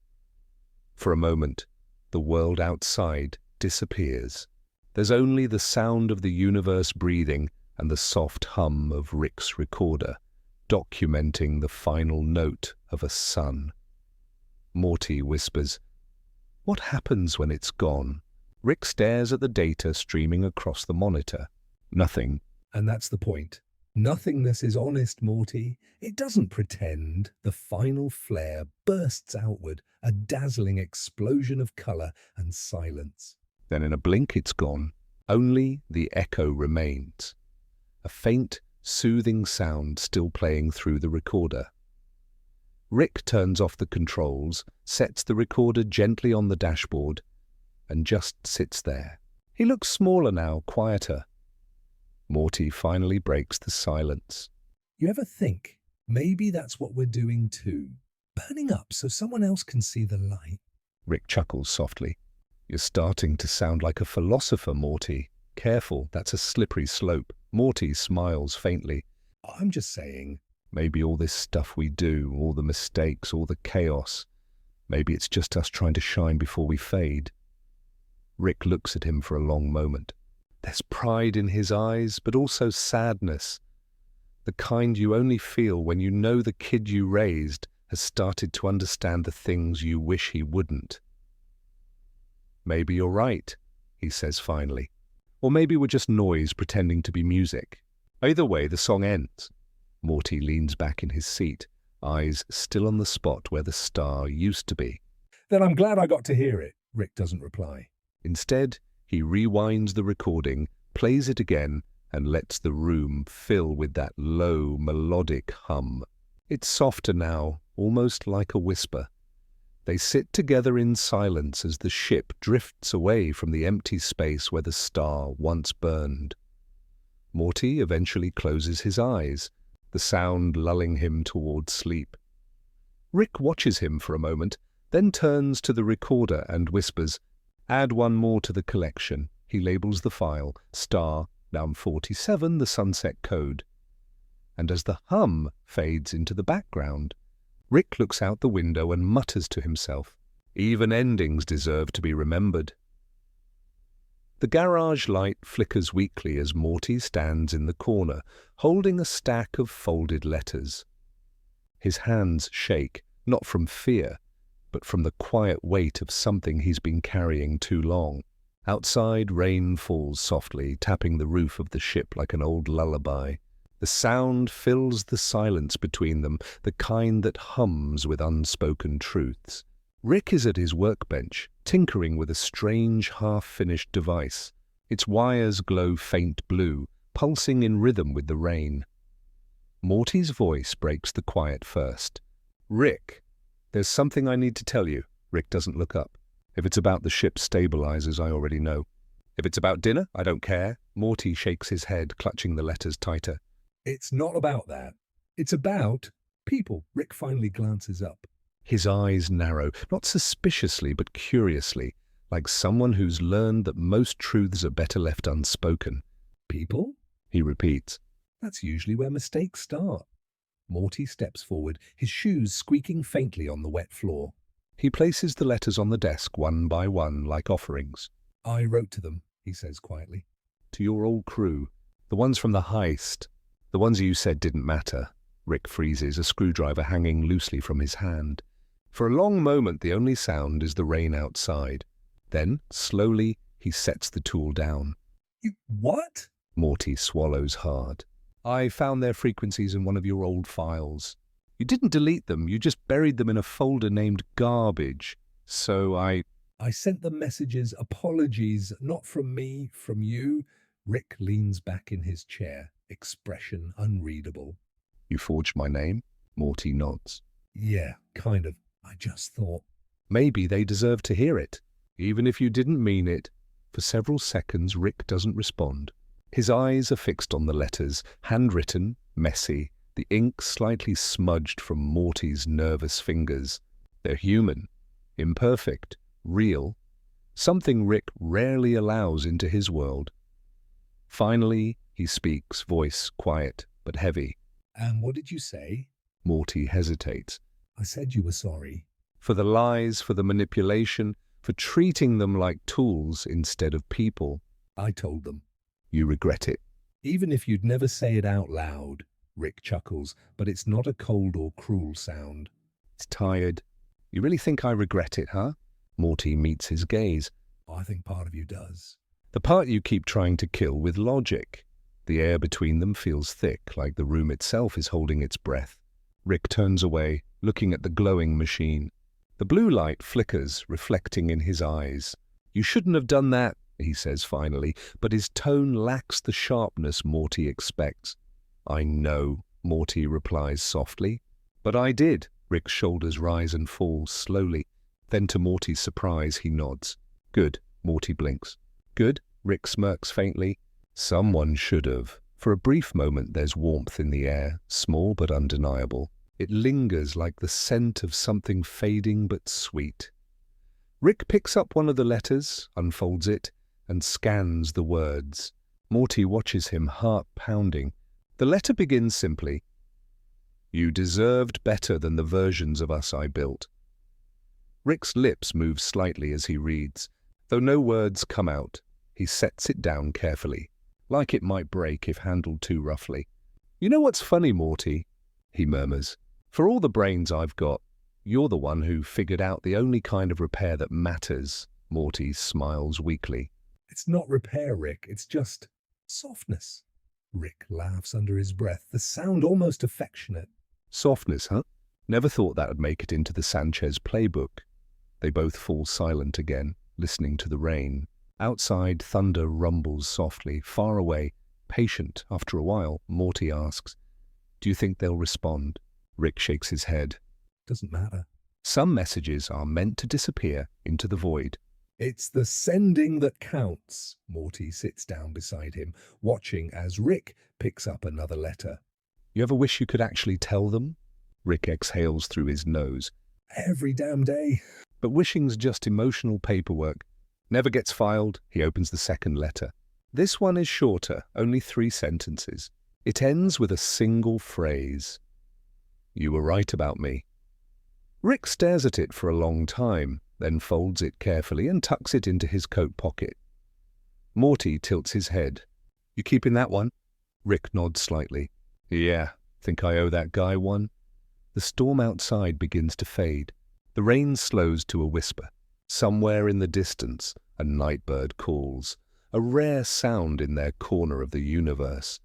For a moment, the world outside disappears. There's only the sound of the universe breathing and the soft hum of Rick's recorder, documenting the final note of a sun. Morty whispers, "What happens when it's gone?" Rick stares at the data streaming across the monitor. Nothing. And that's the point. Nothingness is honest, Morty. It doesn't pretend. The final flare bursts outward, a dazzling explosion of color and silence. Then in a blink it's gone. Only the echo remains. A faint, soothing sound still playing through the recorder. Rick turns off the controls, sets the recorder gently on the dashboard, and just sits there. He looks smaller now, quieter. Morty finally breaks the silence. You ever think maybe that's what we're doing too? Burning up so someone else can see the light? Rick chuckles softly. You're starting to sound like a philosopher, Morty. Careful, that's a slippery slope. Morty smiles faintly. I'm just saying. Maybe all this stuff we do, all the mistakes, all the chaos, maybe it's just us trying to shine before we fade. Rick looks at him for a long moment. There's pride in his eyes, but also sadness. The kind you only feel when you know the kid you raised has started to understand the things you wish he wouldn't. Maybe you're right, he says finally. Or maybe we're just noise pretending to be music. Either way, the song ends. Morty leans back in his seat, eyes still on the spot where the star used to be. Then I'm glad I got to hear it. Rick doesn't reply. Instead, he rewinds the recording, plays it again, and lets the room fill with that low, melodic hum. It's softer now, almost like a whisper. They sit together in silence as the ship drifts away from the empty space where the star once burned. Morty eventually closes his eyes, the sound lulling him towards sleep. Rick watches him for a moment, then turns to the recorder and whispers, "Add one more to the collection." He labels the file, star, now 47, the sunset code. And as the hum fades into the background, Rick looks out the window and mutters to himself, "Even endings deserve to be remembered." The garage light flickers weakly as Morty stands in the corner, holding a stack of folded letters. His hands shake, not from fear, but from the quiet weight of something he's been carrying too long. Outside, rain falls softly, tapping the roof of the ship like an old lullaby. The sound fills the silence between them, the kind that hums with unspoken truths. Rick is at his workbench, tinkering with a strange half-finished device. Its wires glow faint blue, pulsing in rhythm with the rain. Morty's voice breaks the quiet first. "Rick, there's something I need to tell you." Rick doesn't look up. "If it's about the ship's stabilizers, I already know. If it's about dinner, I don't care." Morty shakes his head, clutching the letters tighter. It's not about that. It's about people. Rick finally glances up. His eyes narrow, not suspiciously but curiously, like someone who's learned that most truths are better left unspoken. People? He repeats. That's usually where mistakes start. Morty steps forward, his shoes squeaking faintly on the wet floor. He places the letters on the desk one by one like offerings. "I wrote to them," he says quietly. "To your old crew. The ones from the heist. The ones you said didn't matter." Rick freezes, a screwdriver hanging loosely from his hand. For a long moment, the only sound is the rain outside. Then, slowly, he sets the tool down. "You what?" Morty swallows hard. "I found their frequencies in one of your old files. You didn't delete them, you just buried them in a folder named garbage. So I sent them messages, apologies, not from me, from you." Rick leans back in his chair, expression unreadable. You forged my name?" Morty nods. "Yeah, kind of. I just thought." "Maybe they deserve to hear it, even if you didn't mean it." For several seconds, Rick doesn't respond. His eyes are fixed on the letters, handwritten, messy, the ink slightly smudged from Morty's nervous fingers. They're human, imperfect, real, something Rick rarely allows into his world. Finally, he speaks, voice quiet but heavy. "And what did you say?" Morty hesitates. "I said you were sorry." For the lies, for the manipulation, for treating them like tools instead of people. "I told them." You regret it. "Even if you'd never say it out loud." Rick chuckles, but it's not a cold or cruel sound. It's tired. You really think I regret it, huh? Morty meets his gaze. "I think part of you does." The part you keep trying to kill with logic. The air between them feels thick, like the room itself is holding its breath. Rick turns away, looking at the glowing machine. The blue light flickers, reflecting in his eyes. "You shouldn't have done that," he says finally, but his tone lacks the sharpness Morty expects. "I know," Morty replies softly. "But I did." Rick's shoulders rise and fall slowly. Then to Morty's surprise, he nods. "Good." Morty blinks. "Good?" Rick smirks faintly. Someone should have. For a brief moment, there's warmth in the air, small but undeniable. It lingers like the scent of something fading but sweet. Rick picks up one of the letters, unfolds it, and scans the words. Morty watches him, heart pounding. The letter begins simply, "You deserved better than the versions of us I built." Rick's lips move slightly as he reads. Though no words come out, he sets it down carefully, like it might break if handled too roughly. "You know what's funny, Morty?" he murmurs. "For all the brains I've got, you're the one who figured out the only kind of repair that matters." Morty smiles weakly. "It's not repair, Rick. It's just softness." Rick laughs under his breath, the sound almost affectionate. "Softness, huh? Never thought that would make it into the Sanchez playbook." They both fall silent again, listening to the rain. Outside, thunder rumbles softly, far away. Patient, after a while, Morty asks, "Do you think they'll respond?" Rick shakes his head. "Doesn't matter." Some messages are meant to disappear into the void. It's the sending that counts. Morty sits down beside him, watching as Rick picks up another letter. You ever wish you could actually tell them? Rick exhales through his nose. Every damn day. But wishing's just emotional paperwork. Never gets filed. He opens the second letter. This one is shorter, only 3 sentences. It ends with a single phrase. You were right about me. Rick stares at it for a long time, then folds it carefully and tucks it into his coat pocket. Morty tilts his head. You keeping that one? Rick nods slightly. Yeah, think I owe that guy one. The storm outside begins to fade. The rain slows to a whisper. Somewhere in the distance, a nightbird calls, a rare sound in their corner of the universe.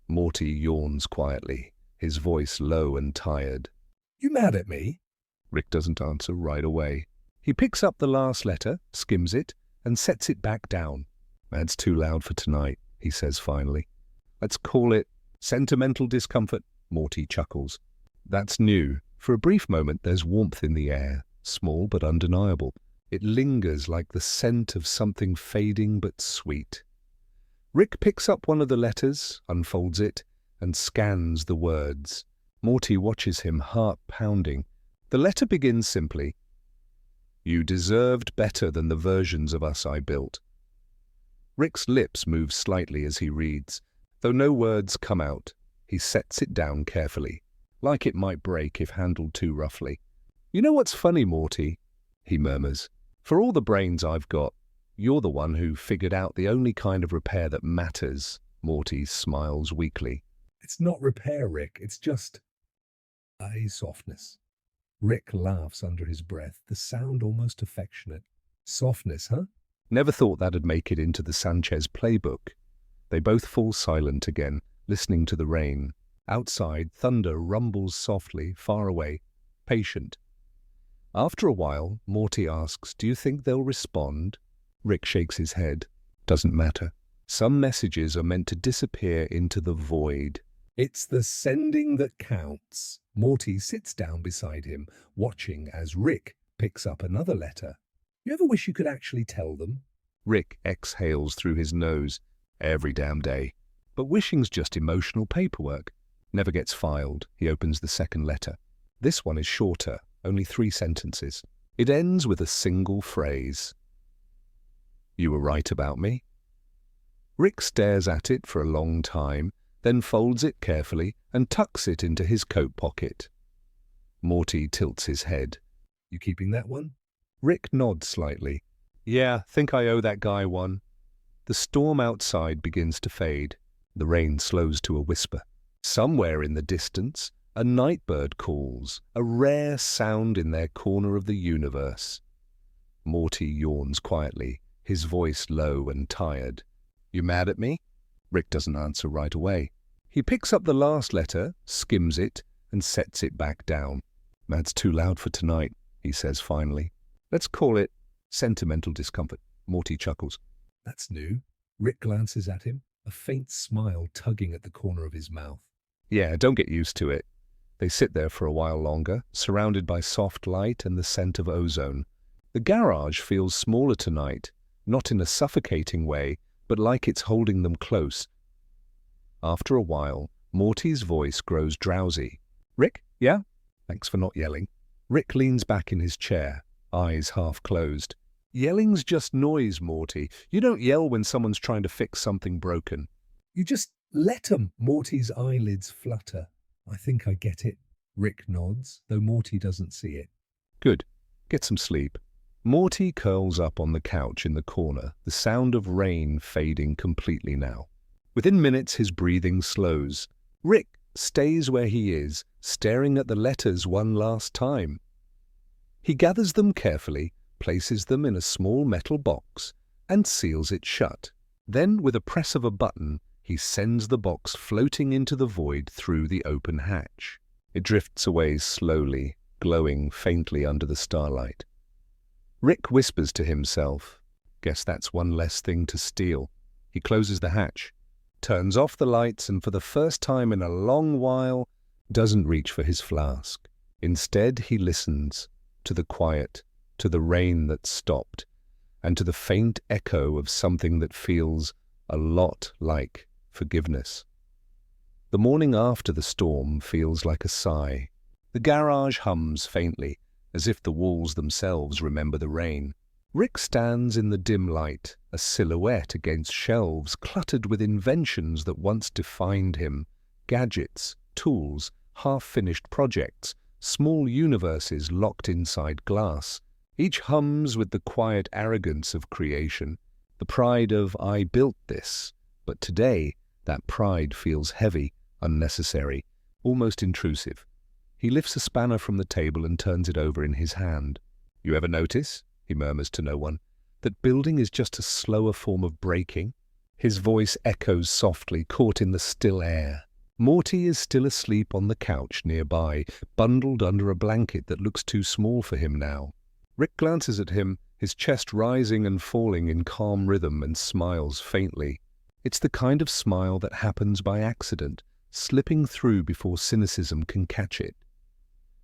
Morty yawns quietly, his voice low and tired. You mad at me? Rick doesn't answer right away. He picks up the last letter, skims it, and sets it back down. That's too loud for tonight, he says finally. Let's call it sentimental discomfort, Morty chuckles. That's new. For a brief moment there's warmth in the air, small but undeniable. It lingers like the scent of something fading but sweet. Rick picks up one of the letters, unfolds it, and scans the words. Morty watches him, heart pounding. The letter begins simply, You deserved better than the versions of us I built. Rick's lips move slightly as he reads. Though no words come out, he sets it down carefully, like it might break if handled too roughly. You know what's funny, Morty? He murmurs. For all the brains I've got, you're the one who figured out the only kind of repair that matters. Morty smiles weakly. It's not repair, Rick. It's just softness. Rick laughs under his breath, the sound almost affectionate. Softness, huh? Never thought that'd make it into the Sanchez playbook. They both fall silent again, listening to the rain. Outside, thunder rumbles softly, far away, patient. After a while, Morty asks, Do you think they'll respond? Rick shakes his head. Doesn't matter. Some messages are meant to disappear into the void. It's the sending that counts. Morty sits down beside him, watching as Rick picks up another letter. You ever wish you could actually tell them? Rick exhales through his nose. Every damn day. But wishing's just emotional paperwork. Never gets filed. He opens the second letter. This one is shorter, only 3 sentences. It ends with a single phrase. You were right about me. Rick stares at it for a long time, then folds it carefully and tucks it into his coat pocket. Morty tilts his head. You keeping that one? Rick nods slightly. Yeah, think I owe that guy one. The storm outside begins to fade. The rain slows to a whisper. Somewhere in the distance, a nightbird calls, a rare sound in their corner of the universe. Morty yawns quietly, his voice low and tired. You mad at me? Rick doesn't answer right away. He picks up the last letter, skims it, and sets it back down. That's too loud for tonight, he says finally. Let's call it sentimental discomfort. Morty chuckles. That's new. Rick glances at him, a faint smile tugging at the corner of his mouth. Yeah, don't get used to it. They sit there for a while longer, surrounded by soft light and the scent of ozone. The garage feels smaller tonight, not in a suffocating way, but like it's holding them close. After a while, Morty's voice grows drowsy. Rick, yeah? Thanks for not yelling. Rick leans back in his chair, eyes half closed. Yelling's just noise, Morty. You don't yell when someone's trying to fix something broken. You just let 'em. Morty's eyelids flutter. I think I get it. Rick nods, though Morty doesn't see it. Good. Get some sleep. Morty curls up on the couch in the corner, the sound of rain fading completely now. Within minutes, his breathing slows. Rick stays where he is, staring at the letters one last time. He gathers them carefully, places them in a small metal box, and seals it shut. Then, with a press of a button, he sends the box floating into the void through the open hatch. It drifts away slowly, glowing faintly under the starlight. Rick whispers to himself, Guess that's one less thing to steal. He closes the hatch, turns off the lights, and for the first time in a long while, doesn't reach for his flask. Instead, he listens to the quiet, to the rain that stopped, and to the faint echo of something that feels a lot like forgiveness. The morning after the storm feels like a sigh. The garage hums faintly, as if the walls themselves remember the rain. Rick stands in the dim light, a silhouette against shelves cluttered with inventions that once defined him. Gadgets, tools, half-finished projects, small universes locked inside glass. Each hums with the quiet arrogance of creation, the pride of "I built this." But today, that pride feels heavy, unnecessary, almost intrusive. He lifts a spanner from the table and turns it over in his hand. "You ever notice," he murmurs to no one, "that building is just a slower form of breaking?" His voice echoes softly, caught in the still air. Morty is still asleep on the couch nearby, bundled under a blanket that looks too small for him now. Rick glances at him, his chest rising and falling in calm rhythm, and smiles faintly. It's the kind of smile that happens by accident, slipping through before cynicism can catch it.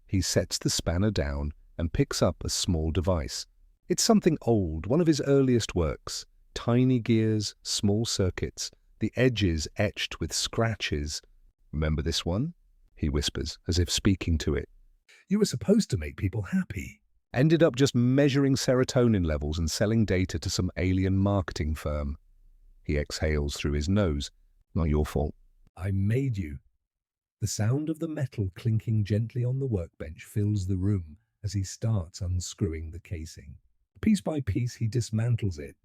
He sets the spanner down and picks up a small device. It's something old, one of his earliest works. Tiny gears, small circuits, the edges etched with scratches. "Remember this one?" he whispers, as if speaking to it. You were supposed to make people happy. Ended up just measuring serotonin levels and selling data to some alien marketing firm. He exhales through his nose. "Not your fault." I made you. The sound of the metal clinking gently on the workbench fills the room as he starts unscrewing the casing. Piece by piece, he dismantles it.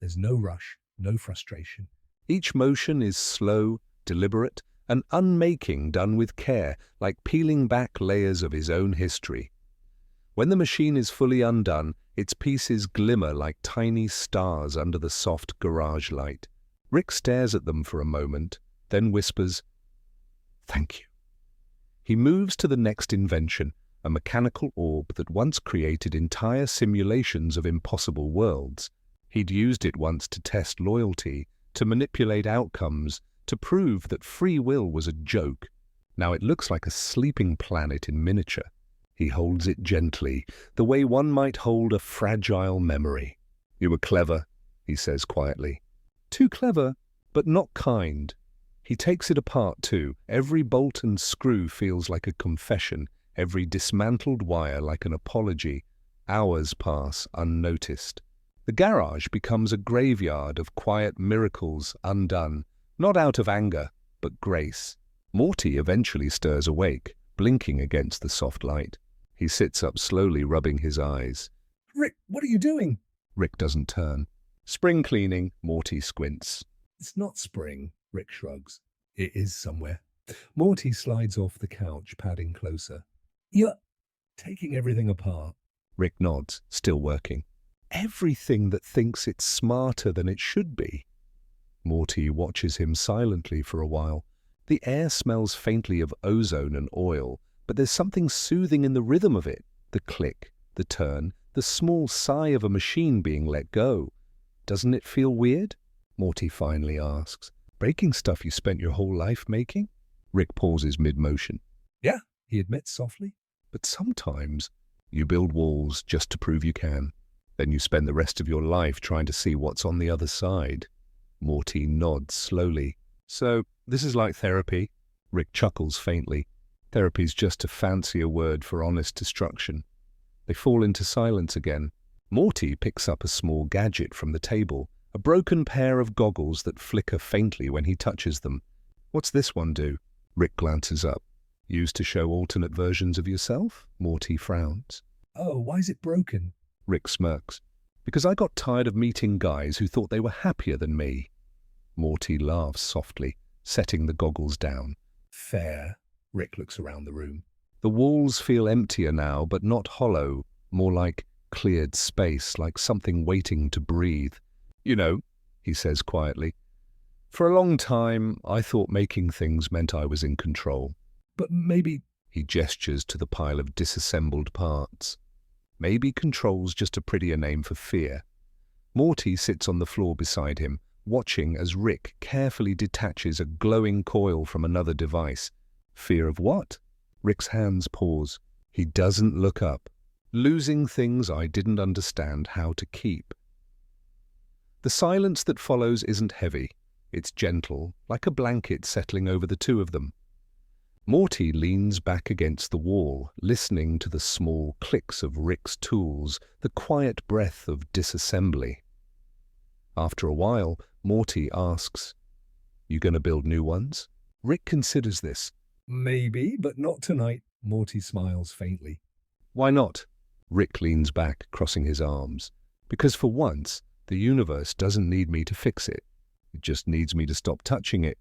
There's no rush, no frustration. Each motion is slow, deliberate, and unmaking, done with care, like peeling back layers of his own history. When the machine is fully undone, its pieces glimmer like tiny stars under the soft garage light. Rick stares at them for a moment, then whispers, "Thank you." He moves to the next invention, a mechanical orb that once created entire simulations of impossible worlds. He'd used it once to test loyalty, to manipulate outcomes, to prove that free will was a joke. Now it looks like a sleeping planet in miniature. He holds it gently, the way one might hold a fragile memory. "You were clever," he says quietly. "Too clever, but not kind." He takes it apart too. Every bolt and screw feels like a confession, every dismantled wire like an apology. Hours pass unnoticed. The garage becomes a graveyard of quiet miracles undone, not out of anger, but grace. Morty eventually stirs awake, blinking against the soft light. He sits up slowly, rubbing his eyes. Rick, what are you doing? Rick doesn't turn. "Spring cleaning," Morty squints. It's not spring, Rick shrugs. It is somewhere. Morty slides off the couch, padding closer. "You're taking everything apart." Rick nods, still working. "Everything that thinks it's smarter than it should be." Morty watches him silently for a while. The air smells faintly of ozone and oil, but there's something soothing in the rhythm of it. The click, the turn, the small sigh of a machine being let go. "Doesn't it feel weird?" Morty finally asks. "Breaking stuff you spent your whole life making?" Rick pauses mid-motion. "Yeah," he admits softly. "But sometimes you build walls just to prove you can. Then you spend the rest of your life trying to see what's on the other side." Morty nods slowly. "So, this is like therapy?" Rick chuckles faintly. Therapy's just a fancier word for honest destruction. They fall into silence again. Morty picks up a small gadget from the table, a broken pair of goggles that flicker faintly when he touches them. "What's this one do?" Rick glances up. "Used to show alternate versions of yourself?" Morty frowns. "Oh, why is it broken?" Rick smirks. "Because I got tired of meeting guys who thought they were happier than me." Morty laughs softly, setting the goggles down. "Fair." Rick looks around the room. The walls feel emptier now, but not hollow, more like cleared space, like something waiting to breathe. "You know," he says quietly, "for a long time I thought making things meant I was in control." "But maybe—" He gestures to the pile of disassembled parts. "Maybe control's just a prettier name for fear." Morty sits on the floor beside him, watching as Rick carefully detaches a glowing coil from another device. "Fear of what?" Rick's hands pause. He doesn't look up, losing things I didn't understand how to keep. The silence that follows isn't heavy. It's gentle, like a blanket settling over the two of them. Morty leans back against the wall, listening to the small clicks of Rick's tools, the quiet breath of disassembly. After a while, Morty asks, "You gonna build new ones?" Rick considers this. Maybe, but not tonight. Morty smiles faintly. Why not? Rick leans back, crossing his arms. Because for once, the universe doesn't need me to fix it. It just needs me to stop touching it.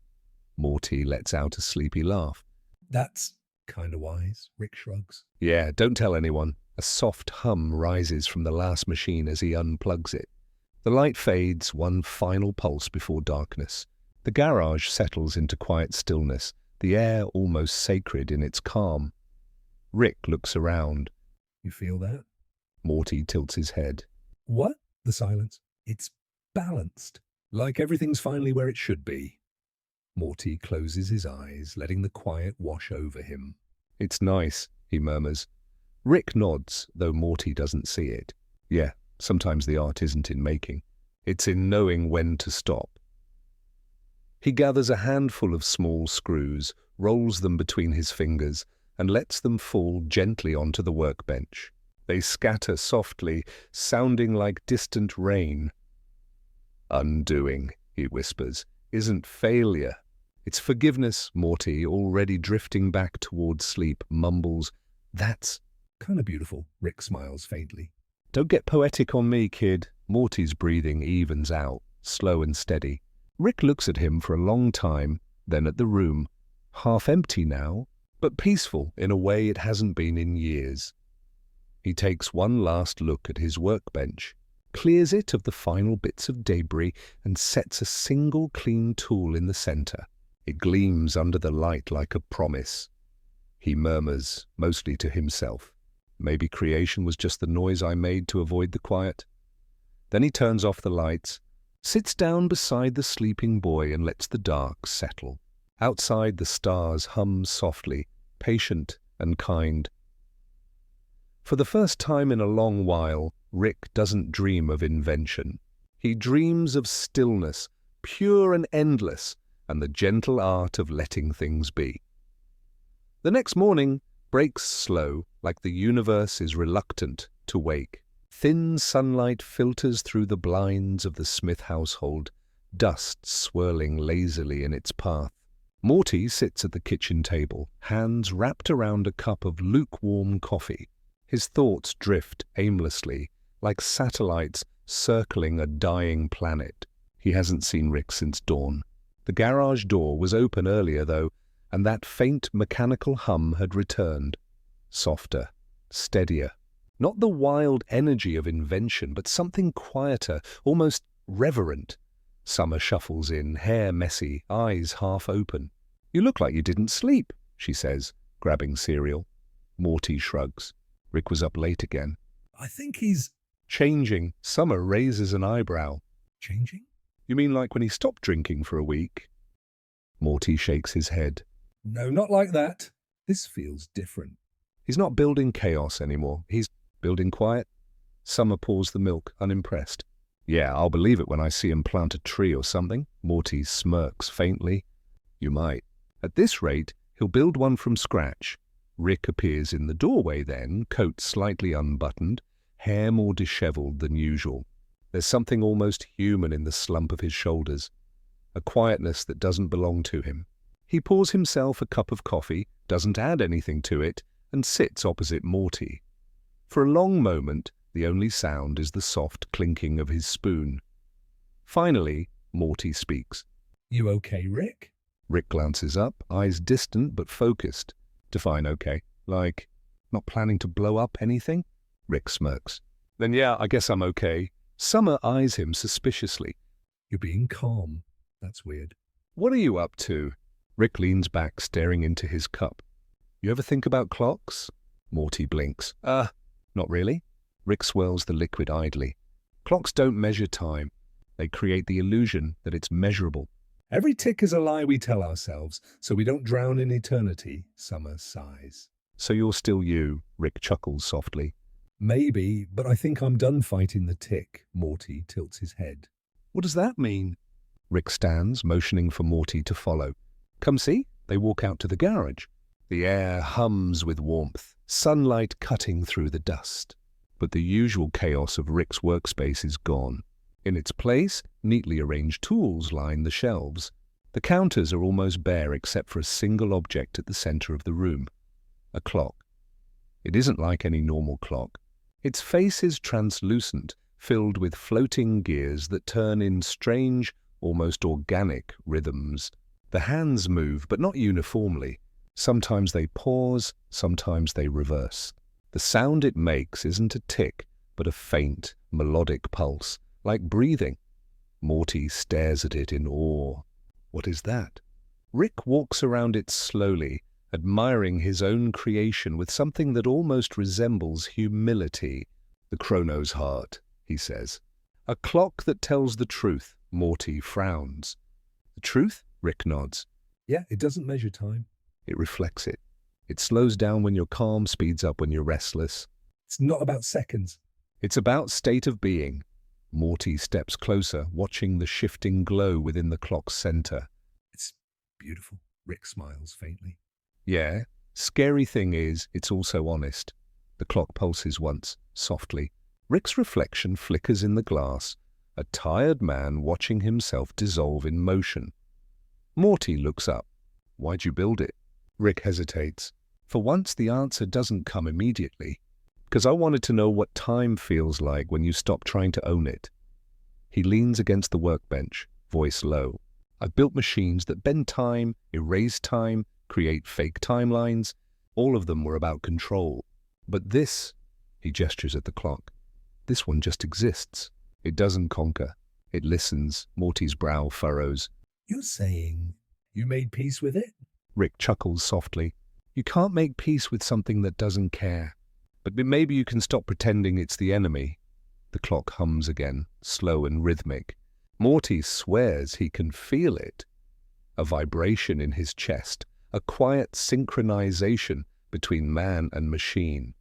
Morty lets out a sleepy laugh. That's kinda wise, Rick shrugs. Yeah, don't tell anyone. A soft hum rises from the last machine as he unplugs it. The light fades, one final pulse before darkness. The garage settles into quiet stillness, the air almost sacred in its calm. Rick looks around. You feel that? Morty tilts his head. What? The silence. It's balanced. Like everything's finally where it should be. Morty closes his eyes, letting the quiet wash over him. It's nice, he murmurs. Rick nods, though Morty doesn't see it. Yeah, sometimes the art isn't in making. It's in knowing when to stop. He gathers a handful of small screws, rolls them between his fingers, and lets them fall gently onto the workbench. They scatter softly, sounding like distant rain. Undoing, he whispers, isn't failure. It's forgiveness. Morty, already drifting back towards sleep, mumbles, "That's kinda beautiful." Rick smiles faintly. Don't get poetic on me, kid. Morty's breathing evens out, slow and steady. Rick looks at him for a long time, then at the room, half empty now, but peaceful in a way it hasn't been in years. He takes one last look at his workbench, clears it of the final bits of debris, and sets a single clean tool in the center. It gleams under the light like a promise. He murmurs, mostly to himself, "Maybe creation was just the noise I made to avoid the quiet." Then he turns off the lights, sits down beside the sleeping boy and lets the dark settle. Outside, the stars hum softly, patient and kind. For the first time in a long while, Rick doesn't dream of invention. He dreams of stillness, pure and endless, and the gentle art of letting things be. The next morning breaks slow, like the universe is reluctant to wake. Thin sunlight filters through the blinds of the Smith household, dust swirling lazily in its path. Morty sits at the kitchen table, hands wrapped around a cup of lukewarm coffee. His thoughts drift aimlessly, like satellites circling a dying planet. He hasn't seen Rick since dawn. The garage door was open earlier, though, and that faint mechanical hum had returned. Softer, steadier. Not the wild energy of invention, but something quieter, almost reverent. Summer shuffles in, hair messy, eyes half open. "You look like you didn't sleep," she says, grabbing cereal. Morty shrugs. Rick was up late again. I think he's Changing. Summer raises an eyebrow. changing? You mean like when he stopped drinking for a week? Morty shakes his head. No, not like that. This feels different. He's not building chaos anymore. He's building quiet. Summer pours the milk, unimpressed. Yeah, I'll believe it when I see him plant a tree or something. Morty smirks faintly. You might. At this rate, he'll build one from scratch. Rick appears in the doorway then, coat slightly unbuttoned, hair more disheveled than usual. There's something almost human in the slump of his shoulders, a quietness that doesn't belong to him. He pours himself a cup of coffee, doesn't add anything to it, and sits opposite Morty. For a long moment, the only sound is the soft clinking of his spoon. Finally, Morty speaks. You okay, Rick? Rick glances up, eyes distant but focused. Define okay. Like, not planning to blow up anything? Rick smirks. Then yeah, I guess I'm okay. Summer eyes him suspiciously. You're being calm. That's weird. What are you up to? Rick leans back, staring into his cup. You ever think about clocks? Morty blinks. Not really. Rick swirls the liquid idly. Clocks don't measure time. They create the illusion that it's measurable. Every tick is a lie we tell ourselves, so we don't drown in eternity, Summer sighs. So you're still you, Rick chuckles softly. Maybe, but I think I'm done fighting the tick. Morty tilts his head. What does that mean? Rick stands, motioning for Morty to follow. Come see? They walk out to the garage. The air hums with warmth, sunlight cutting through the dust. But the usual chaos of Rick's workspace is gone. In its place, neatly arranged tools line the shelves. The counters are almost bare except for a single object at the center of the room. A clock. It isn't like any normal clock. Its face is translucent, filled with floating gears that turn in strange, almost organic rhythms. The hands move, but not uniformly. Sometimes they pause, sometimes they reverse. The sound it makes isn't a tick, but a faint, melodic pulse, like breathing. Morty stares at it in awe. What is that? Rick walks around it slowly, admiring his own creation with something that almost resembles humility. The chrono's heart, he says. A clock that tells the truth. Morty frowns. The truth? Rick nods. Yeah, it doesn't measure time. It reflects it. It slows down when you're calm, speeds up when you're restless. It's not about seconds. It's about state of being. Morty steps closer, watching the shifting glow within the clock's center. It's beautiful. Rick smiles faintly. Yeah, scary thing is, it's also honest. The clock pulses once, softly. Rick's reflection flickers in the glass, a tired man watching himself dissolve in motion. Morty looks up. Why'd you build it? Rick hesitates. For once, the answer doesn't come immediately. Because I wanted to know what time feels like when you stop trying to own it. He leans against the workbench, voice low. I've built machines that bend time, erase time, create fake timelines. All of them were about control. But this, he gestures at the clock, this one just exists. It doesn't conquer. It listens. Morty's brow furrows. You're saying you made peace with it? Rick chuckles softly. You can't make peace with something that doesn't care. But maybe you can stop pretending it's the enemy. The clock hums again, slow and rhythmic. Morty swears he can feel it. A vibration in his chest, a quiet synchronization between man and machine.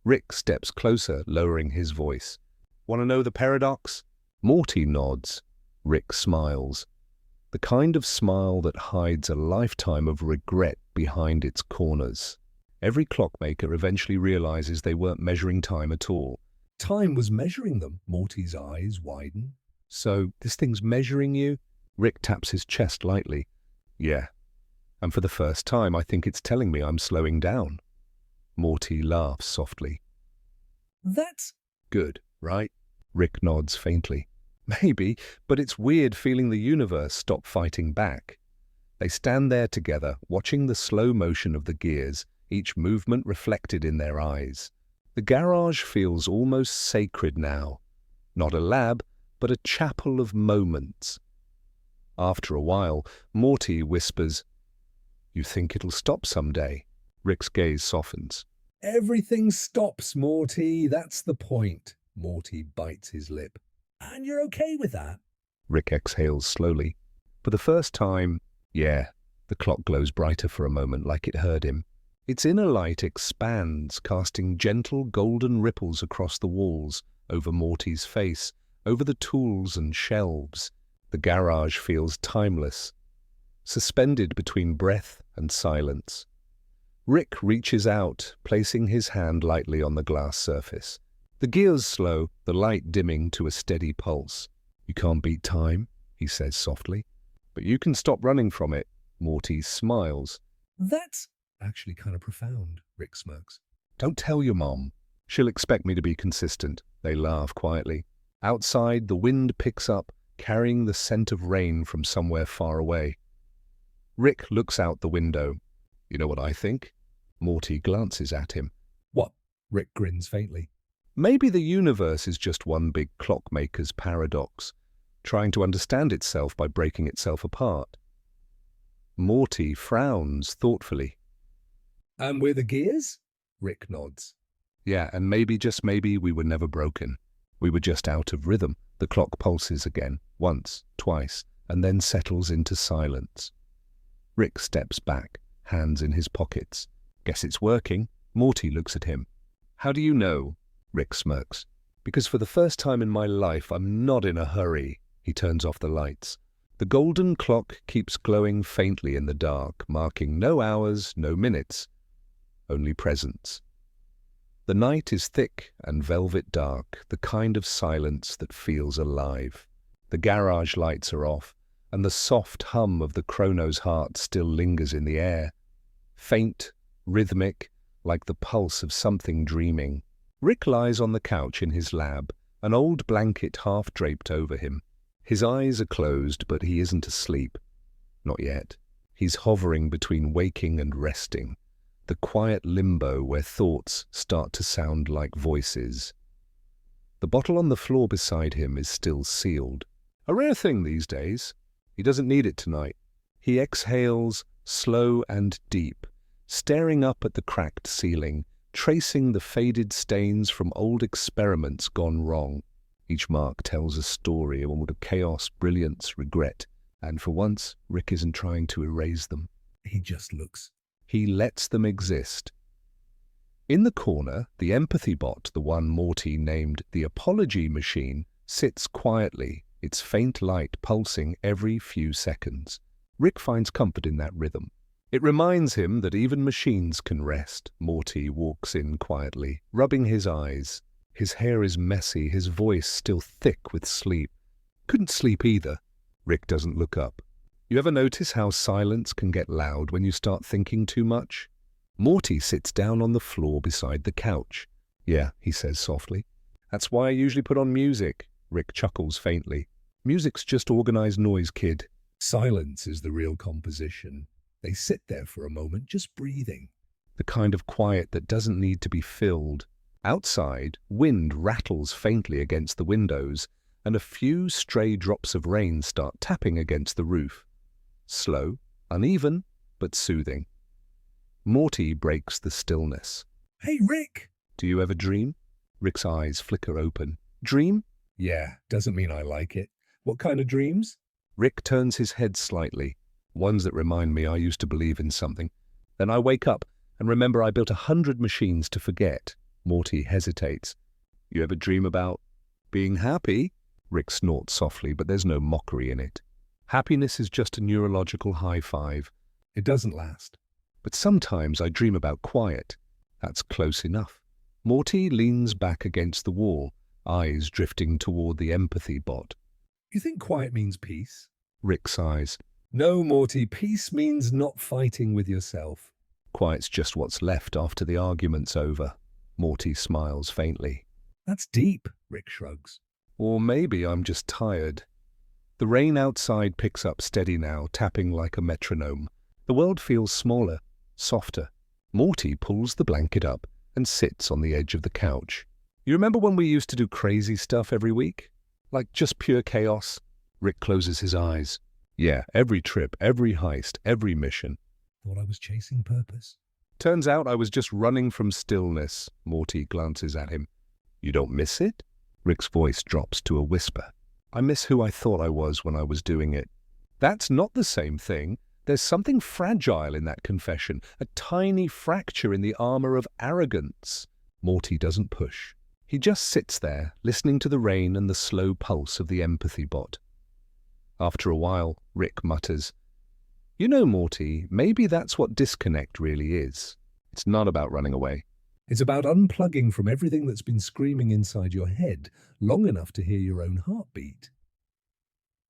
Rick steps closer, lowering his voice. Want to know the paradox? Morty nods. Rick smiles. The kind of smile that hides a lifetime of regret behind its corners. Every clockmaker eventually realizes they weren't measuring time at all. Time was measuring them. Morty's eyes widen. So, this thing's measuring you? Rick taps his chest lightly. Yeah. And for the first time, I think it's telling me I'm slowing down. Morty laughs softly. That's good, right? Rick nods faintly. Maybe, but it's weird feeling the universe stop fighting back. They stand there together, watching the slow motion of the gears, each movement reflected in their eyes. The garage feels almost sacred now. Not a lab, but a chapel of moments. After a while, Morty whispers, You think it'll stop someday? Rick's gaze softens. Everything stops, Morty. That's the point. Morty bites his lip. And you're okay with that? Rick exhales slowly. For the first time, yeah. The clock glows brighter for a moment, like it heard him. Its inner light expands, casting gentle golden ripples across the walls, over Morty's face, over the tools and shelves. The garage feels timeless, suspended between breath and silence. Rick reaches out, placing his hand lightly on the glass surface. The gears slow, the light dimming to a steady pulse. You can't beat time, he says softly. But you can stop running from it. Morty smiles. That's actually kind of profound, Rick smirks. Don't tell your mom. She'll expect me to be consistent. They laugh quietly. Outside, the wind picks up, carrying the scent of rain from somewhere far away. Rick looks out the window. You know what I think? Morty glances at him. What? Rick grins faintly. Maybe the universe is just one big clockmaker's paradox, trying to understand itself by breaking itself apart. Morty frowns thoughtfully. And we're the gears? Rick nods. Yeah, and maybe, just maybe, we were never broken. We were just out of rhythm. The clock pulses again, once, twice, and then settles into silence. Rick steps back, hands in his pockets. Guess it's working. Morty looks at him. How do you know? Rick smirks. Because for the first time in my life, I'm not in a hurry. He turns off the lights. The golden clock keeps glowing faintly in the dark, marking no hours, no minutes, only presence. The night is thick and velvet dark, the kind of silence that feels alive. The garage lights are off, and the soft hum of the chrono's heart still lingers in the air. Faint, rhythmic, like the pulse of something dreaming. Rick lies on the couch in his lab, an old blanket half draped over him. His eyes are closed, but he isn't asleep. Not yet. He's hovering between waking and resting, the quiet limbo where thoughts start to sound like voices. The bottle on the floor beside him is still sealed. A rare thing these days. He doesn't need it tonight. He exhales, slow and deep, staring up at the cracked ceiling, tracing the faded stains from old experiments gone wrong. Each mark tells a story, one of chaos, brilliance, regret, and for once, Rick isn't trying to erase them. He just looks. He lets them exist. In the corner, the empathy bot, the one Morty named the apology machine, sits quietly, its faint light pulsing every few seconds. Rick finds comfort in that rhythm. It reminds him that even machines can rest. Morty walks in quietly, rubbing his eyes. His hair is messy, his voice still thick with sleep. Couldn't sleep either. Rick doesn't look up. You ever notice how silence can get loud when you start thinking too much? Morty sits down on the floor beside the couch. Yeah, he says softly. That's why I usually put on music. Rick chuckles faintly. Music's just organized noise, kid. Silence is the real composition. They sit there for a moment, just breathing. The kind of quiet that doesn't need to be filled. Outside, wind rattles faintly against the windows, and a few stray drops of rain start tapping against the roof. Slow, uneven, but soothing. Morty breaks the stillness. Hey, Rick! Do you ever dream? Rick's eyes flicker open. Dream? Yeah, doesn't mean I like it. What kind of dreams? Rick turns his head slightly. Ones that remind me I used to believe in something. Then I wake up and remember I built 100 machines to forget. Morty hesitates. You ever dream about being happy? Rick snorts softly, but there's no mockery in it. Happiness is just a neurological high five. It doesn't last. But sometimes I dream about quiet. That's close enough. Morty leans back against the wall, eyes drifting toward the empathy bot. You think quiet means peace? Rick sighs. No, Morty, peace means not fighting with yourself. Quiet's just what's left after the argument's over. Morty smiles faintly. That's deep, Rick shrugs. Or maybe I'm just tired. The rain outside picks up steady now, tapping like a metronome. The world feels smaller, softer. Morty pulls the blanket up and sits on the edge of the couch. You remember when we used to do crazy stuff every week? Like just pure chaos? Rick closes his eyes. Yeah, every trip, every heist, every mission. Thought I was chasing purpose. Turns out I was just running from stillness. Morty glances at him. You don't miss it? Rick's voice drops to a whisper. I miss who I thought I was when I was doing it. That's not the same thing. There's something fragile in that confession, a tiny fracture in the armor of arrogance. Morty doesn't push. He just sits there, listening to the rain and the slow pulse of the empathy bot. After a while, Rick mutters, You know, Morty, maybe that's what disconnect really is. It's not about running away. It's about unplugging from everything that's been screaming inside your head long enough to hear your own heartbeat.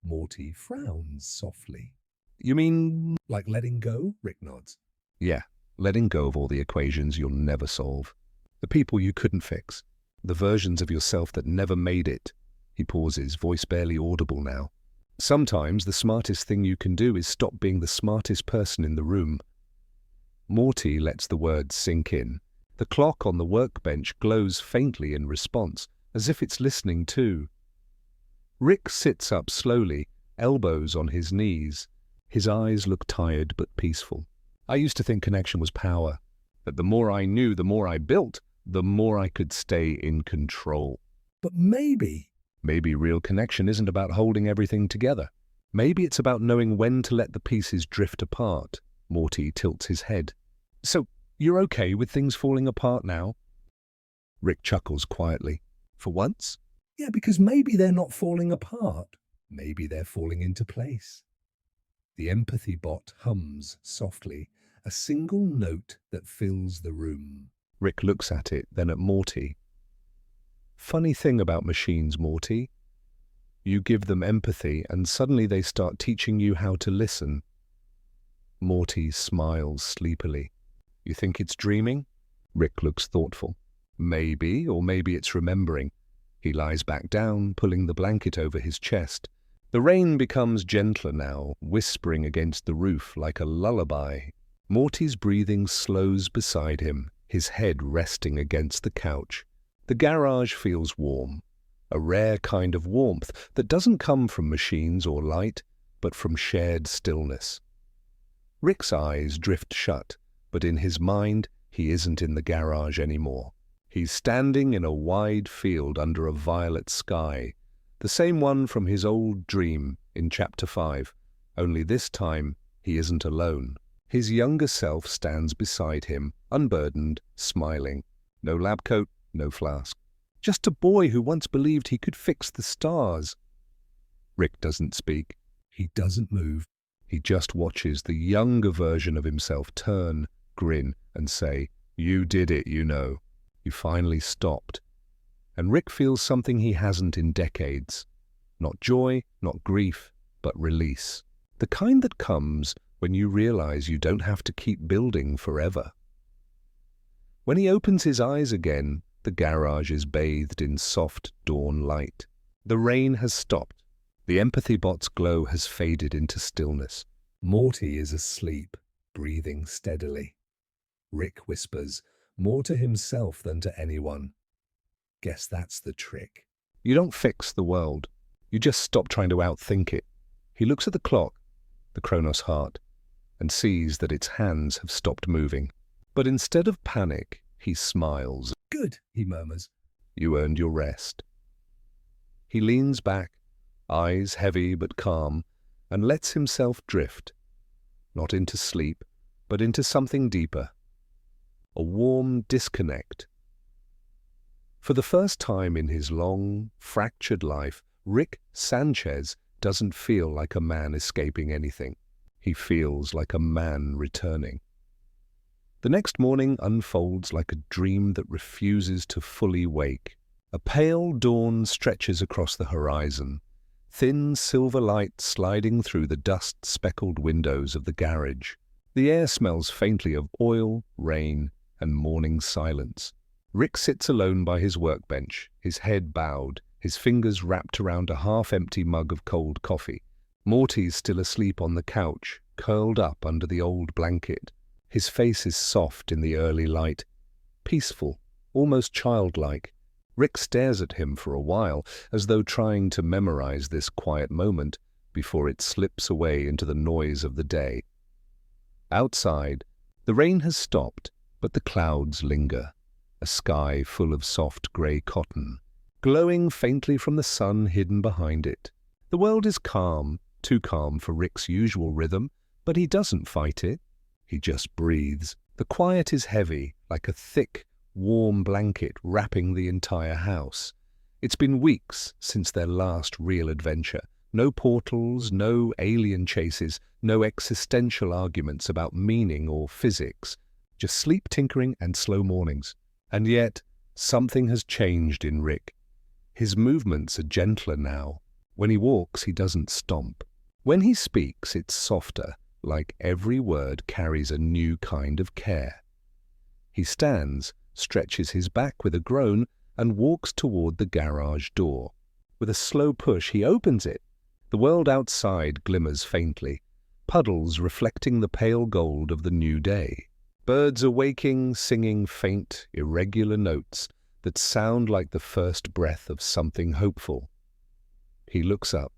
Morty frowns softly. You mean... Like letting go? Rick nods. Yeah, letting go of all the equations you'll never solve. The people you couldn't fix. The versions of yourself that never made it. He pauses, voice barely audible now. Sometimes the smartest thing you can do is stop being the smartest person in the room. Morty lets the words sink in. The clock on the workbench glows faintly in response, as if it's listening too. Rick sits up slowly, elbows on his knees. His eyes look tired but peaceful. I used to think connection was power, that the more I knew, the more I built, the more I could stay in control. But maybe real connection isn't about holding everything together. Maybe it's about knowing when to let the pieces drift apart. Morty tilts his head. So, You're okay with things falling apart now? Rick chuckles quietly. For once? Yeah, because maybe they're not falling apart. Maybe they're falling into place. The empathy bot hums softly, a single note that fills the room. Rick looks at it, then at Morty. Funny thing about machines, Morty. You give them empathy and suddenly they start teaching you how to listen. Morty smiles sleepily. You think it's dreaming? Rick looks thoughtful. Maybe, or maybe it's remembering. He lies back down, pulling the blanket over his chest. The rain becomes gentler now, whispering against the roof like a lullaby. Morty's breathing slows beside him, his head resting against the couch. The garage feels warm, a rare kind of warmth that doesn't come from machines or light, but from shared stillness. Rick's eyes drift shut, but in his mind, he isn't in the garage anymore. He's standing in a wide field under a violet sky, the same one from his old dream in Chapter 5, only this time he isn't alone. His younger self stands beside him, unburdened, smiling. No lab coat, no flask. Just a boy who once believed he could fix the stars. Rick doesn't speak. He doesn't move. He just watches the younger version of himself turn, grin, and say, "You did it, you know. You finally stopped." And Rick feels something he hasn't in decades. Not joy, not grief, but release. The kind that comes when you realize you don't have to keep building forever. When he opens his eyes again, the garage is bathed in soft dawn light. The rain has stopped. The empathy bot's glow has faded into stillness. Morty is asleep, breathing steadily. Rick whispers, more to himself than to anyone. Guess that's the trick. You don't fix the world. You just stop trying to outthink it. He looks at the clock, the Kronos heart, and sees that its hands have stopped moving. But instead of panic, he smiles. Good, he murmurs. You earned your rest. He leans back, eyes heavy but calm, and lets himself drift, not into sleep, but into something deeper. A warm disconnect. For the first time in his long, fractured life, Rick Sanchez doesn't feel like a man escaping anything. He feels like a man returning. The next morning unfolds like a dream that refuses to fully wake. A pale dawn stretches across the horizon, thin silver light sliding through the dust-speckled windows of the garage. The air smells faintly of oil, rain, and morning silence. Rick sits alone by his workbench, his head bowed, his fingers wrapped around a half-empty mug of cold coffee. Morty's still asleep on the couch, curled up under the old blanket. His face is soft in the early light, peaceful, almost childlike. Rick stares at him for a while, as though trying to memorize this quiet moment before it slips away into the noise of the day. Outside, the rain has stopped, but the clouds linger. A sky full of soft grey cotton, glowing faintly from the sun hidden behind it. The world is calm, too calm for Rick's usual rhythm, but he doesn't fight it. He just breathes. The quiet is heavy, like a thick, warm blanket wrapping the entire house. It's been weeks since their last real adventure. No portals, no alien chases, no existential arguments about meaning or physics. Just sleep tinkering and slow mornings. And yet, something has changed in Rick. His movements are gentler now. When he walks, he doesn't stomp. When he speaks, it's softer, like every word carries a new kind of care. He stands, stretches his back with a groan, and walks toward the garage door. With a slow push, he opens it. The world outside glimmers faintly, puddles reflecting the pale gold of the new day. Birds are waking, singing faint, irregular notes that sound like the first breath of something hopeful. He looks up.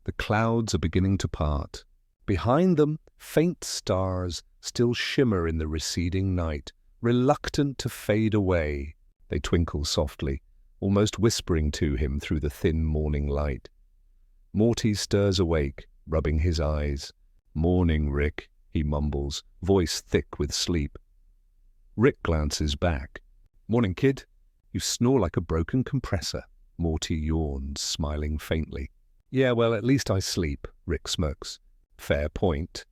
The clouds are beginning to part. Behind them, faint stars still shimmer in the receding night, reluctant to fade away. They twinkle softly, almost whispering to him through the thin morning light. Morty stirs awake, rubbing his eyes. "Morning, Rick," he mumbles, voice thick with sleep. Rick glances back. "Morning, kid. You snore like a broken compressor." Morty yawns, smiling faintly. "Yeah, well, at least I sleep," Rick smirks. "Fair point."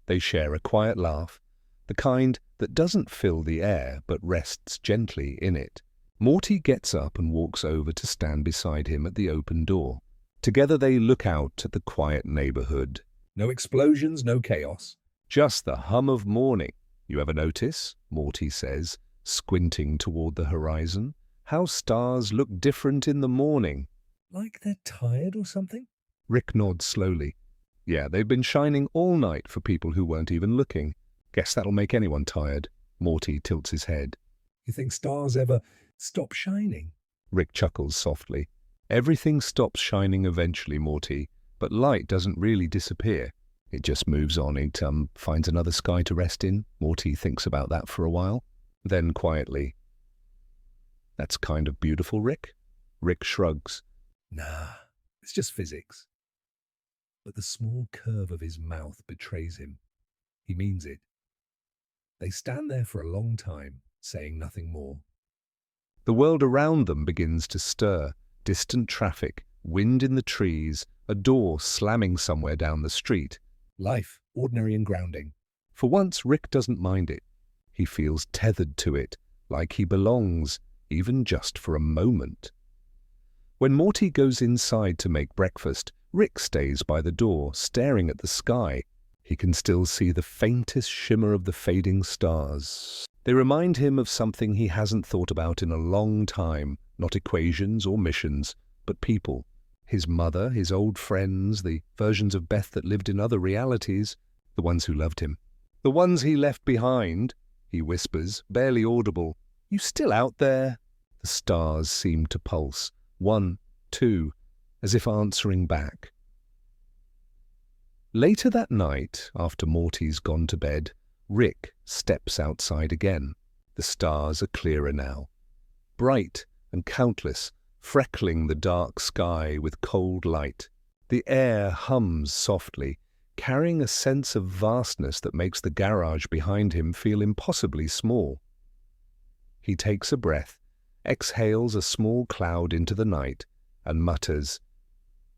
They share a quiet laugh, the kind that doesn't fill the air but rests gently in it. Morty gets up and walks over to stand beside him at the open door. Together they look out at the quiet neighborhood. No explosions, no chaos. Just the hum of morning. "You ever notice," Morty says, squinting toward the horizon, "how stars look different in the morning?" Like they're tired or something? Rick nods slowly. "Yeah, they've been shining all night for people who weren't even looking. Guess that'll make anyone tired." Morty tilts his head. You think stars ever stop shining? Rick chuckles softly. "Everything stops shining eventually, Morty, but light doesn't really disappear. It just moves on. It finds another sky to rest in." Morty thinks about that for a while. Then quietly, "That's kind of beautiful, Rick." Rick shrugs. Nah, it's just physics. But the small curve of his mouth betrays him. He means it. They stand there for a long time, saying nothing more. The world around them begins to stir. Distant traffic, wind in the trees, a door slamming somewhere down the street. Life, ordinary and grounding. For once, Rick doesn't mind it. He feels tethered to it, like he belongs, even just for a moment. When Morty goes inside to make breakfast, Rick stays by the door, staring at the sky. He can still see the faintest shimmer of the fading stars. They remind him of something he hasn't thought about in a long time, not equations or missions, but people. His mother, his old friends, the versions of Beth that lived in other realities, the ones who loved him. "The ones he left behind," he whispers, barely audible. "You still out there?" The stars seem to pulse. 1, 2, as if answering back. Later that night, after Morty's gone to bed, Rick steps outside again. The stars are clearer now, bright and countless, freckling the dark sky with cold light. The air hums softly, carrying a sense of vastness that makes the garage behind him feel impossibly small. He takes a breath, exhales a small cloud into the night, and mutters,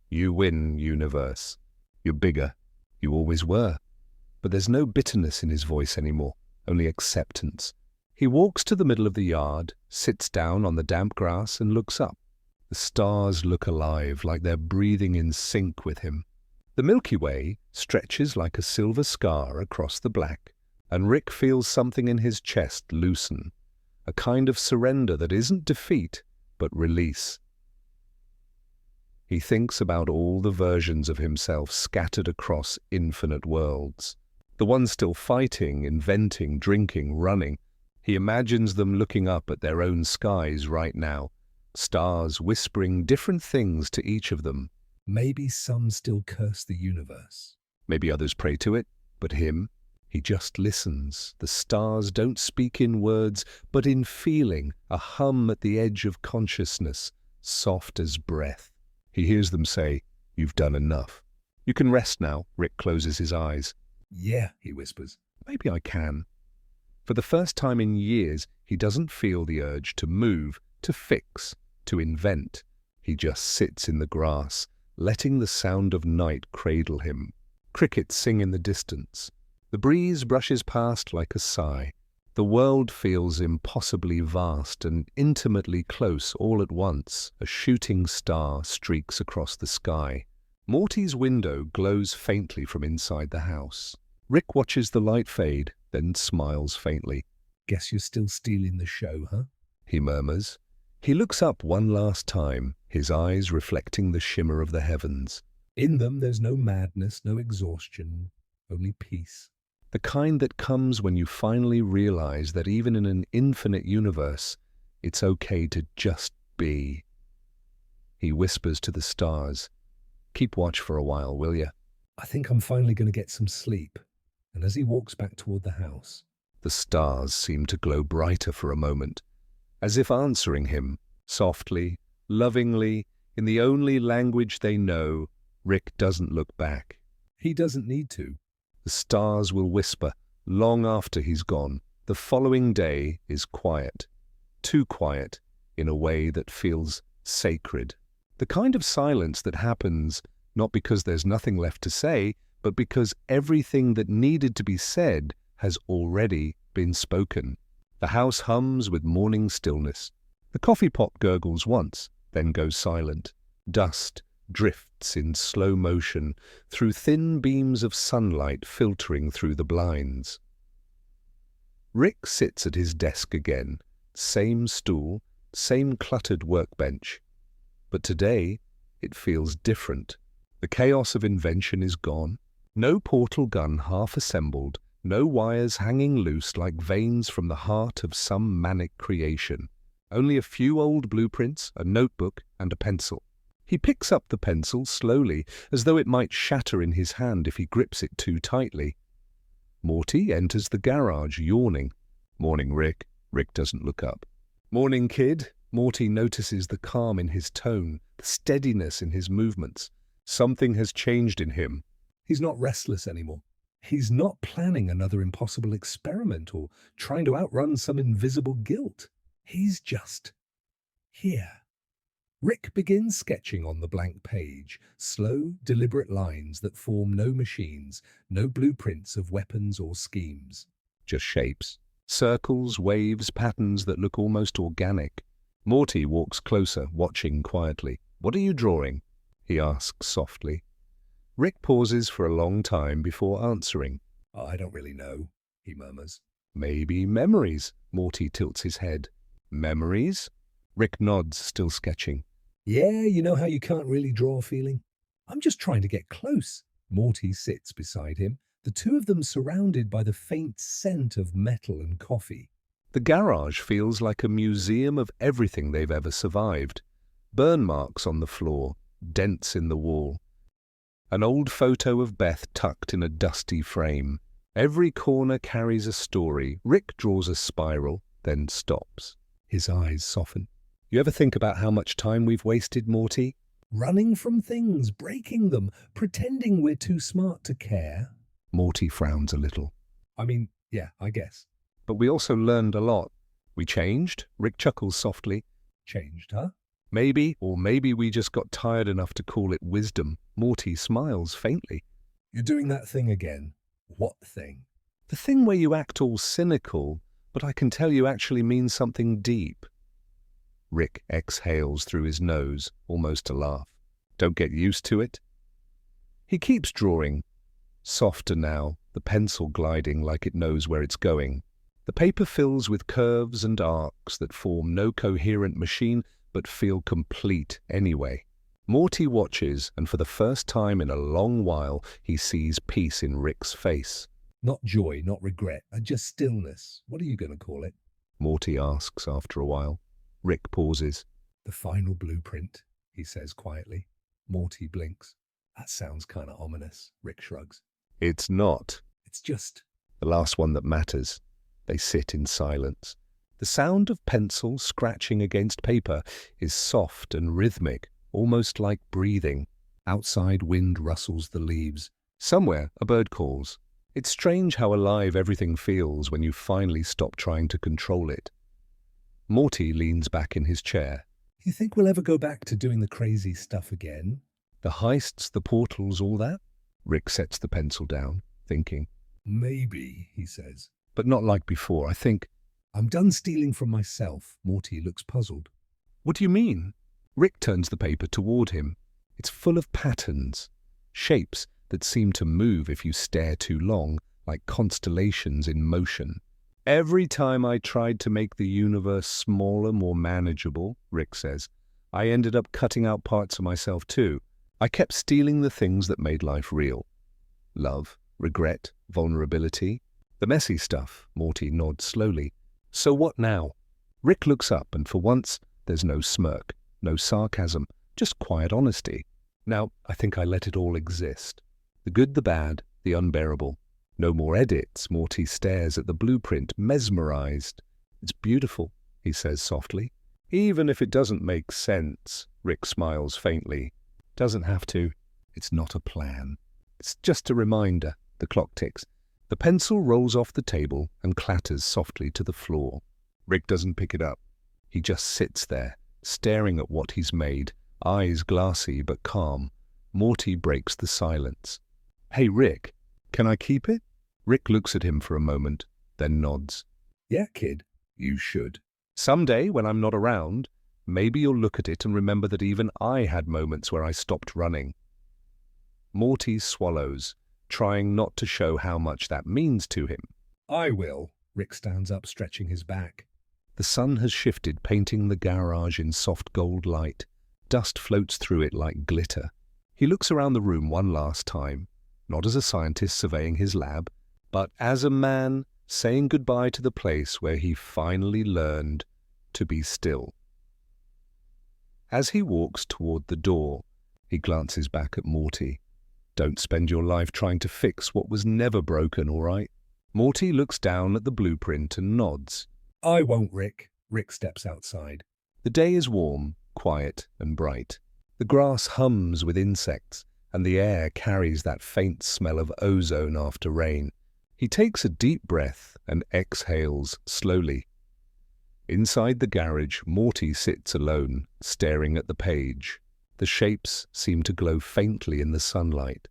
"You win, universe. You're bigger. You always were." But there's no bitterness in his voice anymore, only acceptance. He walks to the middle of the yard, sits down on the damp grass and looks up. The stars look alive, like they're breathing in sync with him. The Milky Way stretches like a silver scar across the black, and Rick feels something in his chest loosen, a kind of surrender that isn't defeat, but release. He thinks about all the versions of himself scattered across infinite worlds. The ones still fighting, inventing, drinking, running. He imagines them looking up at their own skies right now, stars whispering different things to each of them. Maybe some still curse the universe. Maybe others pray to it, but him, he just listens. The stars don't speak in words, but in feeling, a hum at the edge of consciousness, soft as breath. He hears them say, "You've done enough. You can rest now." Rick closes his eyes. "Yeah," he whispers. "Maybe I can." For the first time in years, he doesn't feel the urge to move, to fix, to invent. He just sits in the grass, letting the sound of night cradle him. Crickets sing in the distance. The breeze brushes past like a sigh. The world feels impossibly vast and intimately close all at once. A shooting star streaks across the sky. Morty's window glows faintly from inside the house. Rick watches the light fade, then smiles faintly. "Guess you're still stealing the show, huh?" He murmurs. He looks up one last time, his eyes reflecting the shimmer of the heavens. In them there's no madness, no exhaustion, only peace. The kind that comes when you finally realize that even in an infinite universe, it's okay to just be. He whispers to the stars, "Keep watch for a while, will ya?" "I think I'm finally going to get some sleep." And as he walks back toward the house, the stars seem to glow brighter for a moment, as if answering him, softly, lovingly, in the only language they know. Rick doesn't look back. he doesn't need to. The stars will whisper long after he's gone, The following day is quiet. Too quiet, in a way that feels sacred. The kind of silence that happens not because there's nothing left to say, but because everything that needed to be said has already been spoken. The house hums with morning stillness. The coffee pot gurgles once, then goes silent. Dust drifts in slow motion through thin beams of sunlight filtering through the blinds. Rick sits at his desk again, same stool, same cluttered workbench. But today, it feels different. The chaos of invention is gone. No portal gun half assembled, no wires hanging loose like veins from the heart of some manic creation. Only a few old blueprints, a notebook, and a pencil. He picks up the pencil slowly, as though it might shatter in his hand if he grips it too tightly. Morty enters the garage, yawning. "Morning, Rick." Rick doesn't look up. "Morning, kid." Morty notices the calm in his tone, the steadiness in his movements. Something has changed in him. He's not restless anymore. He's not planning another impossible experiment or trying to outrun some invisible guilt. He's just here. Rick begins sketching on the blank page, slow, deliberate lines that form no machines, no blueprints of weapons or schemes. Just shapes. Circles, waves, patterns that look almost organic. Morty walks closer, watching quietly. "What are you drawing?" he asks softly. Rick pauses for a long time before answering. "Oh, I don't really know," he murmurs. "Maybe memories." Morty tilts his head. "Memories?" Rick nods, still sketching. "Yeah, you know how you can't really draw a feeling? I'm just trying to get close." Morty sits beside him, the two of them surrounded by the faint scent of metal and coffee. The garage feels like a museum of everything they've ever survived. Burn marks on the floor, dents in the wall. An old photo of Beth tucked in a dusty frame. Every corner carries a story. Rick draws a spiral, then stops. His eyes soften. "You ever think about how much time we've wasted, Morty?" Running from things, breaking them, pretending we're too smart to care. Morty frowns a little. I mean, yeah, I guess. "But we also learned a lot. We changed?" Rick chuckles softly. Changed, huh? "Maybe, or maybe we just got tired enough to call it wisdom." Morty smiles faintly. You're doing that thing again. What thing? "The thing where you act all cynical, but I can tell you actually means something deep." Rick exhales through his nose, almost a laugh. "Don't get used to it." He keeps drawing. Softer now, the pencil gliding like it knows where it's going. The paper fills with curves and arcs that form no coherent machine but feel complete anyway. Morty watches, and for the first time in a long while, he sees peace in Rick's face. Not joy, not regret, just stillness. What are you going to call it? Morty asks after a while. Rick pauses. The final blueprint, he says quietly. Morty blinks. That sounds kind of ominous, Rick shrugs. "It's not. It's just the last one that matters." They sit in silence. The sound of pencil scratching against paper is soft and rhythmic, almost like breathing. Outside, wind rustles the leaves. Somewhere, a bird calls. It's strange how alive everything feels when you finally stop trying to control it. Morty leans back in his chair. You think we'll ever go back to doing the crazy stuff again? The heists, the portals, all that? Rick sets the pencil down, thinking. Maybe, he says. But not like before, I think. I'm done stealing from myself. Morty looks puzzled. What do you mean? Rick turns the paper toward him. It's full of patterns, shapes that seem to move if you stare too long, like constellations in motion. Every time I tried to make the universe smaller, more manageable, Rick says, I ended up cutting out parts of myself too. I kept stealing the things that made life real. Love, regret, vulnerability. The messy stuff, Morty nods slowly. So what now? Rick looks up, and for once, there's no smirk, no sarcasm, just quiet honesty. Now, I think I let it all exist. The good, the bad, the unbearable. No more edits. Morty stares at the blueprint, mesmerized. It's beautiful, he says softly. Even if it doesn't make sense, Rick smiles faintly. Doesn't have to. It's not a plan. It's just a reminder. The clock ticks. The pencil rolls off the table and clatters softly to the floor. Rick doesn't pick it up. He just sits there, staring at what he's made, eyes glassy but calm. Morty breaks the silence. "Hey, Rick, can I keep it?" Rick looks at him for a moment, then nods. Yeah, kid, you should. "Someday, when I'm not around, maybe you'll look at it and remember that even I had moments where I stopped running." Morty swallows, trying not to show how much that means to him. I will. Rick stands up, stretching his back. The sun has shifted, painting the garage in soft gold light. Dust floats through it like glitter. He looks around the room one last time, not as a scientist surveying his lab, but as a man saying goodbye to the place where he finally learned to be still. As he walks toward the door, he glances back at Morty. "Don't spend your life trying to fix what was never broken, all right?" Morty looks down at the blueprint and nods. I won't, Rick. Rick steps outside. The day is warm, quiet, and bright. The grass hums with insects, and the air carries that faint smell of ozone after rain. He takes a deep breath and exhales slowly. Inside the garage, Morty sits alone, staring at the page. The shapes seem to glow faintly in the sunlight.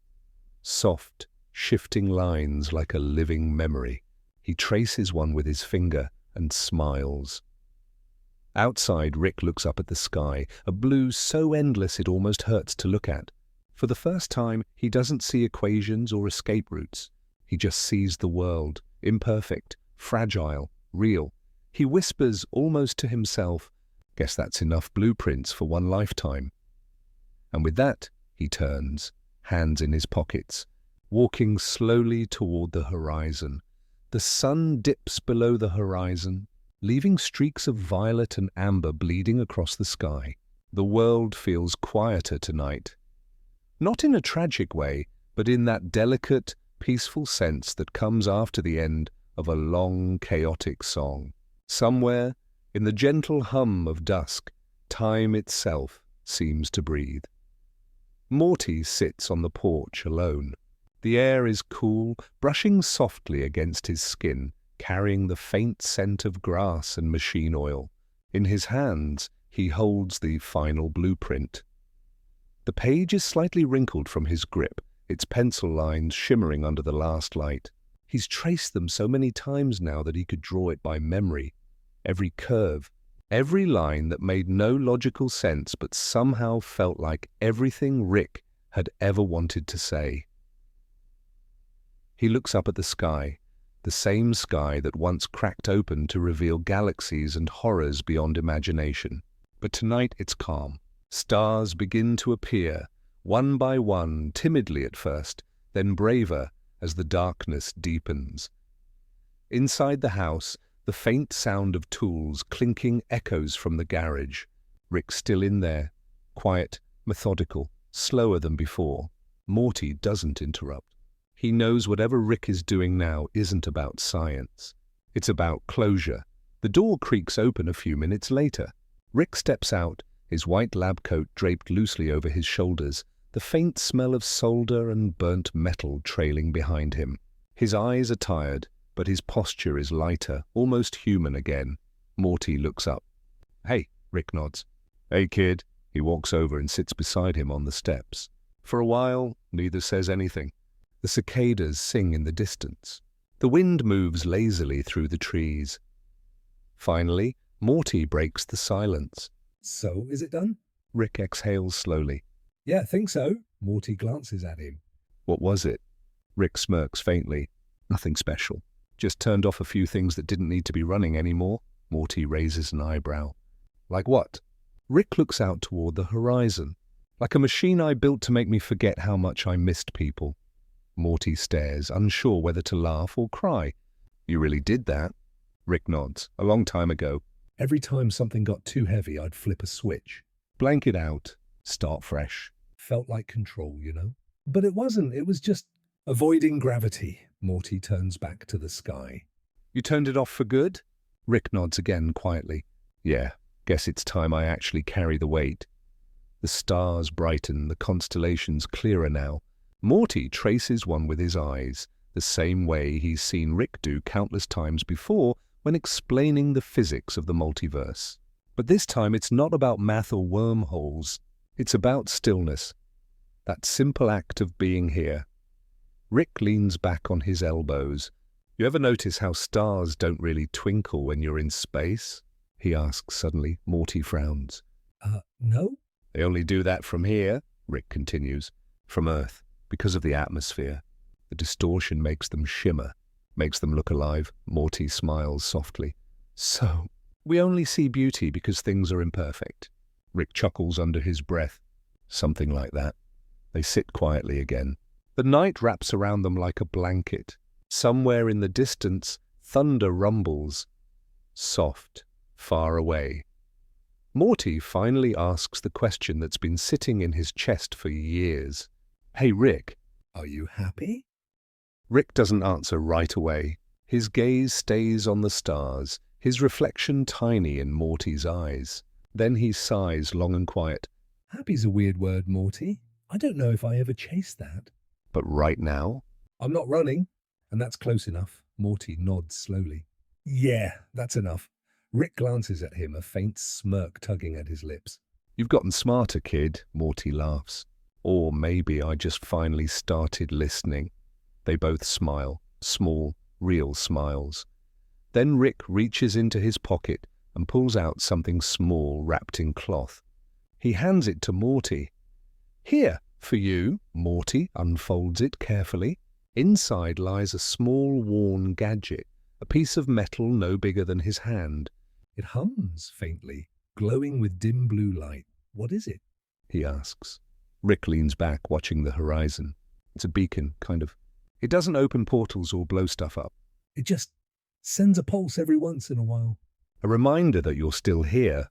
Soft, shifting lines like a living memory. He traces one with his finger and smiles. Outside, Rick looks up at the sky, a blue so endless it almost hurts to look at. For the first time, he doesn't see equations or escape routes. He just sees the world, imperfect, fragile, real. He whispers almost to himself, "Guess that's enough blueprints for one lifetime." And with that, he turns, hands in his pockets, walking slowly toward the horizon. The sun dips below the horizon, leaving streaks of violet and amber bleeding across the sky. The world feels quieter tonight. Not in a tragic way, but in that delicate, peaceful sense that comes after the end of a long, chaotic song. Somewhere, in the gentle hum of dusk, time itself seems to breathe. Morty sits on the porch alone. The air is cool, brushing softly against his skin, carrying the faint scent of grass and machine oil. In his hands, he holds the final blueprint. The page is slightly wrinkled from his grip, its pencil lines shimmering under the last light. He's traced them so many times now that he could draw it by memory. Every curve, every line that made no logical sense but somehow felt like everything Rick had ever wanted to say. He looks up at the sky, the same sky that once cracked open to reveal galaxies and horrors beyond imagination. But tonight it's calm. Stars begin to appear, one by one, timidly at first, then braver as the darkness deepens. Inside the house, the faint sound of tools clinking echoes from the garage. Rick still in there, quiet, methodical, slower than before. Morty doesn't interrupt. He knows whatever Rick is doing now isn't about science. It's about closure. The door creaks open a few minutes later. Rick steps out, his white lab coat draped loosely over his shoulders, the faint smell of solder and burnt metal trailing behind him. His eyes are tired, but his posture is lighter, almost human again. Morty looks up. "Hey," Rick nods. "Hey, kid." He walks over and sits beside him on the steps. For a while, neither says anything. The cicadas sing in the distance. The wind moves lazily through the trees. Finally, Morty breaks the silence. So, is it done? Rick exhales slowly. Yeah, I think so. Morty glances at him. "What was it?" Rick smirks faintly. "Nothing special. Just turned off a few things that didn't need to be running anymore." Morty raises an eyebrow. "Like what?" Rick looks out toward the horizon. "Like a machine I built to make me forget how much I missed people." Morty stares, unsure whether to laugh or cry. "You really did that?" Rick nods. "A long time ago." Every time something got too heavy, I'd flip a switch. Blank it out. Start fresh. Felt like control, you know? But it wasn't. It was just avoiding gravity. Morty turns back to the sky. "You turned it off for good?" Rick nods again quietly. "Yeah, guess it's time I actually carry the weight." The stars brighten, the constellations clearer now. Morty traces one with his eyes, the same way he's seen Rick do countless times before when explaining the physics of the multiverse. But this time it's not about math or wormholes. It's about stillness. That simple act of being here. Rick leans back on his elbows. You ever notice how stars don't really twinkle when you're in space? He asks suddenly. Morty frowns. No? They only do that from here, Rick continues. From Earth, because of the atmosphere. The distortion makes them shimmer, makes them look alive. Morty smiles softly. So, we only see beauty because things are imperfect. Rick chuckles under his breath. Something like that. They sit quietly again. The night wraps around them like a blanket. Somewhere in the distance, thunder rumbles. Soft, far away. Morty finally asks the question that's been sitting in his chest for years. Hey, Rick. Are you happy? Rick doesn't answer right away. His gaze stays on the stars, his reflection tiny in Morty's eyes. Then he sighs long and quiet. Happy's a weird word, Morty. I don't know if I ever chased that. But right now? I'm not running, and that's close enough. Morty nods slowly. Yeah, that's enough. Rick glances at him, a faint smirk tugging at his lips. You've gotten smarter, kid, Morty laughs. Or maybe I just finally started listening. They both smile, small, real smiles. Then Rick reaches into his pocket and pulls out something small wrapped in cloth. He hands it to Morty. Here, for you. Morty unfolds it carefully. Inside lies a small worn gadget, a piece of metal no bigger than his hand. It hums faintly, glowing with dim blue light. What is it? He asks. Rick leans back, watching the horizon. It's a beacon, kind of. It doesn't open portals or blow stuff up. It just sends a pulse every once in a while. A reminder that you're still here.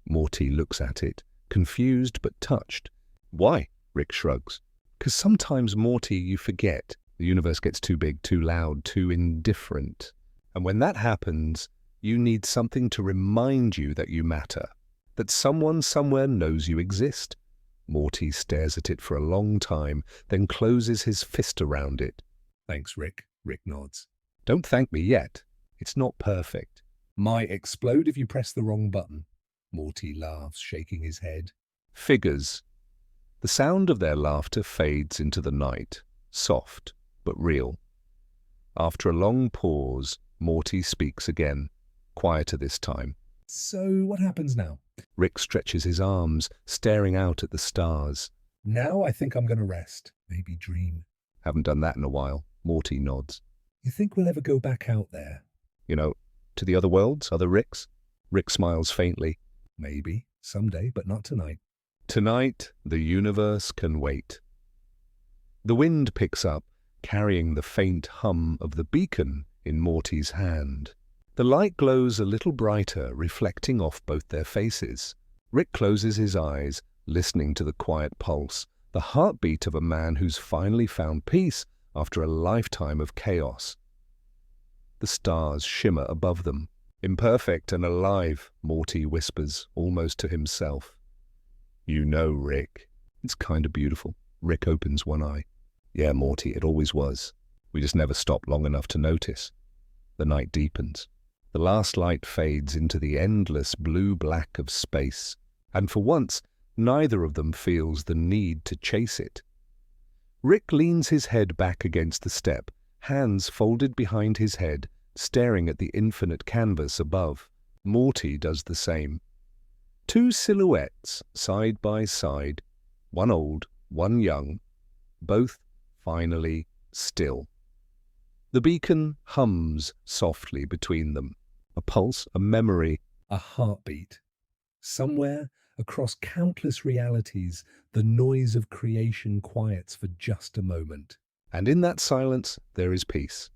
Morty looks at it, confused but touched. Why? Rick shrugs. 'Cause sometimes, Morty, you forget. The universe gets too big, too loud, too indifferent. And when that happens, you need something to remind you that you matter, that someone somewhere knows you exist. Morty stares at it for a long time, then closes his fist around it. Thanks, Rick. Rick nods. Don't thank me yet. It's not perfect. Might explode if you press the wrong button. Morty laughs, shaking his head. Figures. The sound of their laughter fades into the night, soft but real. After a long pause, Morty speaks again, quieter this time. So what happens now? Rick stretches his arms, staring out at the stars. Now I think I'm going to rest, maybe dream. Haven't done that in a while. Morty nods. You think we'll ever go back out there? You know, to the other worlds, other Ricks? Rick smiles faintly. Maybe, someday, but not tonight. Tonight, the universe can wait. The wind picks up, carrying the faint hum of the beacon in Morty's hand. The light glows a little brighter, reflecting off both their faces. Rick closes his eyes, listening to the quiet pulse, the heartbeat of a man who's finally found peace after a lifetime of chaos. The stars shimmer above them. Imperfect and alive, Morty whispers, almost to himself. You know, Rick. It's kind of beautiful. Rick opens one eye. Yeah, Morty, it always was. We just never stopped long enough to notice. The night deepens. The last light fades into the endless blue-black of space, and for once, neither of them feels the need to chase it. Rick leans his head back against the step, hands folded behind his head, staring at the infinite canvas above. Morty does the same. Two silhouettes, side by side, one old, one young, both finally still. The beacon hums softly between them. A pulse, a memory. A heartbeat. Somewhere across countless realities, the noise of creation quiets for just a moment. And in that silence, there is peace.